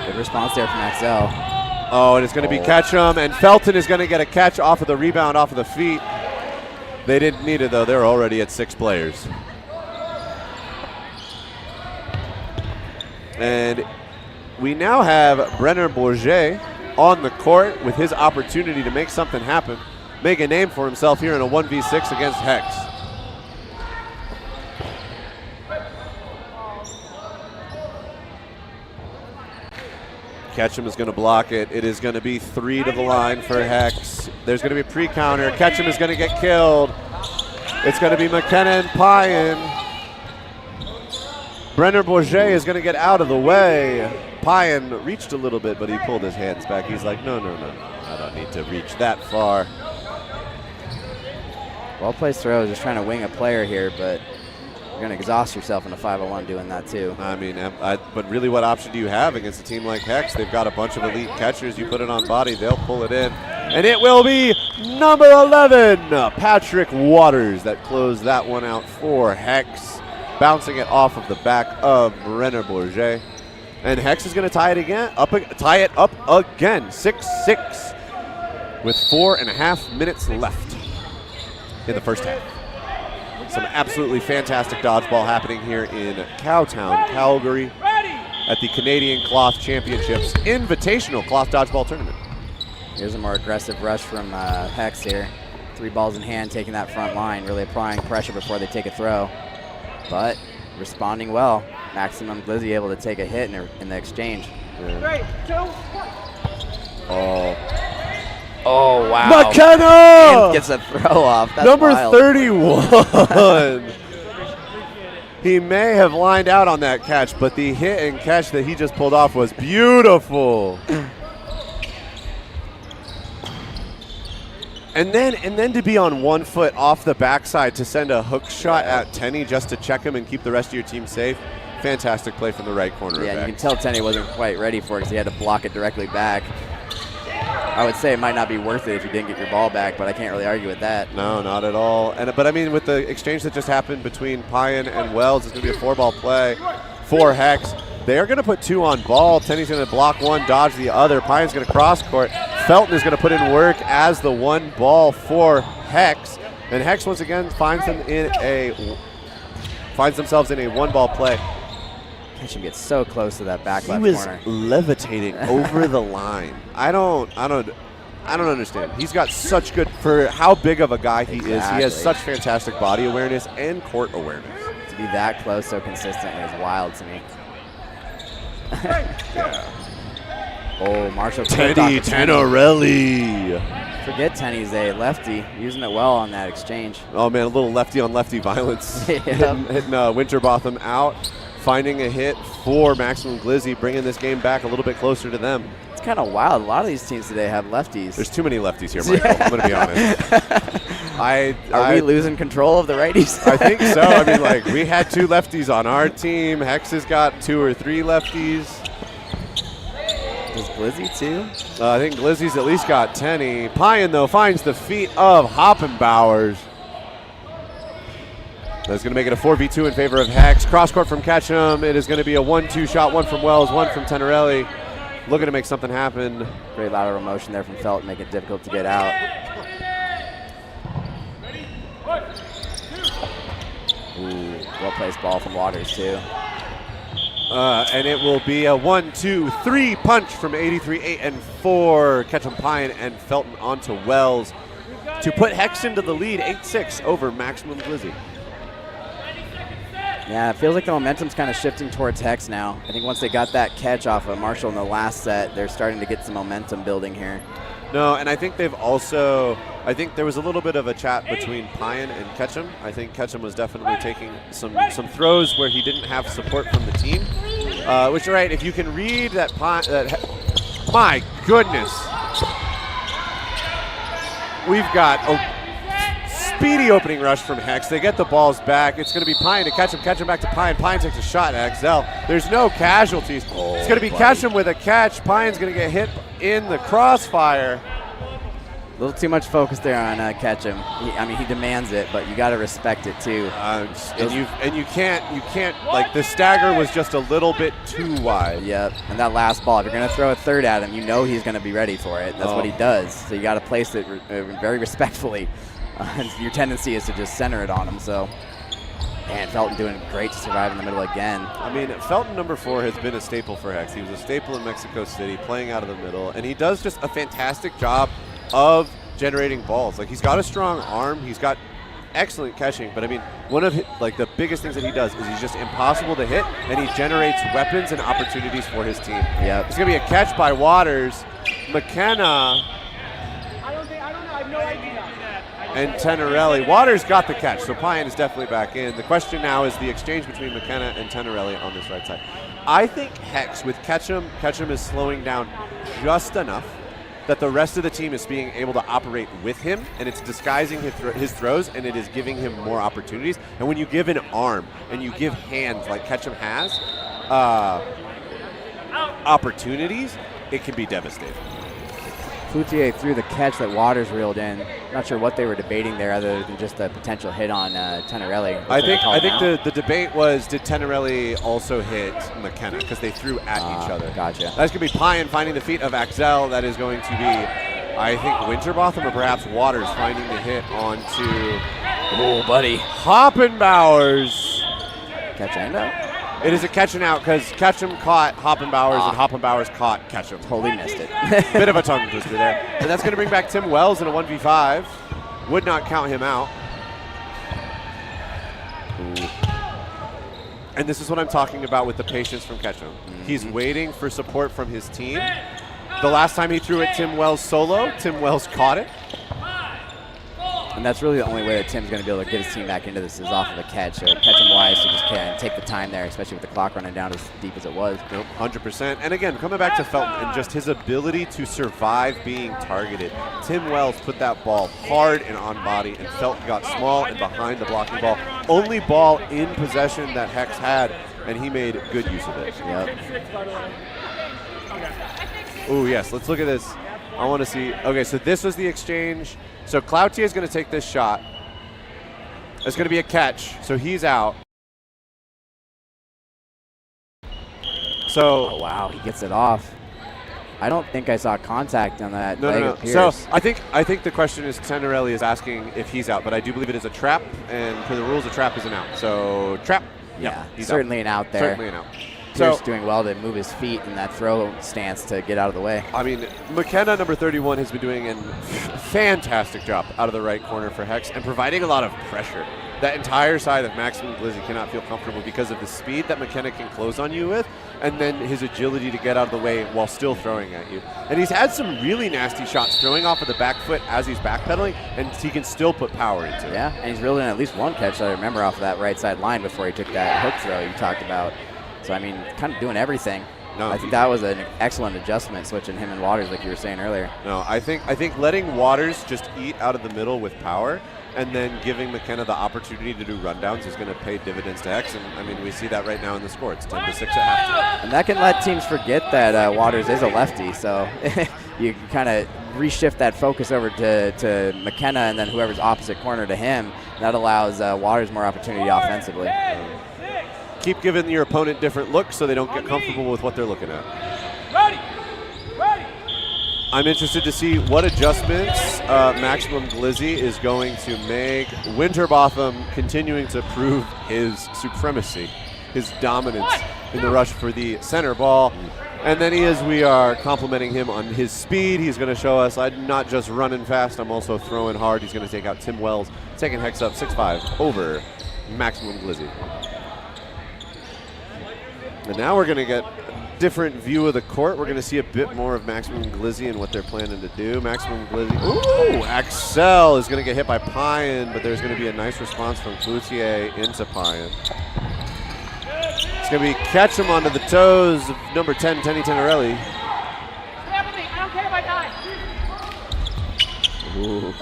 Good response there from Axel. Oh, and it's going to be Ketchum, and Felton is going to get a catch off of the rebound, off of the feet. They didn't need it, though. They're already at 6 players. And we now have Brenner Bourget on the court with his opportunity to make something happen, make a name for himself here in a 1v6 against Hex. Ketchum is going to block it. It is going to be 3 to the line for Hex. There's going to be a pre-counter. Ketchum is going to get killed. It's going to be McKenna and Pyan. Brenner Bourget is going to get out of the way. Pyan reached a little bit, but he pulled his hands back. He's like, no, I don't need to reach that far. Well-placed throw, just trying to wing a player here, but you're going to exhaust yourself in a 5-on-1 doing that too. I mean, but really what option do you have against a team like Hex? They've got a bunch of elite catchers. You put it on body, they'll pull it in. And it will be number 11, Patrick Waters, that closed that one out for Hex. bouncing it off of the back of Renner Bourget. And Hex is going to tie it again, tie it up again, 6-6, with 4.5 minutes left in the first half. Some absolutely fantastic dodgeball happening here in Cowtown, Calgary, at the Canadian Cloth Championships Invitational Cloth Dodgeball Tournament. Here's a more aggressive rush from Hex here. 3 balls in hand, taking that front line, really applying pressure before they take a throw. But responding well. Maximum Glizzy able to take a hit in the exchange. Great. 2, 1. Oh, wow. McKenna! And gets a throw off. That's Number wild. 31. He may have lined out on that catch, but the hit and catch that he just pulled off was beautiful. And then to be on 1 foot off the backside to send a hook shot at Tenny just to check him and keep the rest of your team safe. Fantastic play from the right corner. Yeah, you can tell Tenny wasn't quite ready for it because he had to block it directly back. I would say it might not be worth it if you didn't get your ball back, but I can't really argue with that. No, not at all. But I mean, with the exchange that just happened between Payan and Wells, it's going to be a 4-ball play for Hex. They are going to put 2 on ball. Tenny's going to block 1, dodge the other. Payan's going to cross court. Felton is going to put in work as the 1 ball for Hex. And Hex once again finds themselves in a 1-ball play. Ketchum gets so close to that back left He was corner. levitating over the line. I don't understand. He's got such good, for how big of a guy he is, he has such fantastic body awareness and court awareness. To be that close so consistently is wild to me. Yeah. Oh, Marshall. Teddy Tenorelli. Forget Tenny's a lefty, using it well on that exchange. Oh man, a little lefty on lefty violence. Hitting Winterbotham out, finding a hit for Maximum Glizzy, bringing this game back a little bit closer to them. It's kind of wild. A lot of these teams today have lefties. There's too many lefties here, Michael. I'm going to be honest. Are we losing control of the righties? I think so. I mean, like, we had 2 lefties on our team. Hex has got 2 or 3 lefties. Does Glizzy too? I think Glizzy's at least got Tenny. Payan, though, finds the feet of Hoppenbauers. That's going to make it a 4v2 in favor of Hex. Cross court from Ketchum. It is going to be a 1-2 shot, 1 from Wells, 1 from Tenorelli. Looking to make something happen. Great lateral motion there from Felt, making it difficult to get out. Ooh, well-placed ball from Waters, too. And it will be a 1-2-3 punch from 83-8 and 4. Ketchum, Payan, and Felton onto Wells to put Hex into the lead, 8-6 over Maximum Glizzy. Yeah, it feels like the momentum's kind of shifting towards Hex now. I think once they got that catch off of Marshall in the last set, they're starting to get some momentum building here. No, and I think they've also, I think there was a little bit of a chat between Payan and Ketchum. I think Ketchum was definitely taking some throws where he didn't have support from the team. Which, you're right, if you can read that, my goodness. We've got a speedy opening rush from Hex. They get the balls back. It's going to be Payan to Ketchum. Ketchum back to Payan. Payan takes a shot at XL. There's no casualties. It's going to be Ketchum with a catch. Payan's going to get hit in the crossfire. A little too much focus there on Ketchum. He demands it, but you got to respect it too. And you can't like, the stagger was just a little bit too wide. Yep. And that last ball, if you're going to throw a third at him, you know he's going to be ready for it. That's what he does. So you got to place it very respectfully. Your tendency is to just center it on him. So, man, Felton doing great to survive in the middle again. I mean, Felton number 4 has been a staple for Hex. He was a staple in Mexico City, playing out of the middle, and he does just a fantastic job of generating balls. Like, he's got a strong arm, he's got excellent catching, but I mean, one of the biggest things that he does is he's just impossible to hit, and he generates weapons and opportunities for his team. Yep. It's gonna be a catch by Waters, McKenna, I don't know. I have no idea. and Tenorelli. Waters got the catch, so Payan is definitely back in. The question now is the exchange between McKenna and Tenorelli on this right side. I think Hex with Ketchum is slowing down just enough that the rest of the team is being able to operate with him, and it's disguising his throws, and it is giving him more opportunities. And when you give an arm and you give hands like Ketchum has opportunities, it can be devastating. Cloutier threw the catch that Waters reeled in. Not sure what they were debating there other than just a potential hit on Tenerelli. I think the debate was, did Tenerelli also hit McKenna, because they threw at each other. Gotcha. That's going to be Pyan finding the feet of Axel. That is going to be, I think, Winterbotham or perhaps Waters finding the hit onto Hoppenbauers. Catch and out. It is a catch and out because Ketchum caught Hoppenbauers and Hoppenbauers caught Ketchum. Totally missed it. Bit of a tongue twister there. And that's going to bring back Tim Wells in a 1v5. Would not count him out. Ooh. And this is what I'm talking about with the patience from Ketchum. He's waiting for support from his team. The last time he threw at Tim Wells solo, Tim Wells caught it. And that's really the only way that Tim's going to be able to get his team back into this is off of a catch. So catch him wise to just take the time there, especially with the clock running down as deep as it was. Nope, 100%. And again, coming back to Felton and just his ability to survive being targeted. Tim Wells put that ball hard and on body, and Felton got small and behind the blocking ball. Only ball in possession that Hex had, and he made good use of it. Yep. Oh, yes, let's look at this. I want to see. Okay, so this was the exchange. So Cloutier is going to take this shot. It's going to be a catch, so he's out. So, oh, wow, he gets it off. I don't think I saw contact on that. No. So I think the question is Tenerelli is asking if he's out, but I do believe it is a trap, and for the rules, a trap is an out. So trap. Yeah, he's certainly out. an out there. Certainly an out. Pierce So doing well to move his feet in that throw stance to get out of the way. I mean, McKenna, number 31, has been doing a fantastic job out of the right corner for Hex and providing a lot of pressure. That entire side of Maximum Glizzy cannot feel comfortable because of the speed that McKenna can close on you with, and then his agility to get out of the way while still throwing at you. And he's had some really nasty shots throwing off of the back foot as he's backpedaling, and he can still put power into it. Yeah, and he's reeled in at least one catch that I remember off of that right side line before he took that hook throw you talked about. So, I mean, kind of doing everything. No, I think that was an excellent adjustment, switching him and Waters like you were saying earlier. No, I think letting Waters just eat out of the middle with power and then giving McKenna the opportunity to do rundowns is going to pay dividends to Hex. And, I mean, we see that right now in the score. It's 10-6 at halftime. And that can let teams forget that Waters is a lefty. So you kind of reshift that focus over to McKenna and then whoever's opposite corner to him. That allows Waters more opportunity offensively. Keep giving your opponent different looks so they don't get comfortable with what they're looking at. Ready. I'm interested to see what adjustments Maximum Glizzy is going to make. Winterbotham continuing to prove his supremacy, his dominance in the rush for the center ball. And then we are complimenting him on his speed. He's going to show us I'm not just running fast, I'm also throwing hard. He's going to take out Tim Wells, taking Hex up 6-5 over Maximum Glizzy. And now we're going to get a different view of the court. We're going to see a bit more of Maximum Glizzy and what they're planning to do. Maximum Glizzy. Ooh, Axel is going to get hit by Pyan, but there's going to be a nice response from Cloutier into Pyan. It's going to be catch him onto the toes of number 10, Tenny Tenerelli. Stand with me. I don't care if I die. Ooh.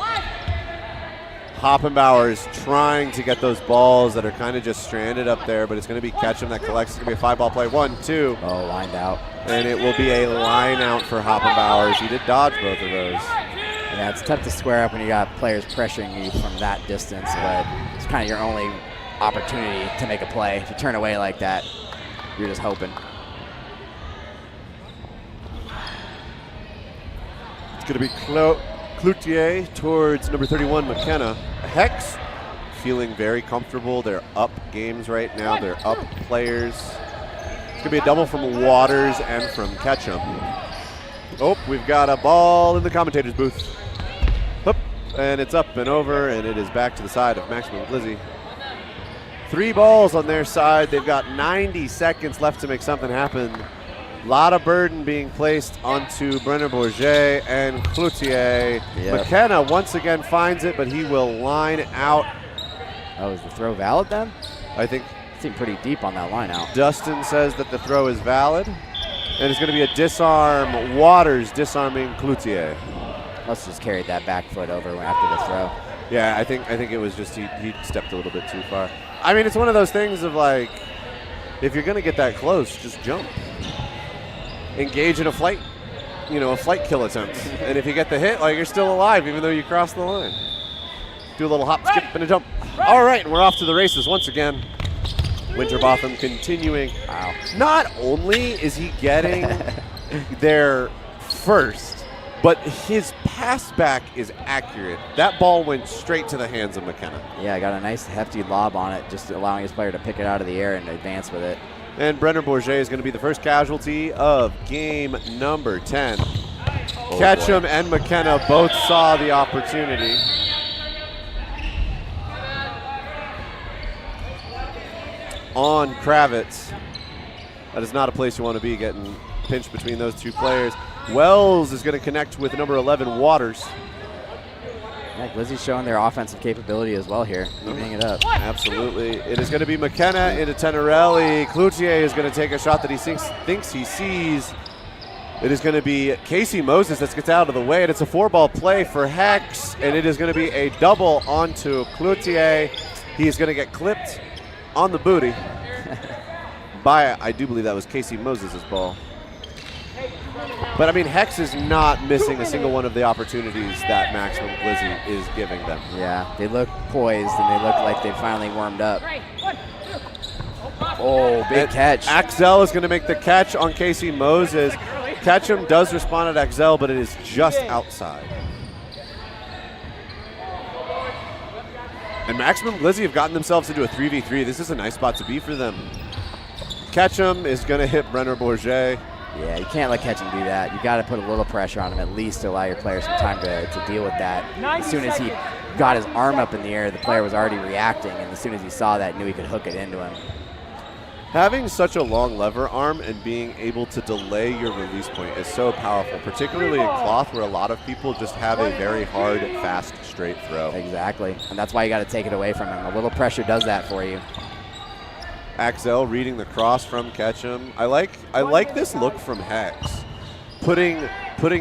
Hoppenbauer's trying to get those balls that are kind of just stranded up there, but it's going to be catch him that collects. It's going to be a 5-ball play. 1, 2. Oh, lined out. And it will be a line out for Hoppenbauers. He did dodge both of those. Yeah, it's tough to square up when you got players pressuring you from that distance, but it's kind of your only opportunity to make a play. If you turn away like that, you're just hoping. It's going to be Cloutier towards number 31, McKenna. Hex feeling very comfortable. They're up games right now. They're up players. It's going to be a double from Waters and from Ketchum. Oh, we've got a ball in the commentator's booth. Up, and it's up and over, and it is back to the side of Maximum Glizzy. 3 balls on their side. They've got 90 seconds left to make something happen. A lot of burden being placed onto Brenner Bourget and Cloutier. Yep. McKenna once again finds it, but he will line out. Oh, is the throw valid then? I think it seemed pretty deep on that line out. Dustin says that the throw is valid, and it's going to be a disarm. Waters disarming Cloutier. Must have just carried that back foot over after the throw. Yeah, I think it was just he stepped a little bit too far. I mean, it's one of those things of like, if you're going to get that close, just jump. Engage in a flight. a flight kill attempt. And if you get the hit, like, you're still alive even though you crossed the line. Do a little hop, skip, and a jump. All right, and we're off to the races once again. Winterbotham continuing. Wow. Not only is he getting there first, but his pass back is accurate. That ball went straight to the hands of McKenna. Yeah, got a nice hefty lob on it, just allowing his player to pick it out of the air and advance with it. And Brenner Bourget is going to be the first casualty of game number 10. Ketchum and McKenna both saw the opportunity. On Kravitz. That is not a place you want to be, getting pinched between those two players. Wells is going to connect with number 11, Waters. Yeah, Glizzy's showing their offensive capability as well here, evening it up. Absolutely. It is going to be McKenna into Tenorelli. Cloutier is going to take a shot that he thinks he sees. It is going to be Casey Moses that gets out of the way, and it's a 4-ball play for Hex, and it is going to be a double onto Cloutier. He is going to get clipped on the booty by, I do believe that was Casey Moses' ball. But, I mean, Hex is not missing a single one of the opportunities that Maximum Glizzy is giving them. Yeah, they look poised, and they look like they finally warmed up. Oh, big catch. Axel is going to make the catch on Casey Moses. Ketchum does respond at Axel, but it is just outside. And Maximum Glizzy have gotten themselves into a 3v3. This is a nice spot to be for them. Ketchum is going to hit Brenner Bourget. Yeah, you can't let Ketchum do that. You got to put a little pressure on him at least to allow your player some time to deal with that. As soon as he got his arm up in the air, the player was already reacting, and as soon as he saw that, knew he could hook it into him. Having such a long lever arm and being able to delay your release point is so powerful, particularly in cloth where a lot of people just have a very hard, fast, straight throw. Exactly, and that's why you got to take it away from him. A little pressure does that for you. Axel reading the cross from Ketchum. I like this look from Hex. Putting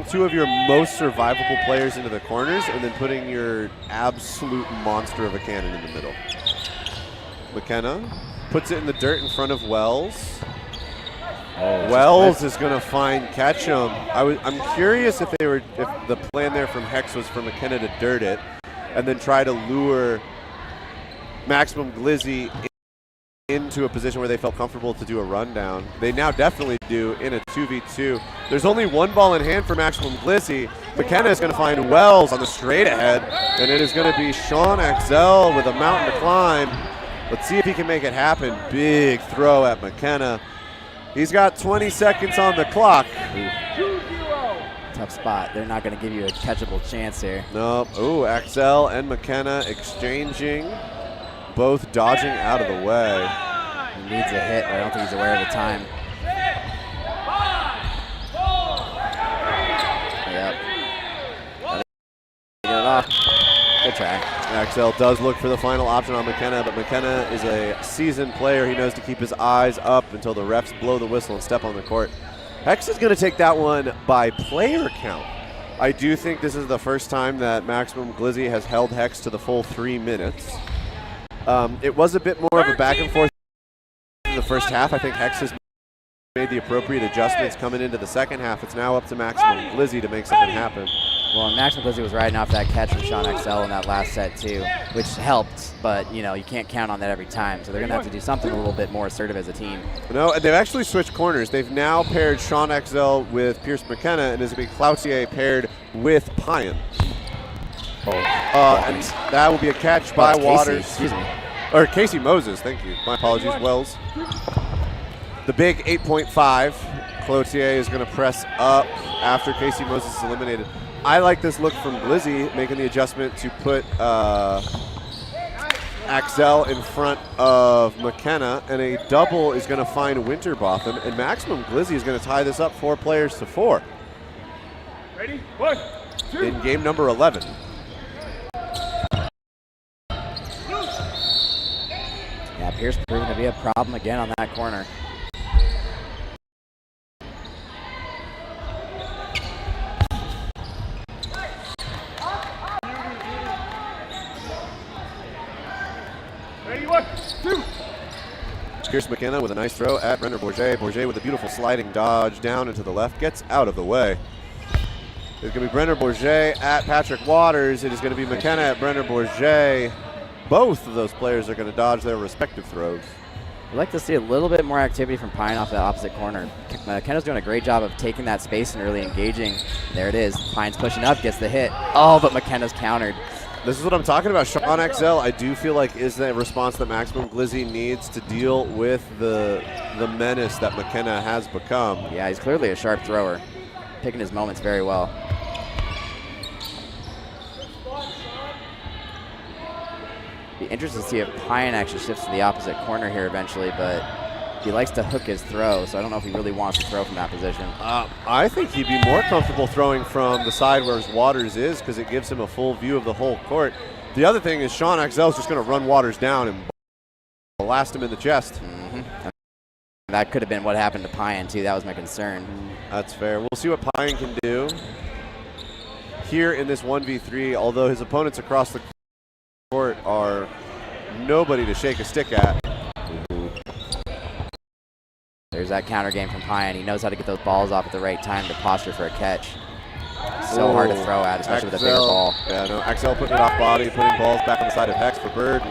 two of your most survivable players into the corners and then putting your absolute monster of a cannon in the middle. McKenna puts it in the dirt in front of Wells. Wells is going to find Ketchum. I'm curious if the plan there from Hex was for McKenna to dirt it and then try to lure Maximum Glizzy into a position where they felt comfortable to do a rundown. They now definitely do in a 2v2. There's only one ball in hand for Maximum Glizzy. McKenna is going to find Wells on the straight ahead, and it is going to be Sean Axel with a mountain to climb. Let's see if he can make it happen. Big throw at McKenna. He's got 20 seconds on the clock. Tough spot. They're not going to give you a catchable chance here. Nope. Ooh, Axel and McKenna exchanging. Both dodging out of the way. He needs a hit, but I don't think he's aware of the time. Yep. Get it off. Good try. Axel does look for the final option on McKenna, but McKenna is a seasoned player. He knows to keep his eyes up until the refs blow the whistle and step on the court. Hex is going to take that one by player count. I do think this is the first time that Maximum Glizzy has held Hex to the full 3 minutes. It was a bit more of a back and forth in the first half. I think Hex has made the appropriate adjustments coming into the second half. It's now up to Maximum Glizzy to make something happen. Well, Maximum Glizzy was riding off that catch from Sean Axel in that last set too, which helped, but you can't count on that every time. So they're going to have to do something a little bit more assertive as a team. No, they've actually switched corners. They've now paired Sean Axel with Pierce McKenna, and it's going to be Cloutier paired with Pyan. And that will be a catch by Waters. Excuse me. Or Casey Moses, thank you. My apologies, Wells. The big 8.5. Cloutier is going to press up after Casey Moses is eliminated. I like this look from Glizzy, making the adjustment to put Axel in front of McKenna, and a double is going to find Winterbotham, and Maximum Glizzy is going to tie this up 4 players to 4. Ready? 1, 2. In game number 11. Yeah, Pierce proving to be a problem again on that corner. Ready? 1, 2. Pierce McKenna with a nice throw at Brenner Bourget. Bourget with a beautiful sliding dodge down into the left, gets out of the way. It's going to be Brenner Bourget at Patrick Waters. It is going to be McKenna at Brenner Bourget. Both of those players are going to dodge their respective throws. I'd like to see a little bit more activity from Pine off that opposite corner. McKenna's doing a great job of taking that space and really engaging. There it is. Pine's pushing up, gets the hit. Oh, but McKenna's countered. This is what I'm talking about. Sean XL, I do feel like is the response that Maximum Glizzy needs to deal with the menace that McKenna has become. Yeah, he's clearly a sharp thrower. Picking his moments very well. Be interested to see if Pine actually shifts to the opposite corner here eventually, but he likes to hook his throw, so I don't know if he really wants to throw from that position. I think he'd be more comfortable throwing from the side where his Waters is because it gives him a full view of the whole court. The other thing is Sean XL is just going to run Waters down and blast him in the chest. Mm-hmm. That could have been what happened to Pine, too. That was my concern. That's fair. We'll see what Pine can do here in this 1v3, although his opponents across the court are nobody to shake a stick at. There's that counter game from Pine. He knows how to get those balls off at the right time to posture for a catch. So hard to throw at, especially with a bigger ball. Yeah, no, XL putting it off body, putting balls back on the side of Hex for Bird.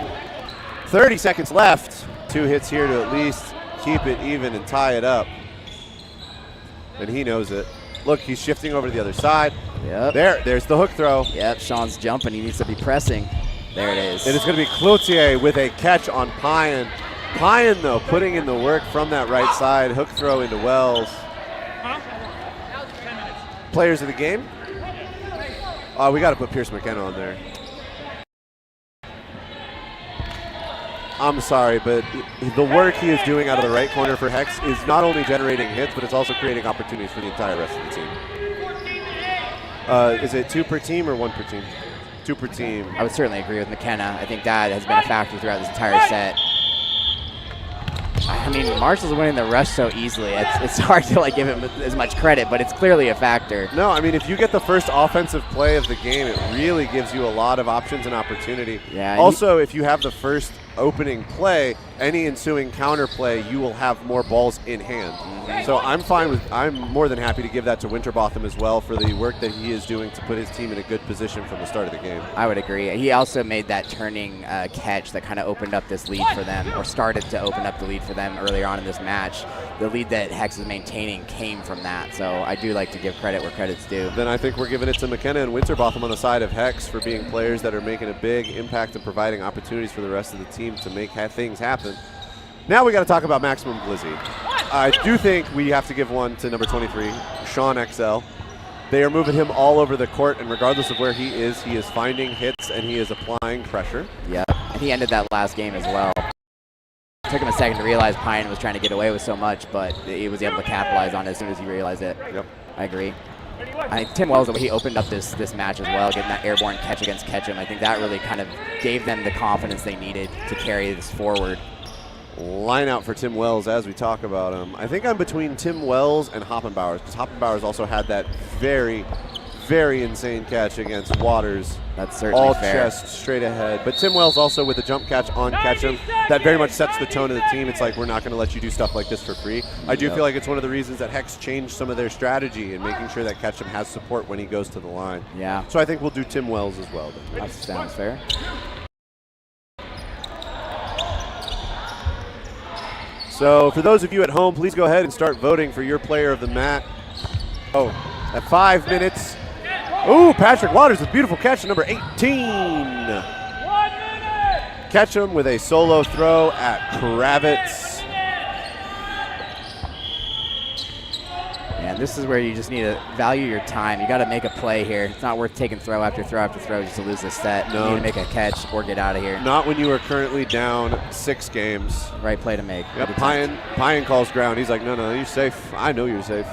30 seconds left. 2 hits here to at least keep it even and tie it up. And he knows it. Look, he's shifting over to the other side. Yep. There's the hook throw. Yep, Sean's jumping. He needs to be pressing. There it is. And it's going to be Cloutier with a catch on Pine. Pine, though, putting in the work from that right side. Hook throw into Wells. Players of the game? We got to put Pierce McKenna on there. I'm sorry, but the work he is doing out of the right corner for Hex is not only generating hits, but it's also creating opportunities for the entire rest of the team. Is it 2 per team or 1 per team? 2 per team. I would certainly agree with McKenna. I think that has been a factor throughout this entire set. I mean, Marshall's winning the rush so easily. It's hard to like give him as much credit, but it's clearly a factor. No, I mean, if you get the first offensive play of the game, it really gives you a lot of options and opportunity. Yeah. Also, if you have the first opening play, any ensuing counter play, you will have more balls in hand. Mm-hmm. So I'm more than happy to give that to Winterbotham as well for the work that he is doing to put his team in a good position from the start of the game. I would agree. He also made that turning catch that kind of opened up this lead for them, or started to open up the lead for them earlier on in this match. The lead that Hex is maintaining came from that, so I do like to give credit where credit's due. Then I think we're giving it to McKenna and Winterbotham on the side of Hex for being players that are making a big impact and providing opportunities for the rest of the team to make things happen. Now we got to talk about Maximum Glizzy. I do think we have to give one to number 23, Sean XL. They are moving him all over the court, and regardless of where he is finding hits and he is applying pressure. Yeah, and he ended that last game as well. It took him a second to realize Pine was trying to get away with so much, but he was able to capitalize on it as soon as he realized it. Yep. I agree. I think Tim Wells, the way he opened up this match as well, getting that airborne catch against Ketchum, I think that really kind of gave them the confidence they needed to carry this forward. Line out for Tim Wells as we talk about him. I think I'm between Tim Wells and Hoppenbauers, because Hoppenbauers also had that very, very insane catch against Waters. That's certainly all fair. Chest straight ahead. But Tim Wells also with a jump catch on Ketchum. That very much sets the tone of the team. It's like, we're not going to let you do stuff like this for free. I do feel like it's one of the reasons that Hex changed some of their strategy in making sure that Ketchum has support when he goes to the line. Yeah. So I think we'll do Tim Wells as well. That sounds fair. So for those of you at home, please go ahead and start voting for your player of the match. Oh, at 5 minutes. Ooh, Patrick Waters with beautiful catch, number 18. 1 minute. Ketchum with a solo throw at Kravitz. And this is where you just need to value your time. You got to make a play here. It's not worth taking throw after throw after throw just to lose this set. No. You need to make a catch or get out of here. Not when you are currently down 6 games. Right play to make. Yep, Pine calls ground. He's like, no, you're safe. I know you're safe.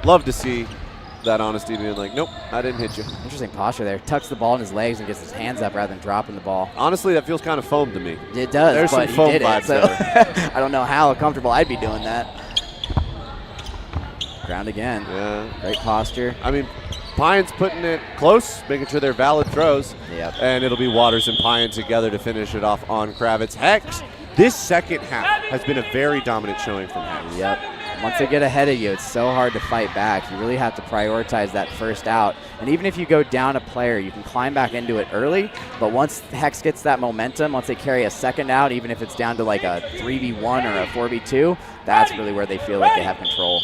Love to see that honesty being like, nope, I didn't hit you. Interesting posture there. Tucks the ball in his legs and gets his hands up rather than dropping the ball. Honestly, that feels kind of foam to me. It does, There's but some foam he did vibes it, so there. I don't know how comfortable I'd be doing that. Ground again. Yeah. Great posture. I mean, Pine's putting it close, making sure they're valid throws. Yep. And it'll be Waters and Pine together to finish it off on Kravitz. Hex, this second half has been a very dominant showing from Hex. Yep. Once they get ahead of you, it's so hard to fight back. You really have to prioritize that first out. And even if you go down a player, you can climb back into it early. But once Hex gets that momentum, once they carry a second out, even if it's down to like a 3v1 or a 4v2, that's really where they feel like they have control.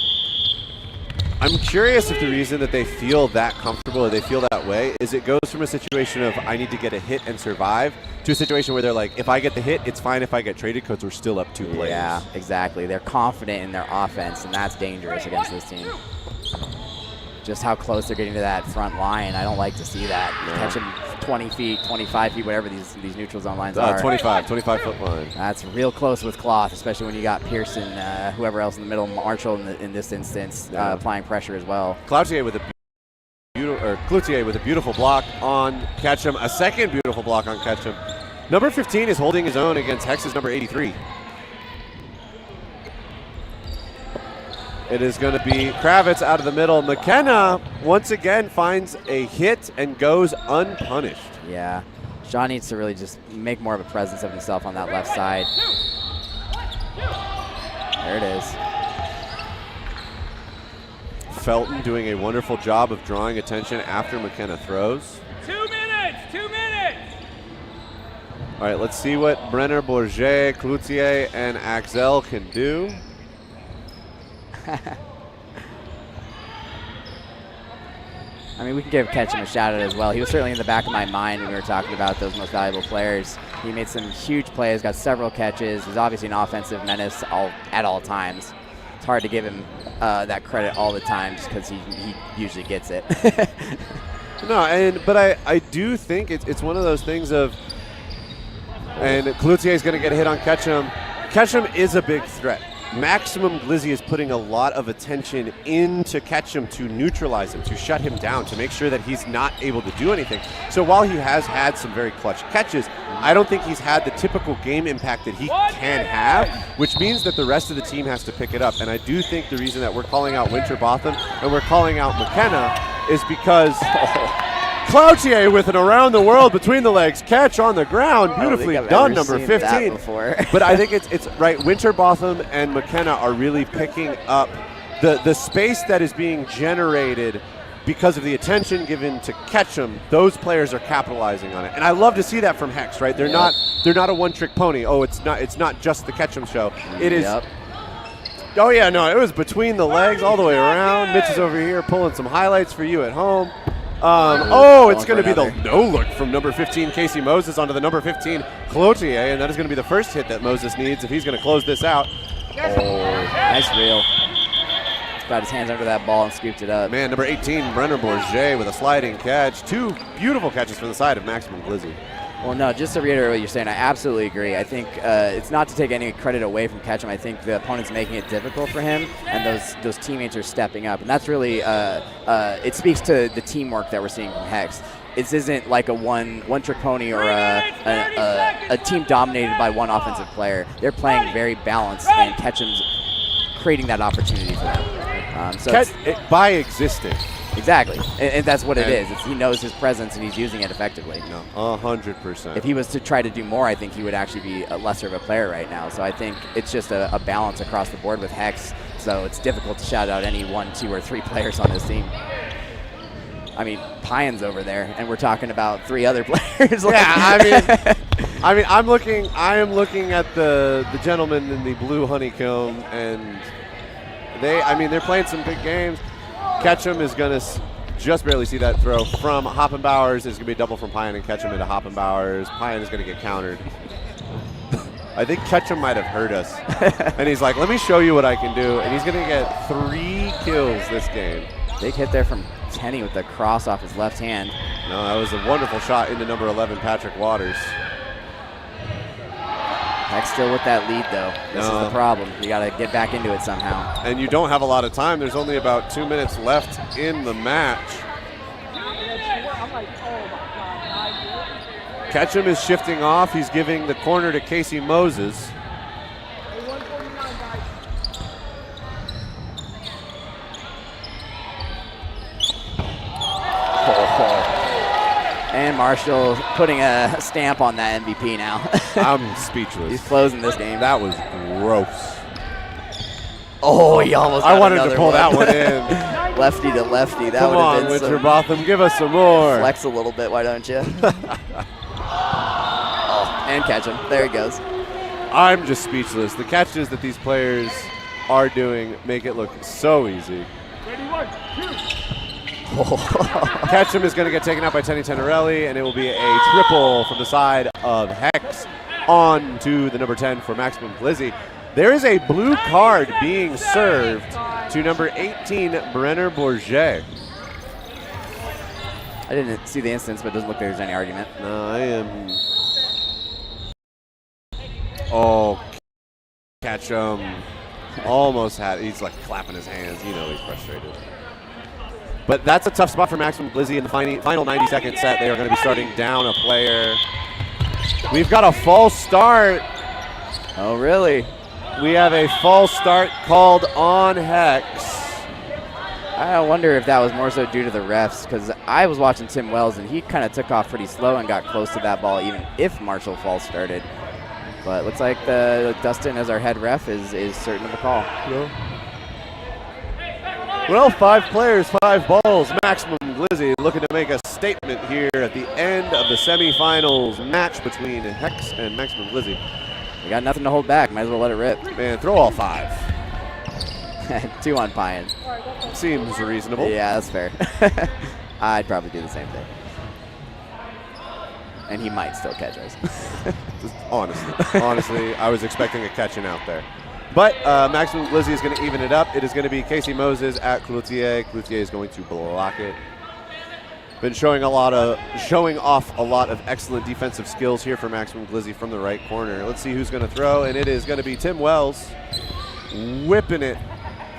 I'm curious if the reason that they feel that comfortable or they feel that way is it goes from a situation of I need to get a hit and survive to a situation where they're like, if I get the hit, it's fine if I get traded because we're still up 2 players. Yeah, exactly. They're confident in their offense, and that's dangerous against this team. Just how close they're getting to that front line, I don't like to see that. No. Catch them 20 feet, 25 feet, whatever these neutral zone lines are. 25-foot line. That's real close with Cloth, especially when you got Pearson, whoever else in the middle, Marshall in this instance, applying pressure as well. Cloutier with a beautiful block on Ketchum. A second beautiful block on Ketchum. Number 15 is holding his own against Hex's number 83. It is going to be Kravitz out of the middle. McKenna once again finds a hit and goes unpunished. Yeah, Sean needs to really just make more of a presence of himself on that left side. There it is. Felton doing a wonderful job of drawing attention after McKenna throws. 2 minutes, 2 minutes. All right, let's see what Brenner, Bourget, Cloutier, and Axel can do. I mean, we can give Ketchum a shout out as well. He was certainly in the back of my mind when we were talking about those most valuable players. He made some huge plays, got several catches. He's obviously an offensive menace at all times. It's hard to give him that credit all the time just because he usually gets it. No, but I do think it's one of those things of, and Cloutier is going to get a hit on Ketchum. Ketchum is a big threat. Maximum Glizzy is putting a lot of attention into Ketchum to neutralize him, to shut him down, to make sure that he's not able to do anything. So while he has had some very clutch catches, I don't think he's had the typical game impact that he can have, which means that the rest of the team has to pick it up. And I do think the reason that we're calling out Winterbotham and we're calling out McKenna is because Cloutier with an around the world between the legs catch on the ground. Beautifully done, number 15. But I think it's right. Winterbotham and McKenna are really picking up the space that is being generated because of the attention given to Ketchum. Those players are capitalizing on it. And I love to see that from Hex, right? They're not a one-trick pony. Oh, it's not just the Ketchum show. It is. Oh yeah, no, it was between the legs all the way around. Mitch is over here pulling some highlights for you at home. It's going to be the no look from number 15, Casey Moses, onto the number 15, Cloutier, and that is going to be the first hit that Moses needs if he's going to close this out. Oh, nice reel. Got his hands under that ball and scooped it up. Man, number 18, Brenner Bourget with a sliding catch. 2 beautiful catches from the side of Maximum Glizzy. Well, no, just to reiterate what you're saying, I absolutely agree. I think it's not to take any credit away from Ketchum. I think the opponent's making it difficult for him, and those teammates are stepping up. And that's really, it speaks to the teamwork that we're seeing from Hex. This isn't like a one-trick pony or a team dominated by one offensive player. They're playing very balanced, and Ketchum's creating that opportunity for them. By existing. Exactly, and that's what it is. He knows his presence and he's using it effectively. No, 100%. If he was to try to do more, I think he would actually be a lesser of a player right now. So I think it's just a balance across the board with Hex. So it's difficult to shout out any 1, 2, or 3 players on this team. I mean, Pyan's over there, and we're talking about 3 other players. Yeah, I mean, I am looking at the gentleman in the blue honeycomb, and they're playing some big games. Ketchum is going to just barely see that throw from Hoppenbowers. It's going to be a double from Pyan and Ketchum into Hoppenbowers. Pyan is going to get countered. I think Ketchum might have heard us. And he's like, let me show you what I can do. And he's going to get 3 kills this game. Big hit there from Tenney with the cross off his left hand. No, that was a wonderful shot into number 11, Patrick Waters. Hex still with that lead, though. This is the problem. You got to get back into it somehow. And you don't have a lot of time. There's only about 2 minutes left in the match. Ketchum is shifting off. He's giving the corner to Casey Moses. And Marshall putting a stamp on that MVP now. I'm speechless. He's closing this game. That was gross. Oh, he almost I got wanted to another pull one. that one in. Lefty to lefty. That Come would on, have been some Winterbotham, give us some more. flex a little bit, why don't you? Oh, and catch him. There he goes. I'm just speechless. The catches that these players are doing make it look so easy. Ketchum is going to get taken out by Tenny Tenerelli, and it will be a triple from the side of Hex on to the number 10 for Maximum Glizzy. There is a blue card being served to number 18, Brenner Bourget. I didn't see the instance, but it doesn't look like there's any argument. No, I am. Oh, Ketchum almost had. He's like clapping his hands. You know he's frustrated. But that's a tough spot for Maximum Glizzy in the final 90-second set. They are going to be starting down a player. We've got a false start. Oh, really? We have a false start called on Hex. I wonder if that was more so due to the refs, because I was watching Tim Wells, and he kind of took off pretty slow and got close to that ball, even if Marshall false started. But it looks like Dustin, as our head ref, is certain of the call. Well, 5 players, 5 balls. Maximum Glizzy looking to make a statement here at the end of the semifinals match between Hex and Maximum Glizzy. We got nothing to hold back. Might as well let it rip. Man, throw all 5. 2 on Pyan. Seems reasonable. Yeah, that's fair. I'd probably do the same thing. And he might still catch us. Honestly, I was expecting a catching out there. But Maximum Glizzy is going to even it up. It is going to be Casey Moses at Cloutier. Cloutier is going to block it. Been showing off a lot of excellent defensive skills here for Maximum Glizzy from the right corner. Let's see who's going to throw, and it is going to be Tim Wells whipping it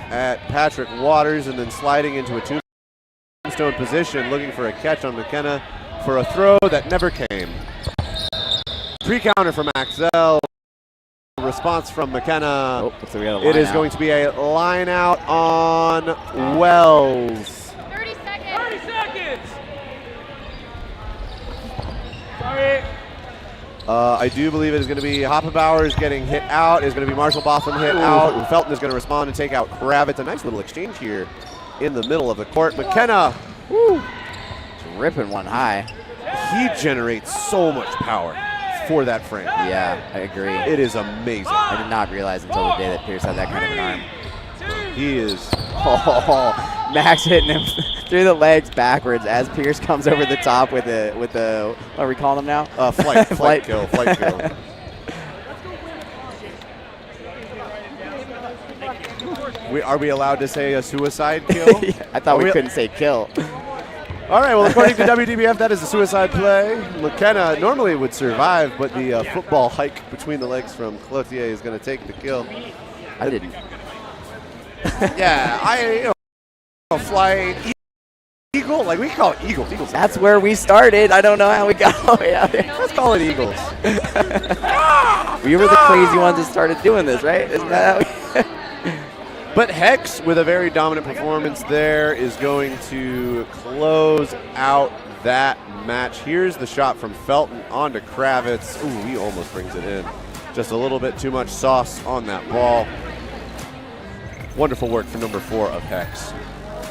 at Patrick Waters and then sliding into a tombstone position, looking for a catch on McKenna for a throw that never came. Pre-counter from Axel. Response from McKenna. Oh, so we got a it is line going out. to be a line out on Wells. 30 seconds. 30 seconds. Sorry. I do believe it is going to be Hoppenbauer's getting hit out. It's going to be Marshall Botham hit out. Felton is going to respond and take out Kravitz. A nice little exchange here in the middle of the court. McKenna, Just ripping one high. he generates so much power for that frame. Yeah, I agree. It is amazing. I did not realize until the day that Pierce had that kind of an arm. He is. Oh, Max hitting him through the legs backwards as Pierce comes over the top with the what are we calling him now? Flight kill. Are we allowed to say a suicide kill? I thought we couldn't say kill. All right, well, according to WDBF, that is a suicide play. McKenna normally would survive, but the football hike between the legs from Cloutier is going to take the kill. I didn't. Yeah, fly eagle, like we call it eagles. That's where we started. I don't know how we got all the way out there. Let's call it eagles. We were the crazy ones that started doing this, right? Isn't that how we But Hex, with a very dominant performance there, is going to close out that match. Here's the shot from Felton onto Kravitz. Ooh, he almost brings it in. Just a little bit too much sauce on that ball. Wonderful work for number 4 of Hex.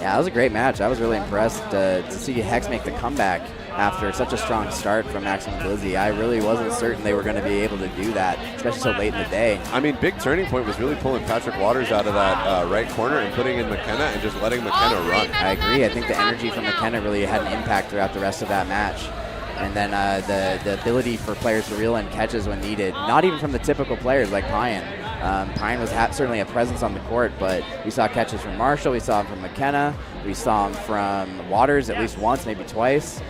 Yeah, that was a great match. I was really impressed to see Hex make the comeback after such a strong start from Maximum Glizzy. I really wasn't certain they were going to be able to do that, especially so late in the day. I mean, big turning point was really pulling Patrick Waters out of that right corner and putting in McKenna and just letting McKenna run. I agree. I think the energy from McKenna really had an impact throughout the rest of that match. And then the ability for players to reel in catches when needed, not even from the typical players like Pyan. Pyan was certainly a presence on the court, but we saw catches from Marshall, we saw him from McKenna, we saw him from Waters at least once, maybe twice.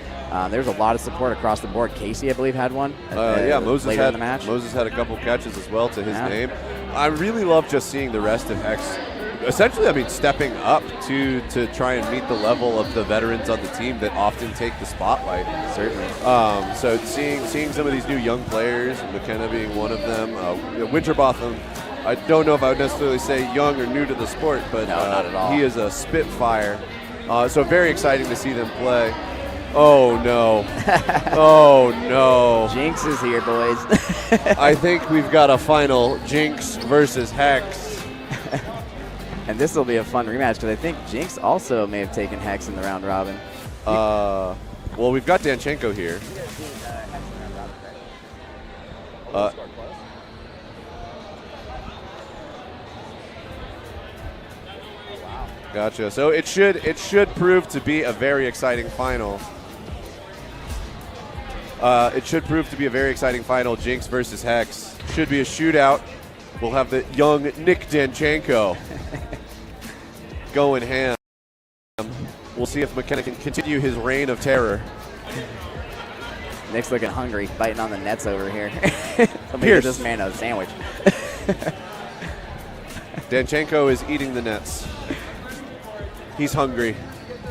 There was a lot of support across the board. Casey, I believe, had one. Moses later in the match. Moses had a couple catches as well to his name. I really love just seeing the rest of Hex essentially, I mean, stepping up to try and meet the level of the veterans on the team that often take the spotlight. Certainly. So seeing some of these new young players, McKenna being one of them, Winterbotham, I don't know if I would necessarily say young or new to the sport, but no, not at all. He is a spitfire. So very exciting to see them play. Oh, no. Oh, no. Jinx is here, boys. I think we've got a final Jinx versus Hex. And this will be a fun rematch because I think Jinx also may have taken Hex in the round robin. Well, we've got Danchenko here. Gotcha. So it should prove to be a very exciting final. It should prove to be a very exciting final. Jinx versus Hex. Should be a shootout. We'll have the young Nick Danchenko going ham. We'll see if McKenna can continue his reign of terror. Nick's looking hungry, biting on the nets over here. Somebody get this man a sandwich. Danchenko is eating the nets. He's hungry.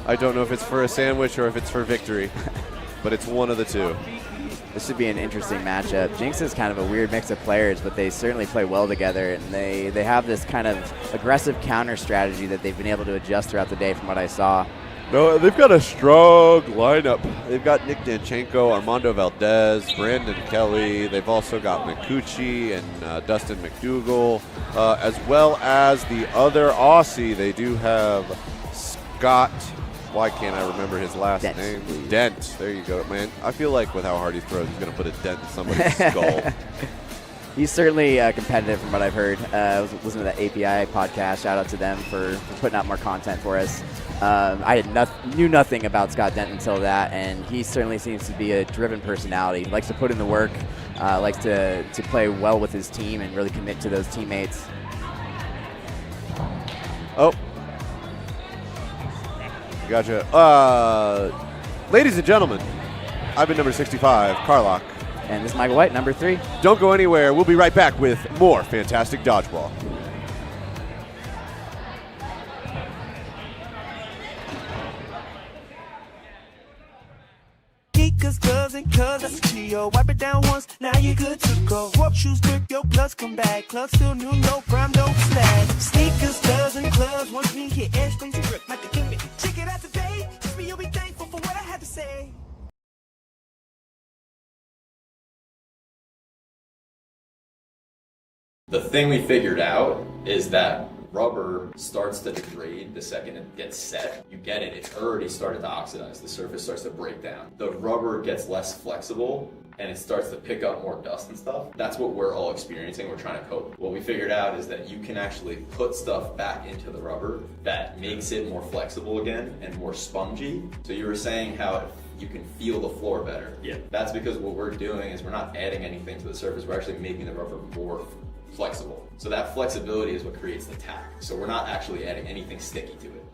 I don't know if it's for a sandwich or if it's for victory, but it's one of the two. This should be an interesting matchup. Jinx is kind of a weird mix of players, but they certainly play well together, and they have this kind of aggressive counter strategy that they've been able to adjust throughout the day from what I saw. No, they've got a strong lineup. They've got Nick Danchenko, Armando Valdez, Brandon Kelly. They've also got McCucci and Dustin McDougall, as well as the other Aussie. They do have Scott. Why can't I remember his last name? Dent. There you go, man. I feel like with how hard he throws, he's going to put a dent in somebody's skull. He's certainly competitive from what I've heard. I was listening to the API podcast. Shout out to them for putting out more content for us. I knew nothing about Scott Dent until that, and he certainly seems to be a driven personality. Likes to put in the work, likes to play well with his team and really commit to those teammates. Oh. Gotcha. Ladies and gentlemen, I've been number 65, Carlock. And this is Michael White, number 3. Don't go anywhere. We'll be right back with more fantastic dodgeball. Cause doesn't cause that's Geo. Wipe it down once, now you're good to go. Walk shoes, grip your gloves, come back. Club still new, no prime, no flag. Sneakers, doesn't clubs, once me hit airspace and grip like a gimmick. Check it out today, just me, you'll be thankful for what I had to say. The thing we figured out is that rubber starts to degrade the second it gets set. You get it, it's already started to oxidize. The surface starts to break down. The rubber gets less flexible and it starts to pick up more dust and stuff. That's what we're all experiencing. We're trying to cope. What we figured out is that you can actually put stuff back into the rubber that makes it more flexible again and more spongy. So you were saying how you can feel the floor better. Yeah. That's because what we're doing is we're not adding anything to the surface. We're actually making the rubber more flexible. So that flexibility is what creates the tack. So we're not actually adding anything sticky to it.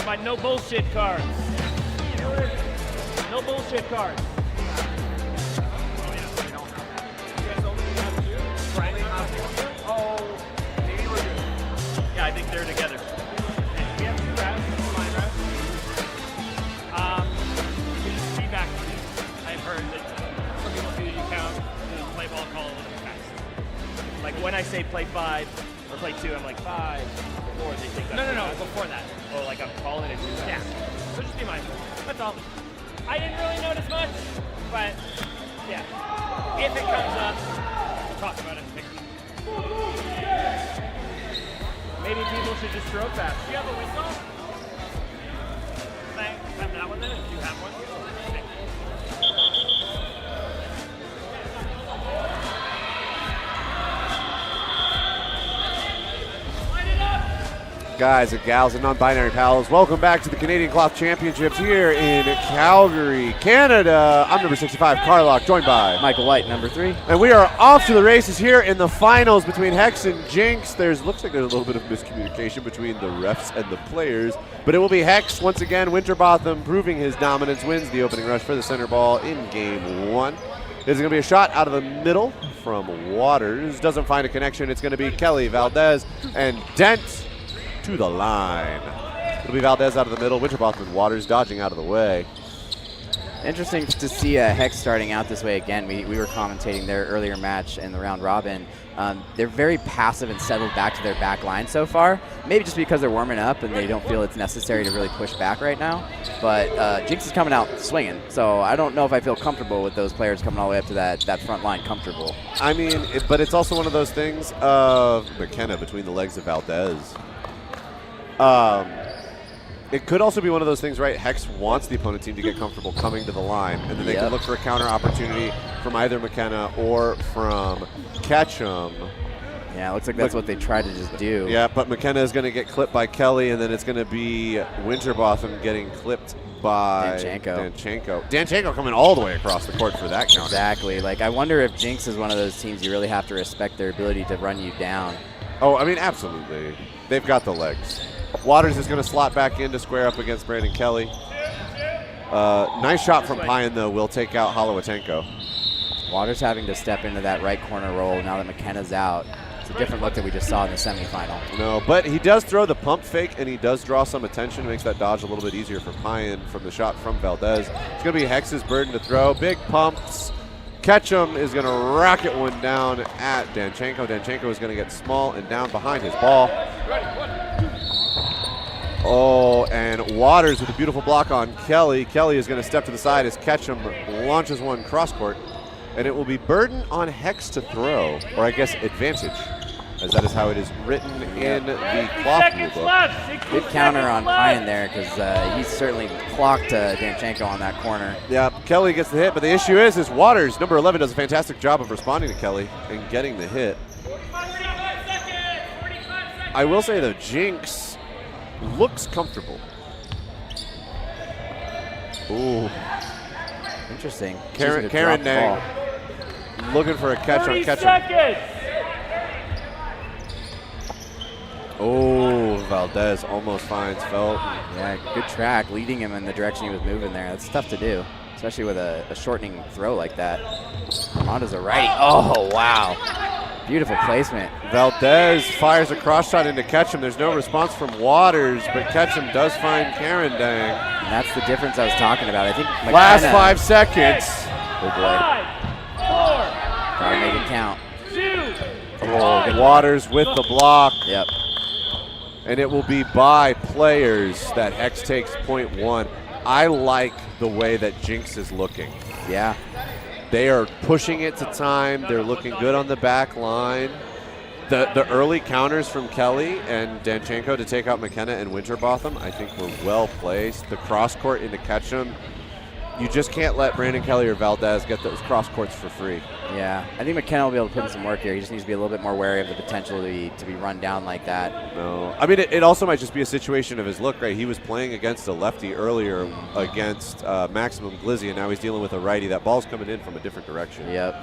my no bullshit cards. No bullshit cards. Yeah, I think they're together. We have 2 refs, line refs. Feedback. I've heard that some people do you count the play ball call a little fast. Like when I say play 5 or play 2, I'm like 5, 4. They think that's no, before that. Oh, like I'm calling it too fast. Yeah. So just be mindful. That's all. I didn't really notice much, but yeah. If it comes up, we'll talk about it and fix it. Maybe people should just stroke fast. Do you have a whistle? Thanks. Have that one then? Do you have one? Okay. Guys and gals and non-binary pals, welcome back to the Canadian Cloth Championships here in Calgary, Canada. I'm number 65, Carlock, joined by Michael White, number 3. And we are off to the races here in the finals between Hex and Jinx. Looks like there's a little bit of miscommunication between the refs and the players, but it will be Hex once again. Winterbotham proving his dominance, wins the opening rush for the center ball in game 1. There's going to be a shot out of the middle from Waters. Doesn't find a connection. It's going to be Kelly, Valdez, and Dent to the line. It'll be Valdez out of the middle. Winterbotham and Waters dodging out of the way. Interesting to see Hex starting out this way again. We were commentating their earlier match in the round robin. They're very passive and settled back to their back line so far. Maybe just because they're warming up and they don't feel it's necessary to really push back right now. But Jinx is coming out swinging, so I don't know if I feel comfortable with those players coming all the way up to that front line comfortable. I mean, but it's also one of those things of McKenna between the legs of Valdez. It could also be one of those things, right? Hex wants the opponent team to get comfortable coming to the line, and then they can look for a counter opportunity from either McKenna or from Ketchum. Yeah, it looks like that's what they tried to just do. Yeah, but McKenna is going to get clipped by Kelly, and then it's going to be Winterbotham getting clipped by Danchenko coming all the way across the court for that counter. Exactly. Like, I wonder if Jinx is one of those teams you really have to respect their ability to run you down. Oh, I mean, absolutely. They've got the legs. Waters is going to slot back in to square up against Brandon Kelly. Nice shot from Pyan, though. Will take out Holowatenko. Waters having to step into that right corner role now that McKenna's out. It's a different look that we just saw in the semifinal. No, but he does throw the pump fake, and he does draw some attention. Makes that dodge a little bit easier for Pyan from the shot from Valdez. It's going to be Hex's burden to throw. Big pumps. Ketchum is going to rocket one down at Danchenko. Danchenko is going to get small and down behind his ball. Oh, and Waters with a beautiful block on Kelly. Kelly is going to step to the side as Ketchum launches one cross court. And it will be burden on Hex to throw, or I guess advantage, as that is how it is written in the cloth rule book. Good counter on Pyan there, because he certainly clocked Danchenko on that corner. Yeah, Kelly gets the hit, but the issue is Waters, number 11, does a fantastic job of responding to Kelly and getting the hit. 45 seconds! I will say, though, Jinx looks comfortable. Ooh. Interesting. Karen Nang looking for a catch on Ketchum. Oh, Valdez almost finds Felton. Yeah, good track, leading him in the direction he was moving there. That's tough to do, especially with a shortening throw like that. Armando's a right. Oh, wow. Beautiful placement. Valdez fires a cross shot into Ketchum. There's no response from Waters, but Ketchum does find Karen Dang. And that's the difference I was talking about. I think McKenna, last 5 seconds. Oh boy. 5, 4, gotta make it count. 2, Oh, Waters with the block. Yep. And it will be by players that Hex takes point 1. I like the way that Jinx is looking. Yeah. They are pushing it to time. They're looking good on the back line. The early counters from Kelly and Danchenko to take out McKenna and Winterbotham, I think, were well placed. The cross court into Ketchum, you just can't let Brandon Kelly or Valdez get those cross courts for free. Yeah, I think McKenna will be able to put in some work here. He just needs to be a little bit more wary of the potential to be run down like that. No, I mean, it also might just be a situation of his look, right? He was playing against a lefty earlier against Maximum Glizzy, and now he's dealing with a righty. That ball's coming in from a different direction. Yep.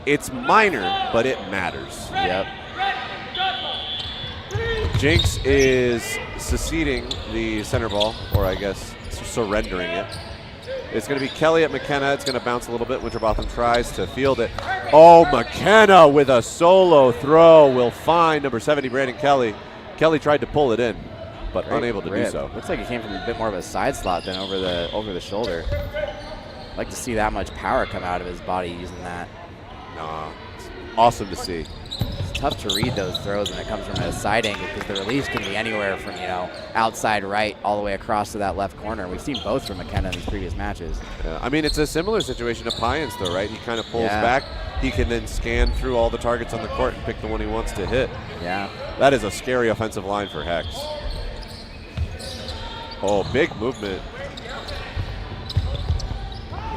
It's minor, but it matters. Yep. Jinx is seceding the center ball, or I guess surrendering it. It's going to be Kelly at McKenna. It's going to bounce a little bit. Winterbotham tries to field it. Oh, McKenna with a solo throw will find number 70, Brandon Kelly. Kelly tried to pull it in, but unable to do so. Looks like it came from a bit more of a side slot than over the shoulder. I'd like to see that much power come out of his body using that. Nah, it's awesome to see. It's tough to read those throws when it comes from a side angle because the release can be anywhere from, outside right all the way across to that left corner. We've seen both from McKenna in these previous matches. Yeah, I mean, it's a similar situation to Pyens, though, right? He kind of pulls back. He can then scan through all the targets on the court and pick the one he wants to hit. Yeah. That is a scary offensive line for Hex. Oh, big movement.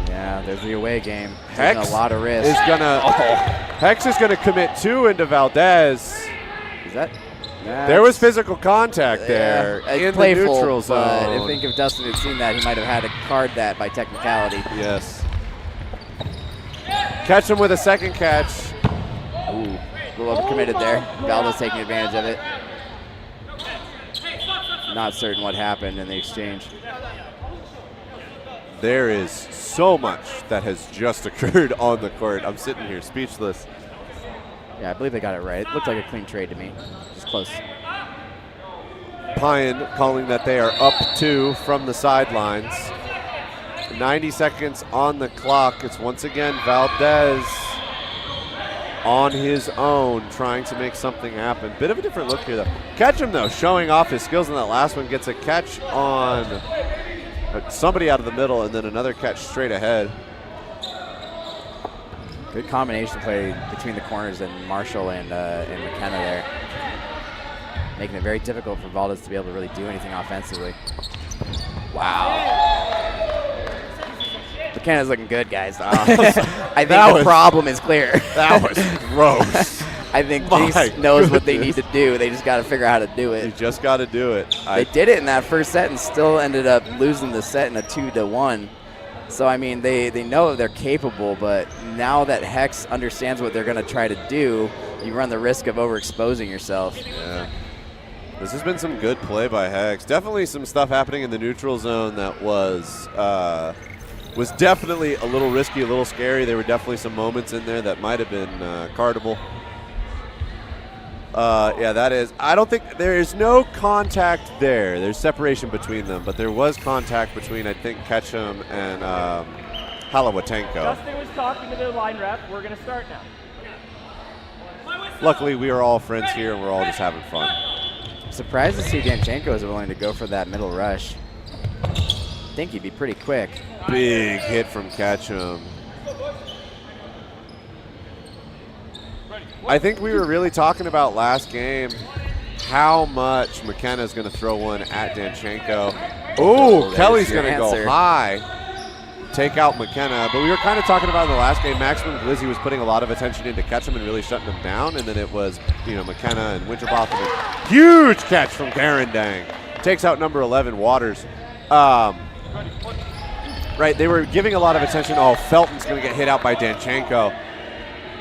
Yeah, there's the away game. Hex Taking a lot of risk. Hex is gonna commit 2 into Valdez. Is that? There was physical contact there in the neutral zone. I think if Dustin had seen that, he might have had to card that by technicality. Yes. Catch him with a second catch. Ooh, a little overcommitted there. Valdez taking advantage of it. Not certain what happened in the exchange. There is so much that has just occurred on the court. I'm sitting here speechless. Yeah, I believe they got it right. It looked like a clean trade to me. Just close. Pine calling that they are up 2 from the sidelines. 90 seconds on the clock. It's once again Valdez on his own trying to make something happen. Bit of a different look here, though. Ketchum, though, showing off his skills in that last one. Gets a catch on somebody out of the middle and then another catch straight ahead. Good combination play between the corners and Marshall and McKenna there. Making it very difficult for Valdez to be able to really do anything offensively. Wow. McKenna's looking good, guys. I think the problem is clear. That was gross. I think Jinx knows what they need to do. They just got to figure out how to do it. You just got to do it. They did it in that first set and still ended up losing the set in a 2-1. So, I mean, they know they're capable, but now that Hex understands what they're going to try to do, you run the risk of overexposing yourself. Yeah. This has been some good play by Hex. Definitely some stuff happening in the neutral zone that was definitely a little risky, a little scary. There were definitely some moments in there that might have been cardable. Yeah, that is. I don't think there is no contact there. There's separation between them, but there was contact between, I think, Ketchum and Halawatenko. Dustin was talking to the line rep. We're going to start now. Luckily, we are all friends here, and we're all just having fun. Surprised to see Danchenko is willing to go for that middle rush. I think he'd be pretty quick. Big hit from Ketchum. I think we were really talking about last game how much McKenna is going to throw one at Danchenko. Oh, Kelly's going to go high, take out McKenna. But we were kind of talking about in the last game, Maximum Glizzy was putting a lot of attention into Ketchum and really shutting him down. And then it was, McKenna and Winterbotham. Huge catch from Garandang. Takes out number 11, Waters. Right, they were giving a lot of attention. Oh, Felton's going to get hit out by Danchenko.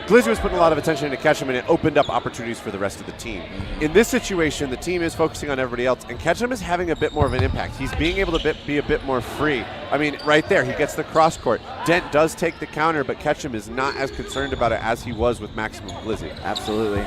Glizzy was putting a lot of attention into Ketchum, and it opened up opportunities for the rest of the team. In this situation, the team is focusing on everybody else, and Ketchum is having a bit more of an impact. He's being able to be a bit more free. I mean, right there, he gets the cross court. Dent does take the counter, but Ketchum is not as concerned about it as he was with Maximum Glizzy. Absolutely.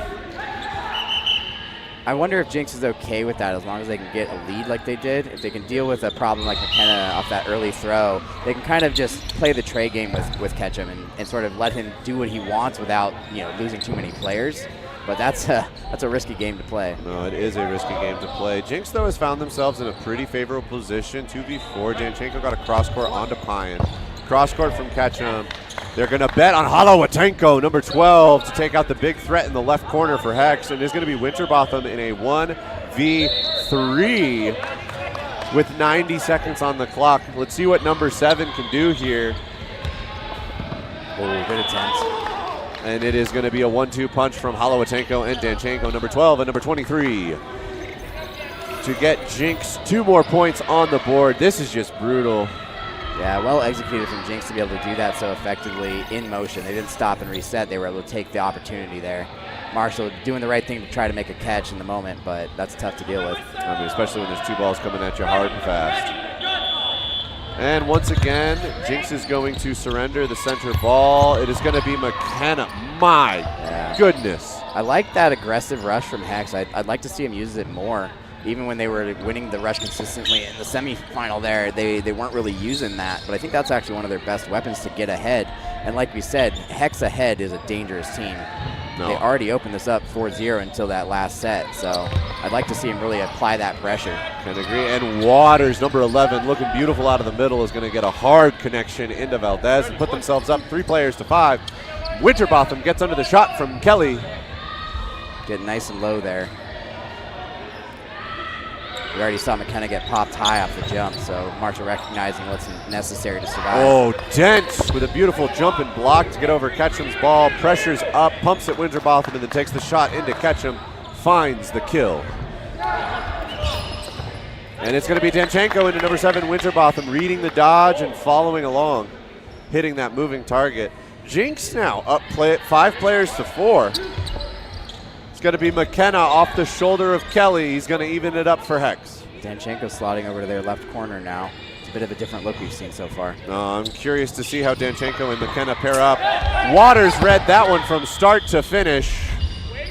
I wonder if Jinx is okay with that as long as they can get a lead like they did. If they can deal with a problem like McKenna off that early throw, they can kind of just play the tray game with Ketchum and sort of let him do what he wants without losing too many players. But that's a risky game to play. No, it is a risky game to play. Jinx, though, has found themselves in a pretty favorable position. 2v4. Danchenko got a cross court onto Pine. Cross court from Ketchum. They're going to bet on Halawatenko, number 12, to take out the big threat in the left corner for Hex. And it's going to be Winterbotham in a 1v3 with 90 seconds on the clock. Let's see what number 7 can do here. Oh, good attempt. And it is going to be a 1-2 punch from Halawatenko and Danchenko, number 12 and number 23. To get Jinx 2 more points on the board. This is just brutal. Yeah, well executed from Jinx to be able to do that so effectively in motion. They didn't stop and reset. They were able to take the opportunity there. Marshall doing the right thing to try to make a catch in the moment, but that's tough to deal with. I mean, especially when there's 2 balls coming at you hard and fast. And once again, Jinx is going to surrender the center ball. It is going to be McKenna. My goodness. I like that aggressive rush from Hex. I'd like to see him use it more. Even when they were winning the rush consistently in the semifinal there, they weren't really using that. But I think that's actually one of their best weapons to get ahead. And like we said, Hex ahead is a dangerous team. No. They already opened this up 4-0 until that last set. So I'd like to see him really apply that pressure. Can agree. And Waters, number 11, looking beautiful out of the middle, is going to get a hard connection into Valdez and put themselves up 3 players to 5. Winterbotham gets under the shot from Kelly. Getting nice and low there. We already saw McKenna get popped high off the jump, so Marshall recognizing what's necessary to survive. Oh, Dent with a beautiful jump and block to get over Ketchum's ball. Pressures up, pumps at Winterbotham, and then takes the shot into Ketchum. Finds the kill. And it's going to be Danchenko into number 7, Winterbotham, reading the dodge and following along, hitting that moving target. Jinx now up 5 players to 4. Going to be McKenna off the shoulder of Kelly. He's going to even it up for Hex. Danchenko sliding over to their left corner now. It's a bit of a different look we've seen so far. I'm curious to see how Danchenko and McKenna pair up. Waters read that one from start to finish.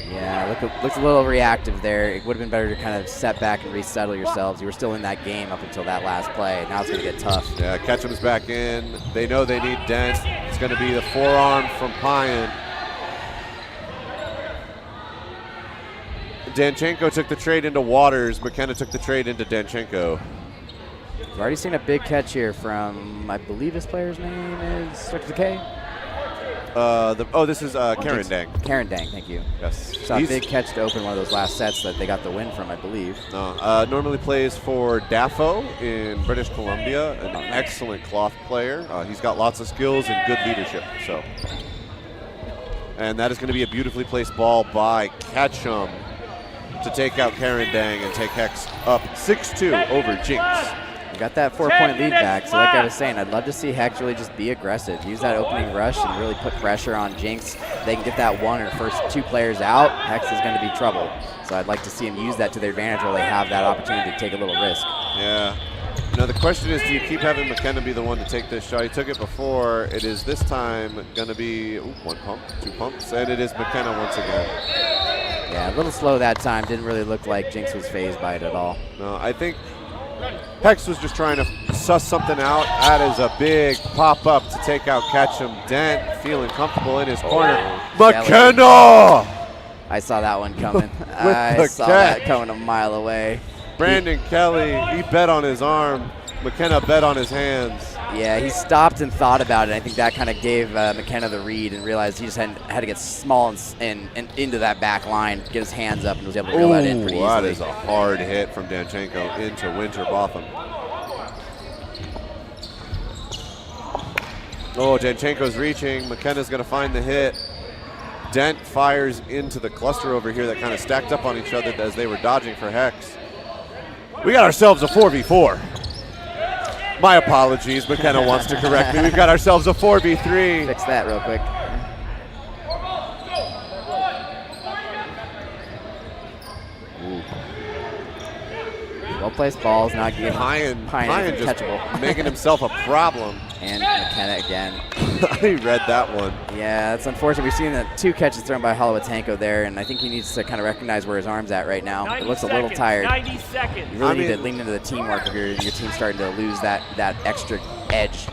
Yeah, looks a little reactive there. It would have been better to kind of step back and resettle yourselves. You were still in that game up until that last play. Now it's going to get tough. Yeah, Ketchum's back in. They know they need Dent. It's going to be the forearm from Pyan. Danchenko took the trade into Waters. McKenna took the trade into Danchenko. We've already seen a big catch here from, I believe this player's name is, starts with a K? This is Karen Dang. Karen Dang, thank you. Yes. Saw a big catch to open one of those last sets that they got the win from, I believe. Normally plays for Daffo in British Columbia, an excellent cloth player. He's got lots of skills and good leadership. So, and that is going to be a beautifully placed ball by Ketchum to take out Karen Dang and take Hex up 6-2 over Jinx. We got that 4-point lead back, so like I was saying, I'd love to see Hex really just be aggressive. Use that opening rush and really put pressure on Jinx. If they can get that one or first 2 players out, Hex is going to be trouble. So I'd like to see them use that to their advantage while they have that opportunity to take a little risk. Yeah. Now the question is, do you keep having McKenna be the one to take this shot? He took it before. It is this time going to be 1 pump, 2 pumps, and it is McKenna once again. Yeah, a little slow that time. Didn't really look like Jinx was phased by it at all. No, I think Hex was just trying to suss something out. That is a big pop-up to take out Ketchum. Dent feeling comfortable in his corner. McKenna! I saw that one coming. I saw that coming a mile away. Brandon Kelly, he bet on his arm. McKenna bet on his hands. Yeah, he stopped and thought about it. I think that kind of gave McKenna the read and realized he just had to get small and into that back line, get his hands up, and was able to reel that in pretty easily. That is a hard hit from Danchenko into Winterbotham. Oh, Danchenko's reaching. McKenna's going to find the hit. Dent fires into the cluster over here that kind of stacked up on each other as they were dodging for Hex. We got ourselves a 4v4. My apologies, McKenna wants to correct me. We've got ourselves a 4v3. Fix that real quick. Well-placed balls, not getting Pyan just catchable. making himself a problem. And McKenna again. I read that one. Yeah, it's unfortunate. We've seen the 2 catches thrown by Holowatenko there, and I think he needs to kind of recognize where his arm's at right now. It looks a little tired. 90 seconds. You really need to lean into the teamwork if your team's starting to lose that extra edge.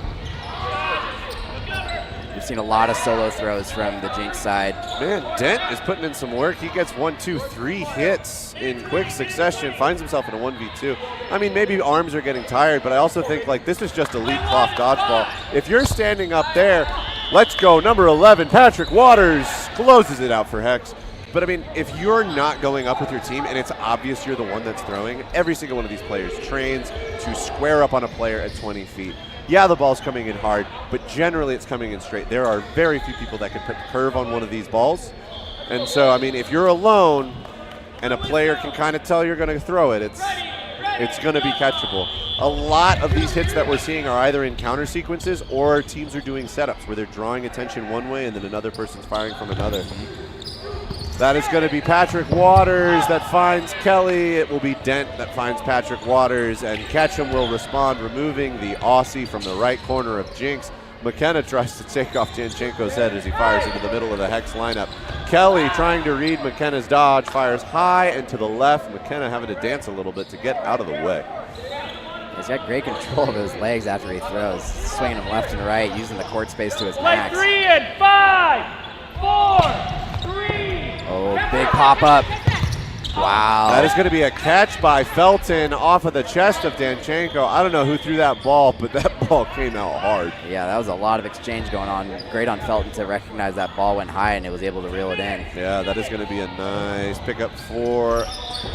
We've seen a lot of solo throws from the Jinx side. Man, Dent is putting in some work. He gets 1, 2, 3 hits in quick succession, finds himself in a 1v2. I mean, maybe arms are getting tired, but I also think like this is just elite cloth dodgeball. If you're standing up there, let's go. Number 11, Patrick Waters closes it out for Hex. But I mean, if you're not going up with your team and it's obvious you're the one that's throwing, every single one of these players trains to square up on a player at 20 feet. Yeah, the ball's coming in hard, but generally it's coming in straight. There are very few people that can put the curve on one of these balls. And so, I mean, if you're alone and a player can kind of tell you're going to throw it, it's going to be catchable. A lot of these hits that we're seeing are either in counter sequences or teams are doing setups where they're drawing attention one way and then another person's firing from another. That is going to be Patrick Waters that finds Kelly. It will be Dent that finds Patrick Waters, and Ketchum will respond, removing the Aussie from the right corner of Jinx. McKenna tries to take off Danchenko's head as he fires into the middle of the Hex lineup. Kelly trying to read McKenna's dodge, fires high and to the left. McKenna having to dance a little bit to get out of the way. He's got great control of his legs after he throws, swinging them left and right, using the court space to his max. 3 and 5, 4, 3. Oh, big pop up. Wow. That is going to be a catch by Felton off of the chest of Danchenko. I don't know who threw that ball, but that ball came out hard. Yeah, that was a lot of exchange going on. Great on Felton to recognize that ball went high and it was able to reel it in. Yeah, that is going to be a nice pickup for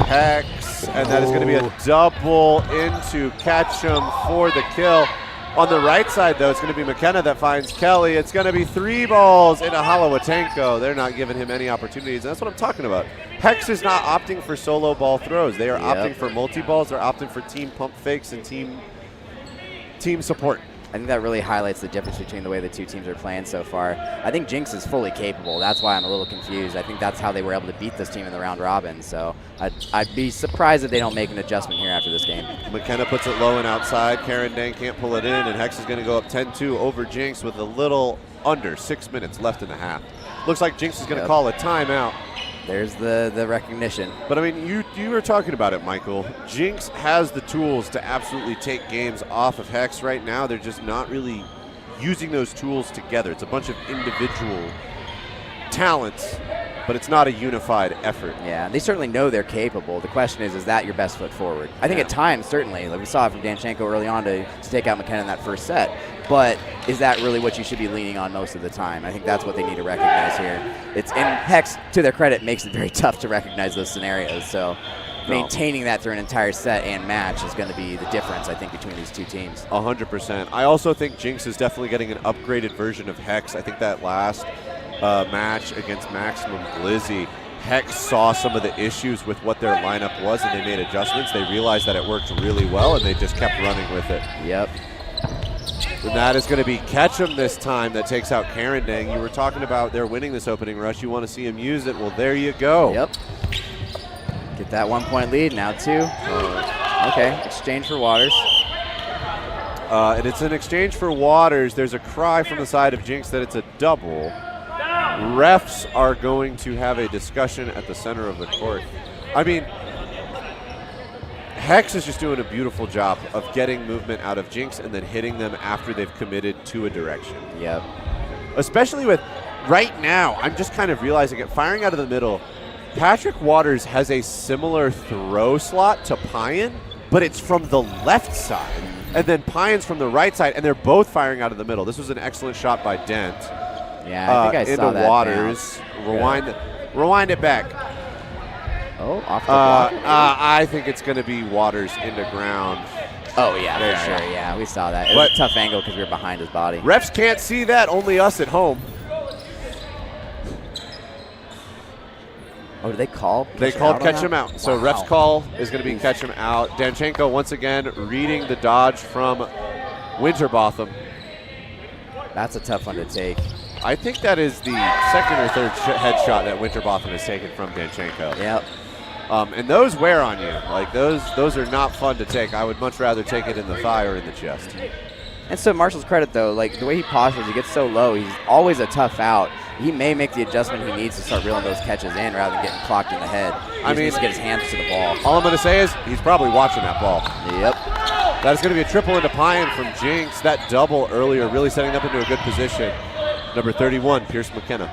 Hex. And that is going to be a double into Ketchum for the kill. On the right side, though, it's going to be McKenna that finds Kelly. It's going to be 3 balls into Halawatenko. They're not giving him any opportunities, and that's what I'm talking about. Hex is not opting for solo ball throws. They are opting for multi-balls. They're opting for team pump fakes and team support. I think that really highlights the difference between the way the two teams are playing so far. I think Jinx is fully capable. That's why I'm a little confused. I think that's how they were able to beat this team in the round robin. So I'd be surprised if they don't make an adjustment here after this game. McKenna puts it low and outside. Karen Dang can't pull it in, and Hex is going to go up 10-2 over Jinx with a little under 6 minutes left in the half. Looks like Jinx is going to call a timeout. There's the recognition. But, I mean, you were talking about it, Michael. Jinx has the tools to absolutely take games off of Hex right now. They're just not really using those tools together. It's a bunch of individual talents, but it's not a unified effort. Yeah, they certainly know they're capable. The question is that your best foot forward? I think at times, certainly. Like we saw it from Danchenko early on to take out McKenna in that first set. But is that really what you should be leaning on most of the time? I think that's what they need to recognize here. And Hex, to their credit, makes it very tough to recognize those scenarios. So maintaining that through an entire set and match is going to be the difference, I think, between these two teams. 100%. I also think Jinx is definitely getting an upgraded version of Hex. I think that last match against Maximum Glizzy, Hex saw some of the issues with what their lineup was, and they made adjustments. They realized that it worked really well, and they just kept running with it. Yep. And that is going to be Ketchum this time that takes out Karen Dang. You were talking about they're winning this opening rush. You want to see him use it. Well, there you go. Yep. Get that 1 point lead, now 2. Okay, exchange for Waters. And it's an exchange for Waters. There's a cry from the side of Jinx that it's a double. Refs are going to have a discussion at the center of the court. I mean, Hex is just doing a beautiful job of getting movement out of Jinx and then hitting them after they've committed to a direction. Yep. Especially with right now, I'm just kind of realizing it. Firing out of the middle, Patrick Waters has a similar throw slot to Pyan, but it's from the left side. And then Pyan's from the right side, and they're both firing out of the middle. This was an excellent shot by Dent. Yeah, I think I saw that. Waters. Rewind it back. Oh, off the block. I think it's going to be Waters into ground. Oh, yeah, for sure. Yeah, we saw that. It was a tough angle because we were behind his body. Refs can't see that, only us at home. Oh, did they call? They called Ketchum out. So refs call is going to be Ketchum out. Danchenko once again reading the dodge from Winterbotham. That's a tough one to take. I think that is the second or third headshot that Winterbotham has taken from Danchenko. Yep. And those wear on you. Like those are not fun to take. I would much rather take it in the thigh or in the chest. And so Marshall's credit, though, like the way he postures, he gets so low, he's always a tough out. He may make the adjustment he needs to start reeling those catches in rather than getting clocked in the head. He needs to get his hands to the ball. All I'm going to say is he's probably watching that ball. Yep. That is going to be a triple into Pyan from Jinx. That double earlier really setting up into a good position. Number 31, Pierce McKenna.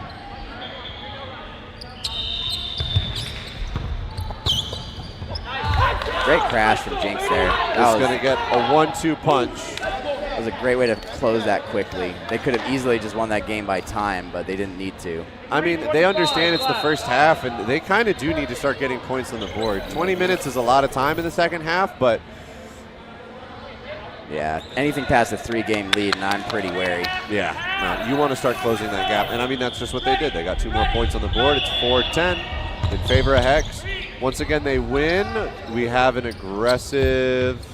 Great crash from Jinx there. That was going to get a 1-2 punch. That was a great way to close that quickly. They could have easily just won that game by time, but they didn't need to. I mean, they understand it's the first half, and they kind of do need to start getting points on the board. 20 minutes is a lot of time in the second half, but yeah, anything past a 3-game lead, and I'm pretty wary. Yeah, you want to start closing that gap. And I mean, that's just what they did. They got 2 more points on the board. It's 4-10 in favor of Hex. Once again, they win. We have an aggressive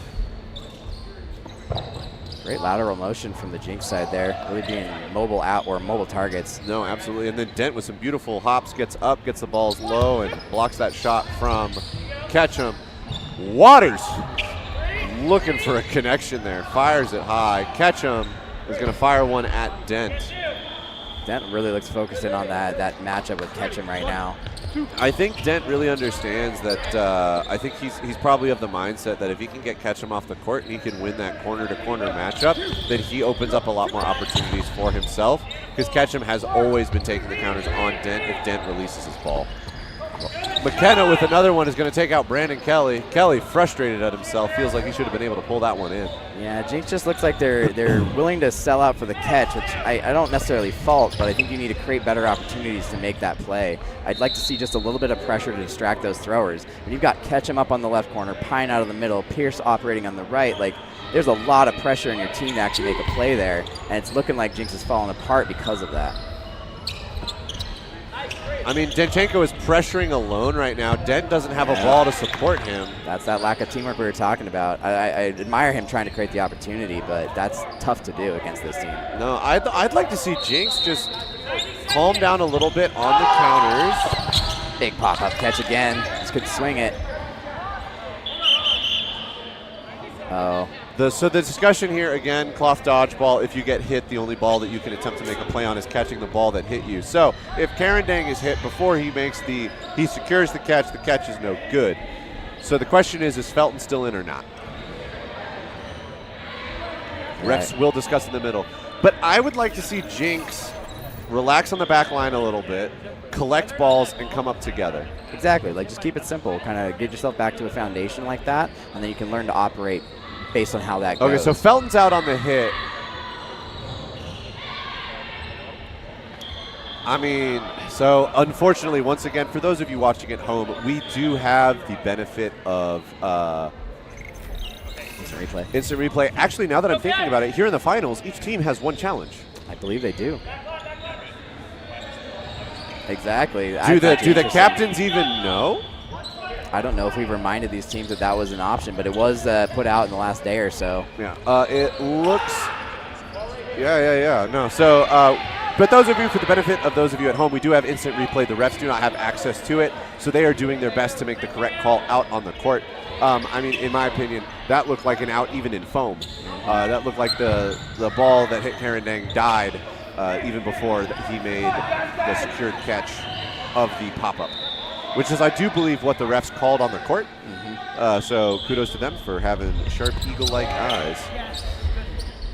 Great lateral motion from the Jinx side there, really being mobile out or mobile targets. No, absolutely. And then Dent with some beautiful hops gets up, gets the balls low, and blocks that shot from Ketchum. Waters looking for a connection there, fires it high. Ketchum is going to fire one at Dent. Dent really looks focused in on that matchup with Ketchum right now. I think Dent really understands that. I think he's probably of the mindset that if he can get Ketchum off the court and he can win that corner-to-corner matchup, then he opens up a lot more opportunities for himself, because Ketchum has always been taking the counters on Dent if Dent releases his ball. McKenna with another one is going to take out Brandon Kelly. Kelly, frustrated at himself, feels like he should have been able to pull that one in. Yeah, Jinx just looks like they're willing to sell out for the catch, which I don't necessarily fault, but I think you need to create better opportunities to make that play. I'd like to see just a little bit of pressure to distract those throwers. When you've got Ketchum up on the left corner, Pine out of the middle, Pierce operating on the right, like there's a lot of pressure in your team to actually make a play there, and it's looking like Jinx is falling apart because of that. I mean, Denchenko is pressuring alone right now. Dent doesn't have a ball to support him. That's that lack of teamwork we were talking about. I admire him trying to create the opportunity, but that's tough to do against this team. No, I'd like to see Jinx just calm down a little bit on the counters. Big pop-up catch again. Just could swing it. Oh. So the discussion here, again, cloth dodgeball, if you get hit, the only ball that you can attempt to make a play on is catching the ball that hit you. So if Karandang is hit before he secures the catch is no good. So the question is Felton still in or not? Right. Refs will discuss in the middle. But I would like to see Jinx relax on the back line a little bit, collect balls, and come up together. Exactly. Like, just keep it simple. Kind of get yourself back to a foundation like that, and then you can learn to operate based on how that goes. Okay, so Felton's out on the hit. I mean, so unfortunately, once again, for those of you watching at home, we do have the benefit of Instant replay. Actually, now that I'm thinking about it, here in the finals, each team has one challenge. I believe they do. Exactly. Do the captains even know? I don't know if we've reminded these teams that was an option, but it was put out in the last day or so. Yeah, it looks. Yeah. No, so, but those of you, for the benefit of those of you at home, we do have instant replay. The refs do not have access to it, so they are doing their best to make the correct call out on the court. I mean, in my opinion, that looked like an out even in foam. That looked like the ball that hit Karandang died even before he made the secured catch of the pop-up, which is, I do believe, what the refs called on the court. So kudos to them for having sharp eagle-like eyes.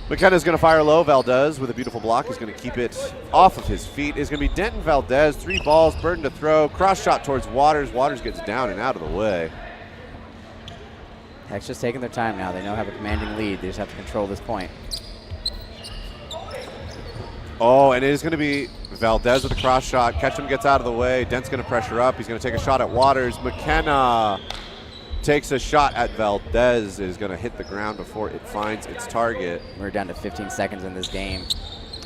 McKenna's going to fire low. Valdez with a beautiful block is going to keep it off of his feet. It's going to be Denton Valdez, 3 balls, burden to throw, cross shot towards Waters. Waters gets down and out of the way. Heck's just taking their time now. They know have a commanding lead. They just have to control this point. Oh, and it is going to be Valdez with a cross shot. Ketchum gets out of the way. Dent's going to pressure up. He's going to take a shot at Waters. McKenna takes a shot at Valdez. It is going to hit the ground before it finds its target. We're down to 15 seconds in this game.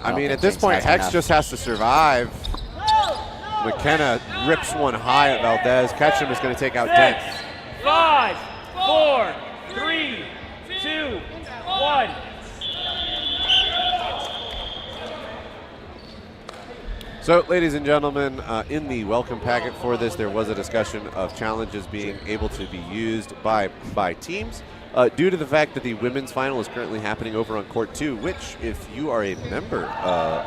I mean, at this point, Hex just has to survive. McKenna rips one high at Valdez. Ketchum is going to take out Dent. 5, 4, 3, 2, 1. So, ladies and gentlemen, in the welcome packet for this, there was a discussion of challenges being able to be used by teams. Due to the fact that the women's final is currently happening over on Court 2, which, if you are a member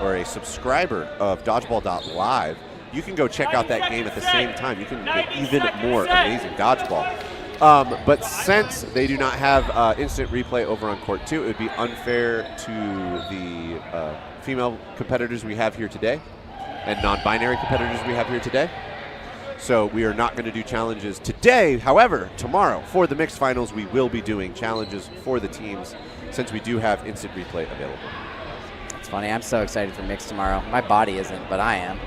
or a subscriber of Dodgeball.LIVE, you can go check out that game at the same time. You can get even more amazing dodgeball. But since they do not have instant replay over on Court 2, it would be unfair to the female competitors we have here today and non-binary competitors we have here today. So we are not going to do challenges today. However, tomorrow for the mixed finals, we will be doing challenges for the teams since we do have instant replay available. It's funny. I'm so excited for mixed tomorrow. My body isn't, but I am.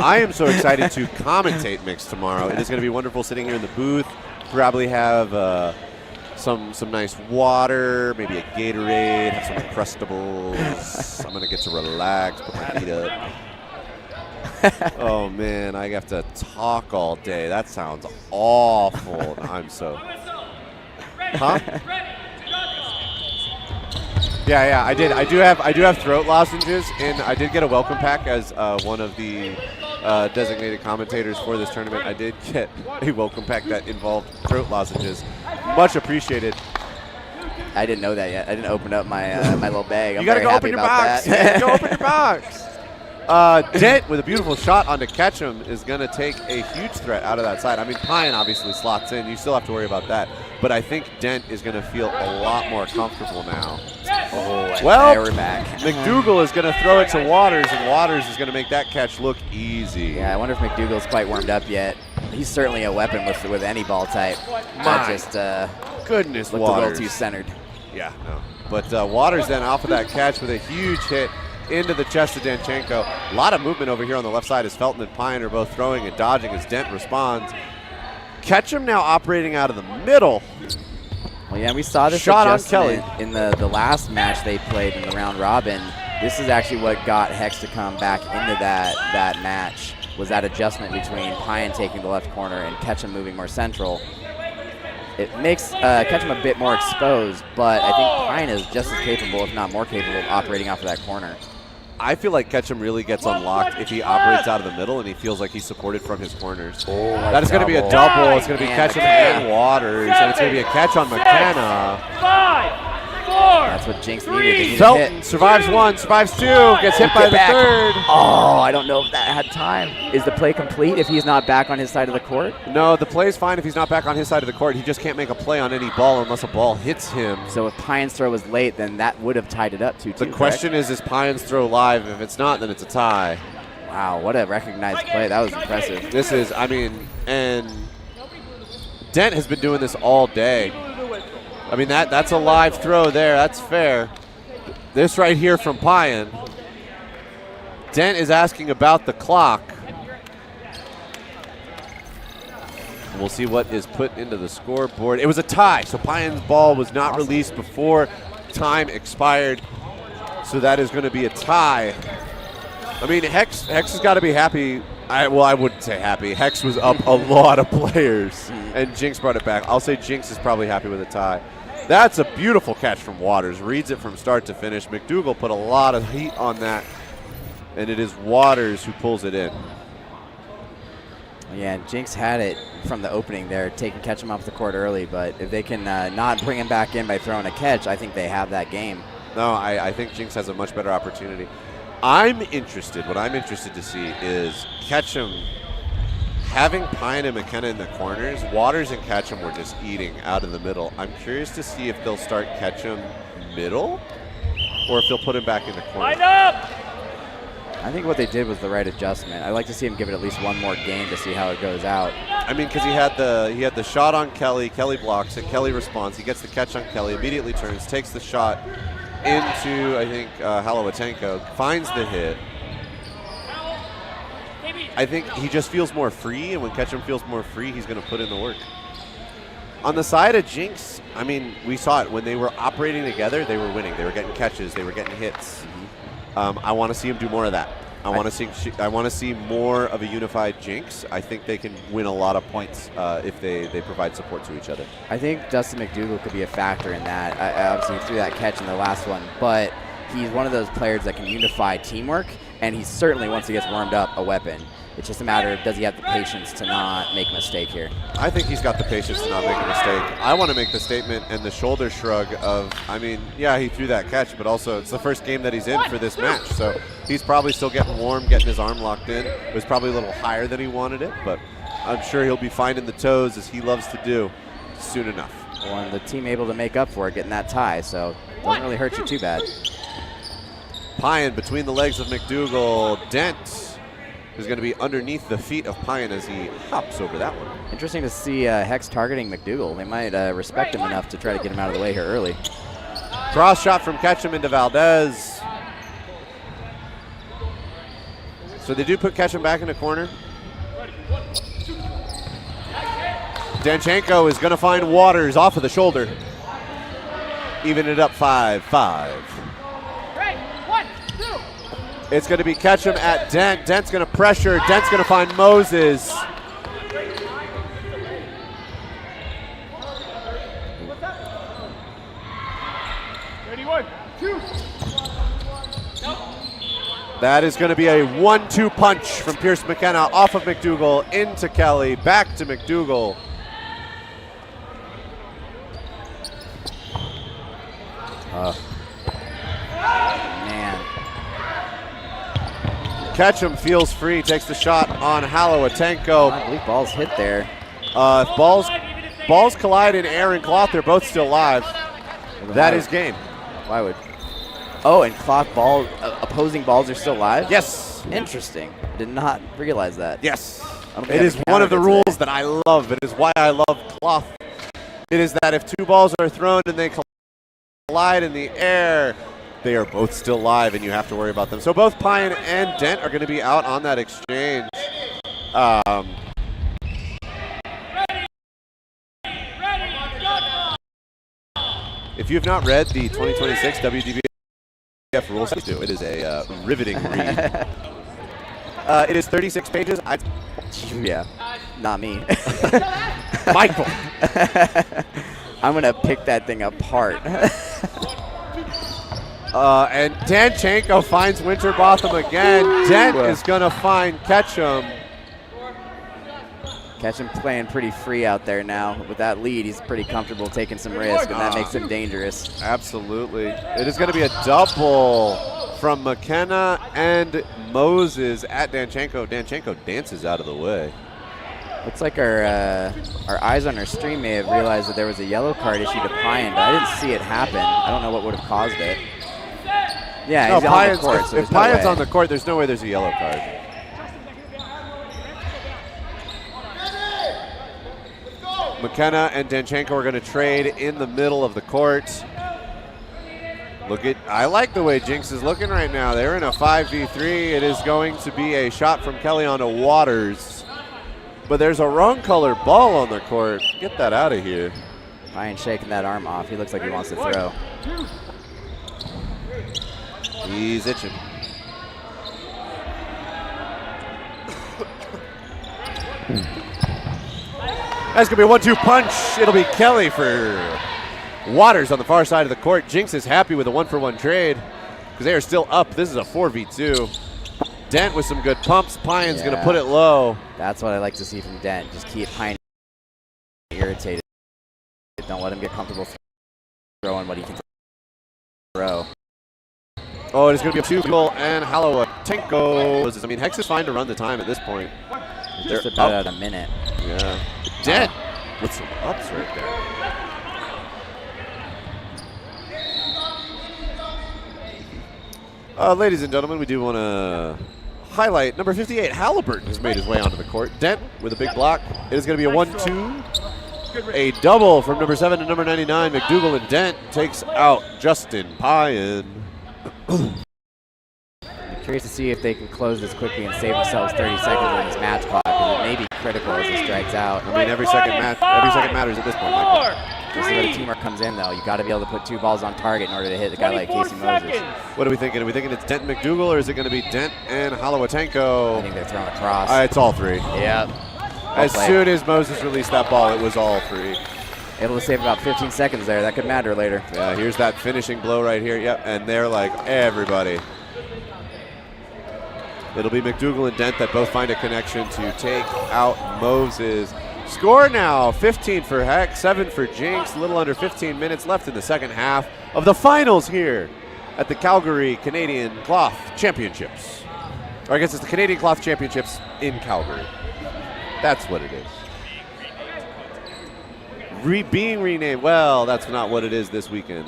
I am so excited to commentate mixed tomorrow. It is going to be wonderful sitting here in the booth. Probably have some nice water, maybe a Gatorade, have some Uncrustables. I'm going to get to relax, put my feet up. Oh, man, I have to talk all day. That sounds awful. I'm so... Huh? Yeah, I did. I do have throat lozenges, and I did get a welcome pack as one of the designated commentators for this tournament. I did get a welcome pack that involved throat lozenges. Much appreciated. I didn't know that yet. I didn't open up my my little bag. You gotta go open your box. You gotta go open your box. Dent with a beautiful shot onto Ketchum is gonna take a huge threat out of that side. I mean, Pine obviously slots in. You still have to worry about that. But I think Dent is gonna feel a lot more comfortable now. Oh, well, we're back. McDougal is going to throw it to Waters, and Waters is going to make that catch look easy. Yeah, I wonder if McDougal's quite warmed up yet. He's certainly a weapon with any ball type. Not just goodness, looked Waters. a little too centered. Yeah, no. But Waters then off of that catch with a huge hit into the chest of Danchenko. A lot of movement over here on the left side as Felton and Pine are both throwing and dodging as Dent responds. Ketchum now operating out of the middle. Well, yeah, we saw this shot on adjustment Kelly in the last match they played in the round robin. This is actually what got Hex to come back into that match, was that adjustment between Pine taking the left corner and Ketchum moving more central. It makes Ketchum a bit more exposed, but I think Pine is just as capable, if not more capable, of operating off of that corner. I feel like Ketchum really gets unlocked if he operates out of the middle and he feels like he's supported from his corners. Oh, that is going to be a double. It's going to be Ketchum and Waters, and it's going to be a catch on McKenna. 5, 4. That's what Jinx needed. Felton survives one, survives two, gets hit by the third. Oh, I don't know if that had time. Is the play complete if he's not back on his side of the court? No, the play's fine if he's not back on his side of the court. He just can't make a play on any ball unless a ball hits him. So if Pine's throw was late, then that would have tied it up 2-2. The question is Pine's throw live? If it's not, then it's a tie. Wow, what a recognized play. That was impressive. This is, I mean, and Dent has been doing this all day. I mean, that's a live throw there. That's fair. This right here from Pine. Dent is asking about the clock. We'll see what is put into the scoreboard. It was a tie, so Pine's ball was not released before time expired. So that is going to be a tie. I mean, Hex has got to be happy. I wouldn't say happy. Hex was up a lot of players, and Jinx brought it back. I'll say Jinx is probably happy with a tie. That's a beautiful catch from Waters. Reads it from start to finish. McDougal put a lot of heat on that, and it is Waters who pulls it in. Yeah, Jinx had it from the opening there, taking Ketchum off the court early, but if they can not bring him back in by throwing a catch, I think they have that game. No, I think Jinx has a much better opportunity. What I'm interested to see is Ketchum having Pine and McKenna in the corners. Waters and Ketchum were just eating out of the middle. I'm curious to see if they'll start Ketchum middle or if they'll put him back in the corner. Line up! I think what they did was the right adjustment. I'd like to see him give it at least one more game to see how it goes out. I mean, because he had the shot on Kelly. Kelly blocks it. Kelly responds. He gets the catch on Kelly. Immediately turns, takes the shot into, I think, Halawatenko. Finds the hit. I think he just feels more free, and when Ketchum feels more free, he's going to put in the work. On the side of Jinx, I mean, we saw it. When they were operating together, they were winning. They were getting catches. They were getting hits. I want to see him do more of that. I want to see more of a unified Jinx. I think they can win a lot of points if they provide support to each other. I think Dustin McDougal could be a factor in that. Obviously, he threw that catch in the last one, but he's one of those players that can unify teamwork, and he's certainly, once he gets warmed up, a weapon. It's just a matter of, does he have the patience to not make a mistake here? I think he's got the patience to not make a mistake. I want to make the statement and the shoulder shrug of, I mean, yeah, he threw that catch, but also it's the first game that he's in for this match. So he's probably still getting warm, getting his arm locked in. It was probably a little higher than he wanted it, but I'm sure he'll be finding the toes as he loves to do soon enough. Well, and the team able to make up for it, getting that tie, so it doesn't really hurt you too bad. Pine between the legs of McDougal. Dent is going to be underneath the feet of Pine as he hops over that one. Interesting to see Hex targeting McDougal. They might respect him enough to try to get him out of the way here early. Cross shot from Ketchum into Valdez. So they do put Ketchum back in the corner. Danchenko is going to find Waters off of the shoulder. Even it up 5-5. It's going to be Ketchum at Dent. Dent's going to pressure. Dent's going to find Moses. That is going to be a 1-2 punch from Pierce McKenna off of McDougal into Kelly, back to McDougal. Man. Ketchum feels free, takes the shot on Halowatenko. I believe ball's hit there. If balls collide in air and cloth, they're both still live. That is game. Why would? Oh, and cloth ball, opposing balls are still live? Yes. Interesting. Did not realize that. Yes. I don't think It I've is one of the encountered it rules that I love. It is why I love cloth. It is that if two balls are thrown and they collide in the air, they are both still live and you have to worry about them. So both Pine and Dent are going to be out on that exchange. If you have not read the 2026 WDBF rules, please do. It is a riveting read. It is 36 pages. Yeah, not me. Michael. I'm going to pick that thing apart. And Danchenko finds Winterbotham again. Dent is going to find Ketchum. Ketchum playing pretty free out there now. With that lead, he's pretty comfortable taking some risk, and that makes him dangerous. Absolutely. It is going to be a double from McKenna and Moses at Danchenko. Danchenko dances out of the way. Looks like our eyes on our stream may have realized that there was a yellow card issued to Pine, but I didn't see it happen. I don't know what would have caused it. Yeah, no, he's on the court, so if Pine's on the court, there's no way there's a yellow card. McKenna and Danchenko are going to trade in the middle of the court. I like the way Jinx is looking right now. They're in a 5v3. It is going to be a shot from Kelly onto Waters. But there's a wrong color ball on the court. Get that out of here. Pine shaking that arm off. He looks like he wants to throw. He's itching. That's going to be a 1-2 punch. It'll be Kelly for Waters on the far side of the court. Jinx is happy with a 1-for-1 trade because they are still up. This is a 4v2. Dent with some good pumps. Pine's going to put it low. That's what I like to see from Dent. Just keep Pine irritated. Don't let him get comfortable throwing what he can throw. Oh, it is going to be a two-goal and Halowatenko. I mean, Hex is fine to run the time at this point. They're just about at a minute. Yeah. Dent with some ups right there. Ladies and gentlemen, we do want to highlight number 58. Halliburton has made his way onto the court. Dent with a big block. It is going to be a 1-2. A double from number 7 to number 99. McDougal and Dent takes out Justin Pine. I'm curious to see if they can close this quickly and save themselves 30 seconds on this match clock, because it may be critical as this drags out. I mean, every second matters at this point, Michael. This is where the teamwork comes in, though. You got to be able to put two balls on target in order to hit a guy like Casey Moses. What are we thinking? Are we thinking it's Dent and McDougal, or is it going to be Dent and Halowatenko? I think they're throwing across. It's all three. Yep. As soon as Moses released that ball, it was all three. Able to save about 15 seconds there. That could matter later. Yeah, here's that finishing blow right here. Yep, and they're like everybody. It'll be McDougal and Dent that both find a connection to take out Moses. Score now, 15 for Hex, 7 for Jinx. A little under 15 minutes left in the second half of the finals here at the Calgary Canadian Cloth Championships. Or I guess it's the Canadian Cloth Championships in Calgary. That's what it is. Being renamed. Well, that's not what it is this weekend.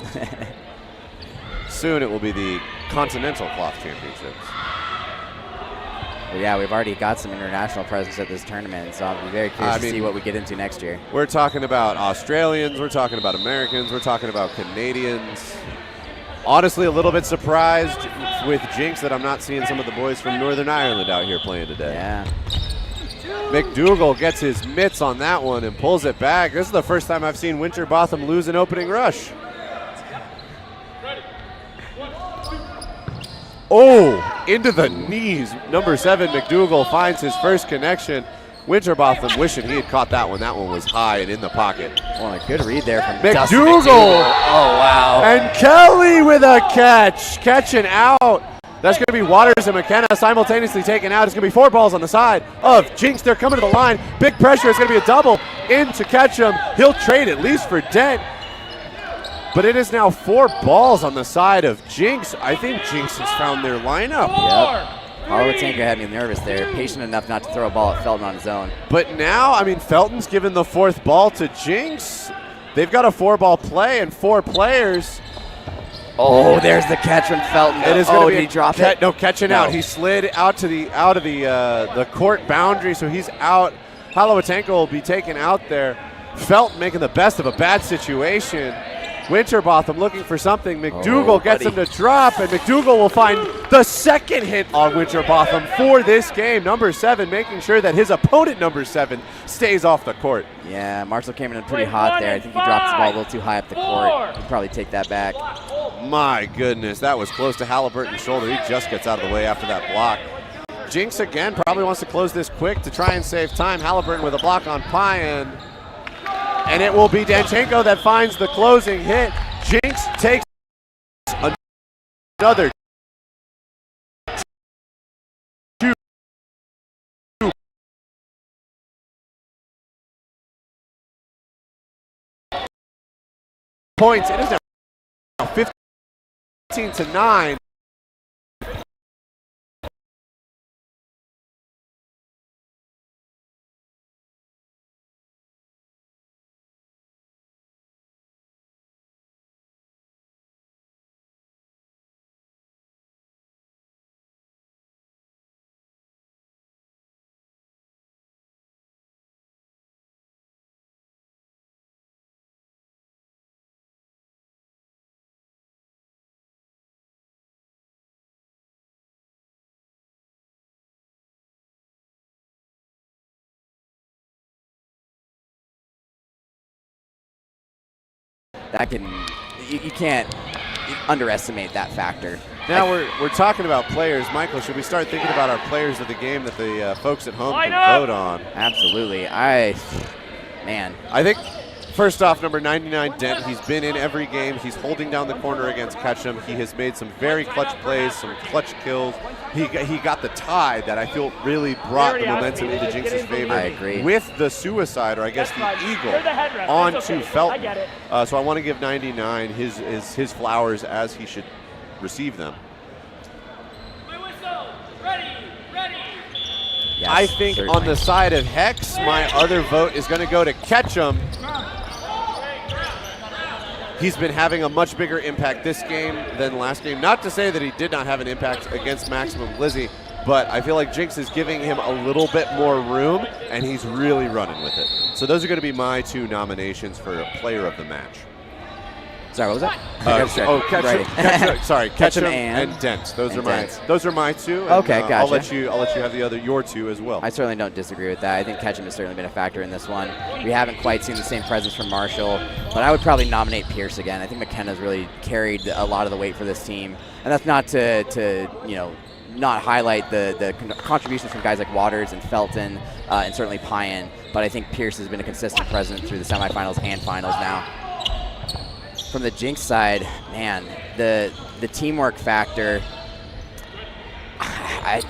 Soon it will be the Continental Cloth Championships. Well, yeah, we've already got some international presence at this tournament, so I'll be very curious to see what we get into next year. We're talking about Australians, we're talking about Americans, we're talking about Canadians. Honestly, a little bit surprised with Jinx that I'm not seeing some of the boys from Northern Ireland out here playing today. Yeah. McDougal gets his mitts on that one and pulls it back. This is the first time I've seen Winterbotham lose an opening rush. Oh, into the knees. Number 7, McDougal finds his first connection. Winterbotham wishing he had caught that one. That one was high and in the pocket. Well, a good read there from McDougal. Oh, wow. And Kelly with a catch. Catching out. That's going to be Waters and McKenna simultaneously taken out. It's going to be 4 balls on the side of Jinx. They're coming to the line. Big pressure. It's going to be a double into Ketchum. He'll trade at least for Dent. But it is now 4 balls on the side of Jinx. I think Jinx has found their lineup. Yep. Harwood-Tanker had me nervous there. Patient enough not to throw a ball at Felton on his own. But now, I mean, Felton's given the 4th ball to Jinx. They've got a 4-ball play and 4 players. Oh, there's the catch from Felton. It is going to be did he drop it? No, catching out. He slid out of the court boundary, so he's out. Halawatanko will be taken out there. Felton making the best of a bad situation. Winterbotham looking for something. McDougal gets him to drop, and McDougal will find the 2nd hit on Winterbotham for this game. Number 7 making sure that his opponent, number 7, stays off the court. Yeah, Marshall came in pretty hot there. I think he dropped the ball a little too high up the court. He'd probably take that back. My goodness, that was close to Halliburton's shoulder. He just gets out of the way after that block. Jinx again probably wants to close this quick to try and save time. Halliburton with a block on Payan. And it will be Danchenko that finds the closing hit. Jinx takes another 2 points. It is now 15-9. That can, you can't underestimate that factor. Now we're talking about players. Michael, should we start thinking about our players of the game that the folks at home can vote on? Absolutely. Man. I think, first off, number 99, Dent, he's been in every game. He's holding down the corner against Ketchum. He has made some very clutch plays, some clutch kills. He got the tie that I feel really brought the momentum into Jinx's favor. I agree. With the suicide, or I guess the eagle, onto Felton. So I want to give 99 his flowers as he should receive them. Yes, I think certainly. on the side of Hex, my other vote is going to go to Ketchum. He's been having a much bigger impact this game than last game. Not to say that he did not have an impact against Maximum Glizzy, but I feel like Jinx is giving him a little bit more room, and he's really running with it. So those are going to be my 2 nominations for player of the match. Sorry, what was that? Ketchum and Dent. Those are my 2. And, okay, gotcha. I'll let you have your 2 as well. I certainly don't disagree with that. I think Ketchum has certainly been a factor in this one. We haven't quite seen the same presence from Marshall, but I would probably nominate Pierce again. I think McKenna's really carried a lot of the weight for this team, and that's not to not highlight the contributions from guys like Waters and Felton and certainly Payan, but I think Pierce has been a consistent presence through the semifinals and finals now. From the Jinx side, man, the teamwork factor,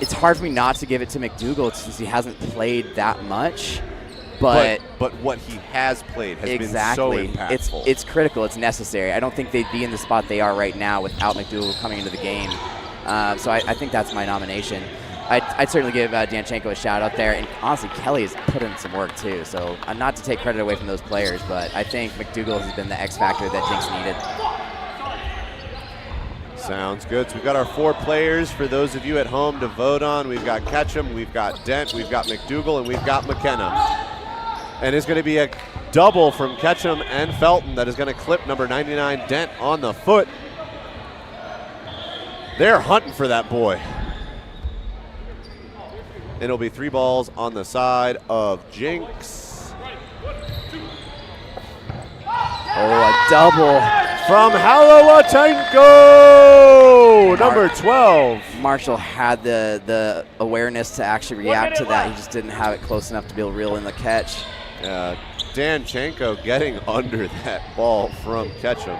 it's hard for me not to give it to McDougal since he hasn't played that much. But what he has played has been so impactful. It's critical. It's necessary. I don't think they'd be in the spot they are right now without McDougal coming into the game. So I think that's my nomination. I'd certainly give Danchenko a shout out there, and honestly, Kelly has put in some work too. So not to take credit away from those players, but I think McDougal has been the X factor that Jinx needed. Sounds good. So we've got our 4 players for those of you at home to vote on. We've got Ketchum, we've got Dent, we've got McDougal, and we've got McKenna. And it's going to be a double from Ketchum and Felton that is going to clip number 99 Dent on the foot. They're hunting for that boy. It'll be 3 balls on the side of Jinx. Oh, a double from Halawatenko, number 12. Marshall had the awareness to actually react to that. He just didn't have it close enough to be able to reel in the catch. Danchenko getting under that ball from Ketchum.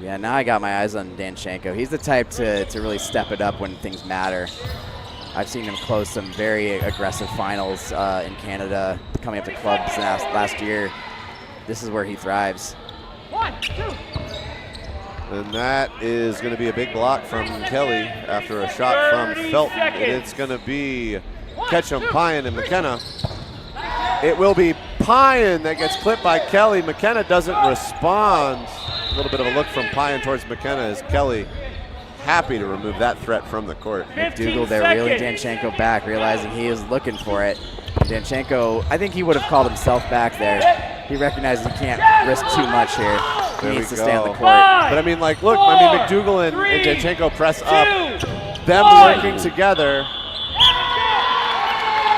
Yeah, now I got my eyes on Danchenko. He's the type to really step it up when things matter. I've seen him close some very aggressive finals in Canada, coming up to clubs last year. This is where he thrives. 1, 2. And that is going to be a big block from Kelly after a shot from Felton. And it's going to be Ketchum, Pyan, and McKenna. It will be Pyan that gets clipped by Kelly. McKenna doesn't respond. A little bit of a look from Pyan towards McKenna as Kelly happy to remove that threat from the court. McDougal there reeling Danchenko back, realizing he is looking for it. Danchenko, I think he would have called himself back there. He recognizes he can't risk too much here. He needs to stay on the court. But I mean, like, look, McDougal and Danchenko press up. Them working together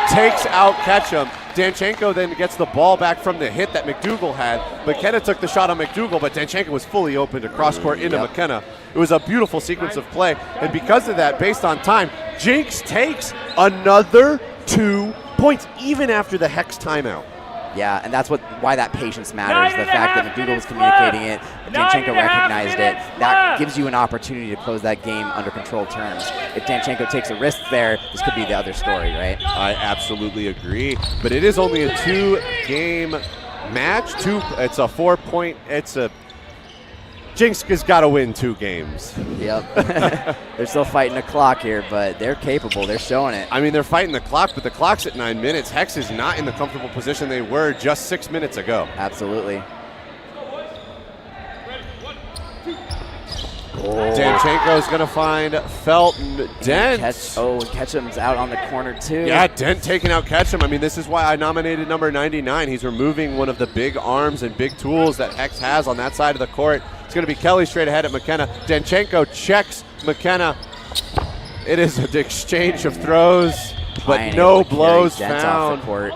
takes out Ketchum. Danchenko then gets the ball back from the hit that McDougal had. McKenna took the shot on McDougal, but Danchenko was fully open to cross court into McKenna. It was a beautiful sequence of play. And because of that, based on time, Jinx takes another 2 points, even after the Hex timeout. Yeah, and that's why that patience matters. The fact that McDougal was communicating it, Danchenko recognized it. That gives you an opportunity to close that game under controlled terms. If Danchenko takes a risk there, this could be the other story, right? I absolutely agree. But it is only a 2-game match. It's a 4-point. Jinx has got to win 2 games. Yep. They're still fighting the clock here, but they're capable. They're showing it. I mean, they're fighting the clock, but the clock's at 9 minutes. Hex is not in the comfortable position they were just 6 minutes ago. Absolutely. Danchenko's going to find Felton. Dent. Ketchum's out on the corner, too. Yeah, Dent taking out Ketchum. I mean, this is why I nominated number 99. He's removing one of the big arms and big tools that Hex has on that side of the court. It's going to be Kelly straight ahead at McKenna. Danchenko checks McKenna. It is an exchange of throws, but no blows found. Off the court.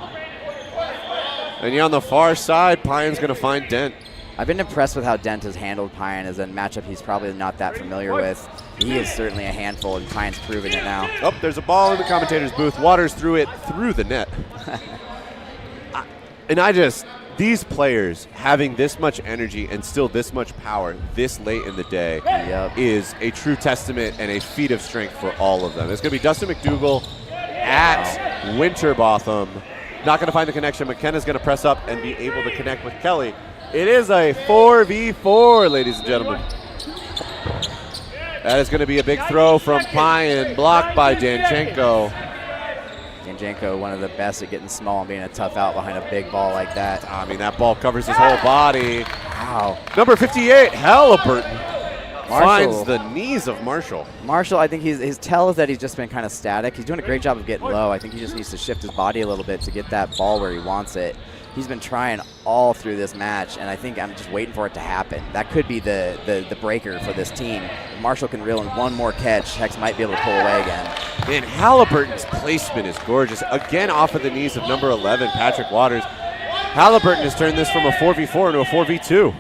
And on the far side, Pyan's going to find Dent. I've been impressed with how Dent has handled Pyan as a matchup he's probably not that familiar with. He is certainly a handful, and Pyan's proven it now. Oh, there's a ball in the commentator's booth. Waters threw it through the net. These players having this much energy and still this much power this late in the day is a true testament and a feat of strength for all of them. It's going to be Dustin McDougal at Winterbotham. Not going to find the connection. McKenna's going to press up and be able to connect with Kelly. It is a 4v4, ladies and gentlemen. That is going to be a big throw from Pyan, blocked by Danchenko. Danchenko, one of the best at getting small and being a tough out behind a big ball like that. I mean, that ball covers his whole body. Wow. Number 58, Halliburton, finds the knees of Marshall. Marshall, I think his tell is that he's just been kind of static. He's doing a great job of getting low. I think he just needs to shift his body a little bit to get that ball where he wants it. He's been trying all through this match, and I think I'm just waiting for it to happen. That could be the breaker for this team. If Marshall can reel in one more catch, Hex might be able to pull away again. And Halliburton's placement is gorgeous. Again, off of the knees of number 11, Patrick Waters. Halliburton has turned this from a 4v4 into a 4v2.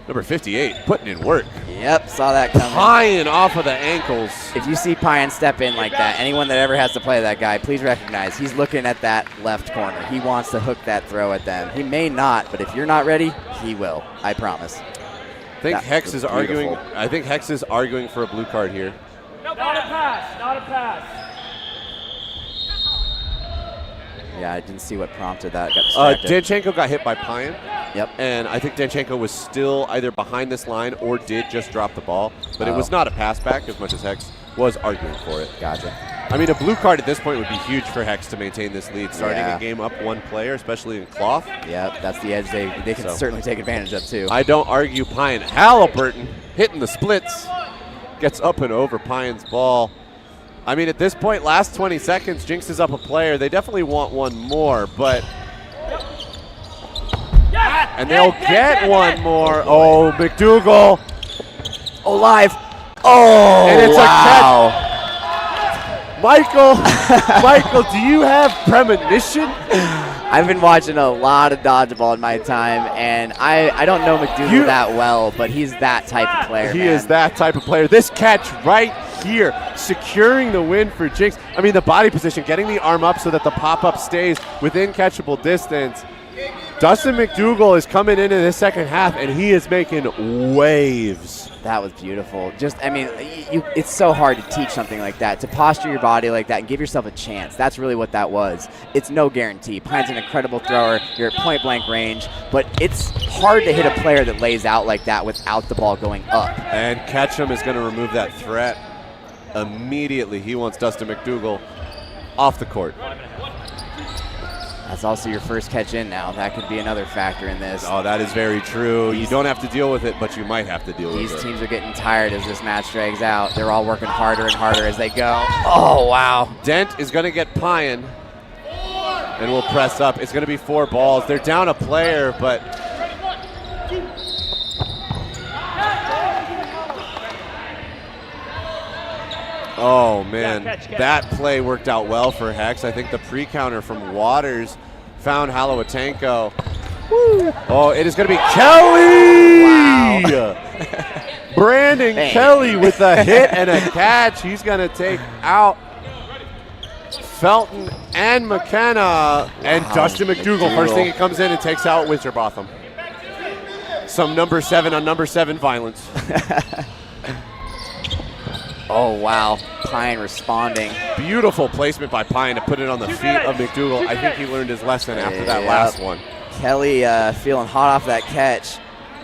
Number 58, putting in work. Yep, saw that coming. Pyan off of the ankles. If you see Pyan step in like that, anyone that ever has to play that guy, please recognize he's looking at that left corner. He wants to hook that throw at them. He may not, but if you're not ready, he will. I promise. I think Hex is arguing for a blue card here. Not a pass. Not a pass. Yeah, I didn't see what prompted that. Got distracted. Danchenko got hit by Pyan. Yep. And I think Danchenko was still either behind this line or did just drop the ball. But it was not a pass back as much as Hex was arguing for it. Gotcha. I mean, a blue card at this point would be huge for Hex to maintain this lead, starting a game up one player, especially in cloth. Yep, that's the edge they can certainly take advantage of, too. I don't argue Pyan. Halliburton hitting the splits. Gets up and over Pyan's ball. I mean, at this point, last 20 seconds, Jinx is up a player. They definitely want one more, but... And they'll get one more. Oh, McDougal. Oh, live. Oh, and it's wow. a catch. Michael, do you have premonition? I've been watching a lot of dodgeball in my time, and I don't know McDougal that well, but he's that type of player. He is that type of player. This catch right here, securing the win for Jinx. I mean, the body position, getting the arm up so that the pop-up stays within catchable distance. Dustin McDougal is coming into this second half, and he is making waves. That was beautiful. Just, I mean, it's so hard to teach something like that, to posture your body like that and give yourself a chance. That's really what that was. It's no guarantee. Pine's an incredible thrower. You're at point-blank range, but it's hard to hit a player that lays out like that without the ball going up. And Ketchum is going to remove that threat immediately. He wants Dustin McDougal off the court. That's also your first catch in now. That could be another factor in this. Oh, that is very true. You don't have to deal with it, but you might have to deal with it. These teams are getting tired as this match drags out. They're all working harder and harder as they go. Oh, wow. Dent is going to get Pyan, and we'll press up. It's going to be 4 balls. They're down a player, but... Oh, man. Catch. That play worked out well for Hex. I think the pre-counter from Waters found Halawatenko. Woo. Oh, it is going to be Kelly! Wow. Brandon Kelly with a hit and a catch. He's going to take out Felton and McKenna. And Dustin McDougal, first thing he comes in and takes out Winterbotham. Some number 7 on number 7 violence. Oh, wow. Pine responding. Beautiful placement by Pine to put it on the feet of McDougal. I think he learned his lesson after that last one. Kelly feeling hot off that catch.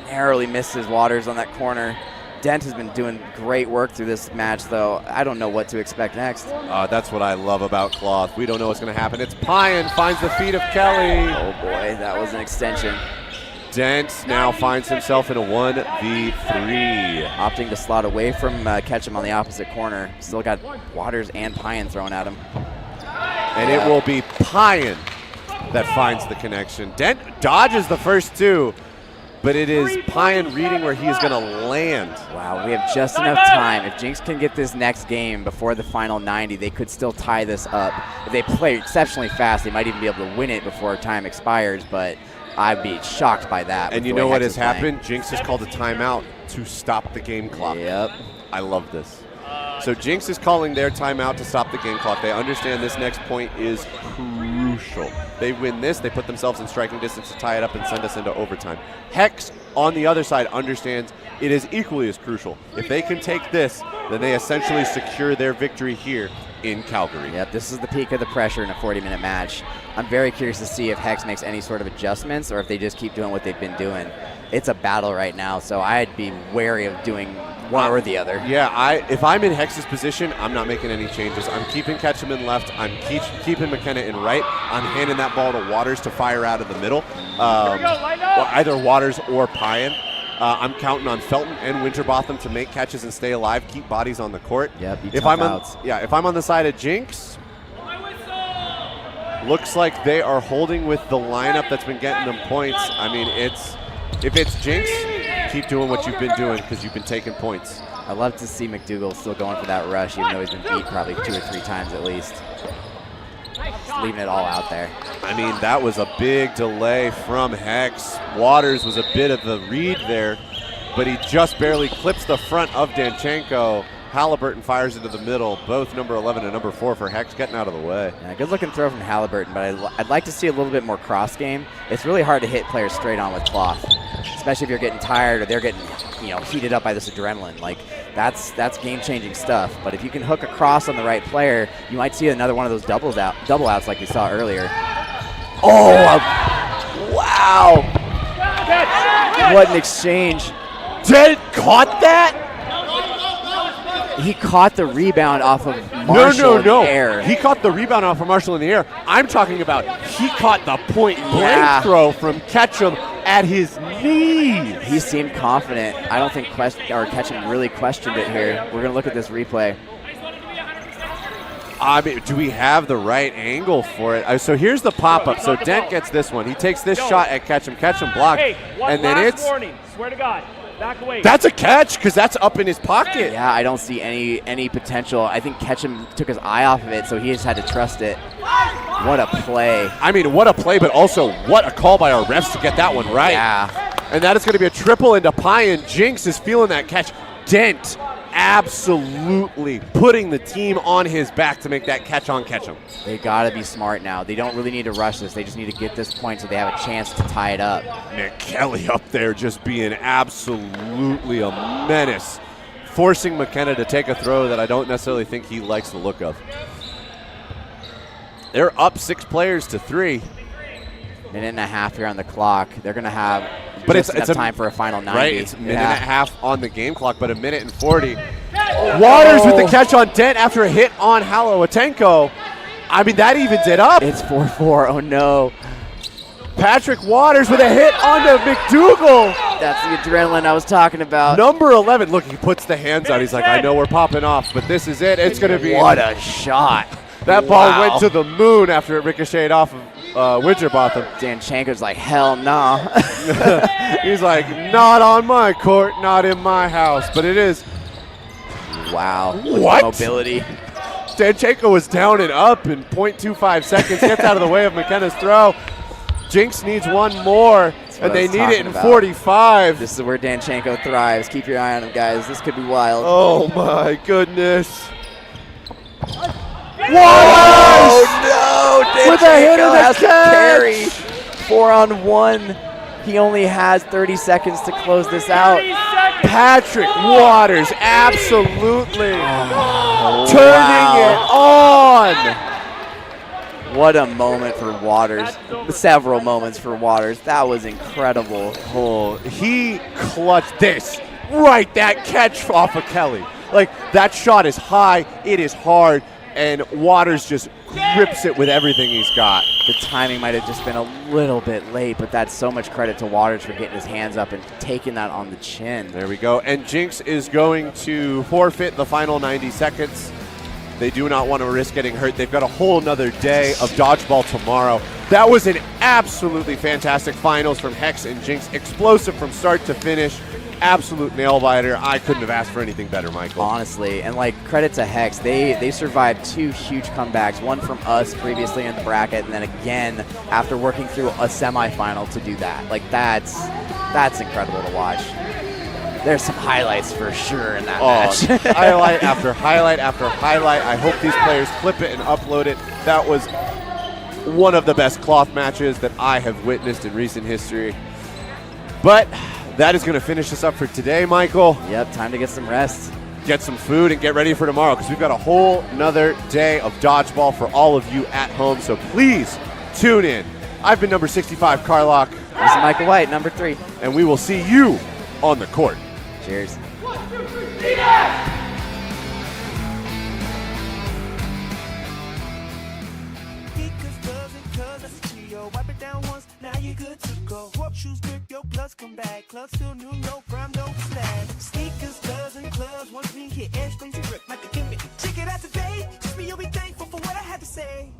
Narrowly misses Waters on that corner. Dent has been doing great work through this match, though. I don't know what to expect next. That's what I love about Cloth. We don't know what's going to happen. It's Pine finds the feet of Kelly. Oh, boy. That was an extension. Dent now finds himself in a 1v3. Opting to slot away from Ketchum on the opposite corner. Still got Waters and Pyan thrown at him. And it will be Pyan that finds the connection. Dent dodges the first 2, but it is Pyan reading where he is going to land. Wow, we have just enough time. If Jinx can get this next game before the final 90, they could still tie this up. If they play exceptionally fast, they might even be able to win it before time expires, but I'd be shocked by that. And you know what has happened? Jinx has called a timeout to stop the game clock. Yep. I love this. So Jinx is calling their timeout to stop the game clock. They understand this next point is crucial. They win this, they put themselves in striking distance to tie it up and send us into overtime. Hex, on the other side, understands it is equally as crucial. If they can take this, then they essentially secure their victory here in Calgary. Yep, this is the peak of the pressure in a 40-minute match. I'm very curious to see if Hex makes any sort of adjustments or if they just keep doing what they've been doing. It's a battle right now, so I'd be wary of doing one or the other. Yeah, if I'm in Hex's position, I'm not making any changes. I'm keeping Ketchum in left. I'm keeping McKenna in right. I'm handing that ball to Waters to fire out of the middle. Either Waters or Pyan. I'm counting on Felton and Winterbotham to make catches and stay alive, keep bodies on the court. Yep, if I'm on the side of Jinx, looks like they are holding with the lineup that's been getting them points. I mean, if it's Jinx, keep doing what you've been doing because you've been taking points. I love to see McDougal still going for that rush, even though he's been beat probably 2 or 3 times at least. Just leaving it all out there. I mean, that was a big delay from Hex. Waters was a bit of the read there, but he just barely clips the front of Danchenko. Halliburton fires into the middle. Both number 11 and number 4 for Hex getting out of the way. Yeah, good looking throw from Halliburton, but I'd like to see a little bit more cross game. It's really hard to hit players straight on with Cloth, especially if you're getting tired or they're getting heated up by this adrenaline. Like that's game-changing stuff. But if you can hook a cross on the right player, you might see another one of those double outs like we saw earlier. Oh, wow! What an exchange! Dent caught that? He caught the rebound off of Marshall in the air. He caught the rebound off of Marshall in the air. I'm talking about he caught the point-blank throw from Ketchum at his knees. He seemed confident. I don't think Ketchum really questioned it here. We're going to look at this replay. I mean, do we have the right angle for it? So here's the pop-up. So Dent gets this one. He takes this shot at Ketchum. Ketchum blocked. Hey, and then it's warning. Swear to God. Back away. That's a catch because that's up in his pocket. Yeah, I don't see any potential. I think Ketchum took his eye off of it, so he just had to trust it. What a play. I mean, what a play, but also what a call by our refs to get that one right. Yeah. And that is going to be a triple into Pyan. Jinx is feeling that catch. Dent absolutely putting the team on his back to make that catch on Ketchum. They got to be smart now. They don't really need to rush this. They just need to get this point so they have a chance to tie it up. Nick Kelly up there just being absolutely a menace, forcing McKenna to take a throw that I don't necessarily think he likes the look of. They're up 6 players to 3. Minute and a half here on the clock. They're going to have it's enough time for a final 90. Right, it's a minute and a half on the game clock, but a minute and 40. Waters with the catch on Dent after a hit on Halowatenko. I mean, that evens it up. It's 4-4. Oh, no. Patrick Waters with a hit onto McDougal. That's the adrenaline I was talking about. Number 11. Look, he puts the hands out. He's like, I know we're popping off, but this is it. It's going to be. What a shot. That ball went to the moon after it ricocheted off of Winterbotham. Danchenko's like, hell no. He's like, not on my court, not in my house. But it is. Wow. What? Mobility. Danchenko was down and up in 0.25 seconds. Gets out of the way of McKenna's throw. Jinx needs one more, and they need it in 45. This is where Danchenko thrives. Keep your eye on him, guys. This could be wild. Oh, my goodness. Oh, no. With a hit and a has to carry. catch. 4-on-1. He only has 30 seconds to close this out. Patrick Waters absolutely turning it on. What a moment for Waters. Several moments for Waters. That was incredible. Oh, he clutched this. Right, that catch off of Kelly. Like, that shot is high, it is hard, and Waters just rips it with everything he's got. The timing might have just been a little bit late, but that's so much credit to Waters for getting his hands up and taking that on the chin. There we go. And Jinx is going to forfeit the final 90 seconds. They do not want to risk getting hurt. They've got a whole nother day of dodgeball tomorrow. That was an absolutely fantastic finals from Hex and Jinx. Explosive from start to finish. Absolute nail biter. I couldn't have asked for anything better, Michael. Honestly, and like credit to Hex, they survived 2 huge comebacks. One from us previously in the bracket, and then again after working through a semifinal to do that. Like that's incredible to watch. There's some highlights for sure in that match. Highlight after highlight after highlight. I hope these players clip it and upload it. That was one of the best cloth matches that I have witnessed in recent history. But that is going to finish us up for today, Michael. Yep, time to get some rest. Get some food and get ready for tomorrow because we've got a whole nother day of dodgeball for all of you at home. So please tune in. I've been number 65, Carlock. This is Michael White, number 3. And we will see you on the court. Cheers. Wipe it down once, now you're good to go. Walk shoes, grip your gloves, come back. Club still new, no prime, no flag. Sneakers, gloves, and clubs. Once we hit air springs and grip, like the gimmick. Check it out today. Just me, you'll be thankful for what I had to say.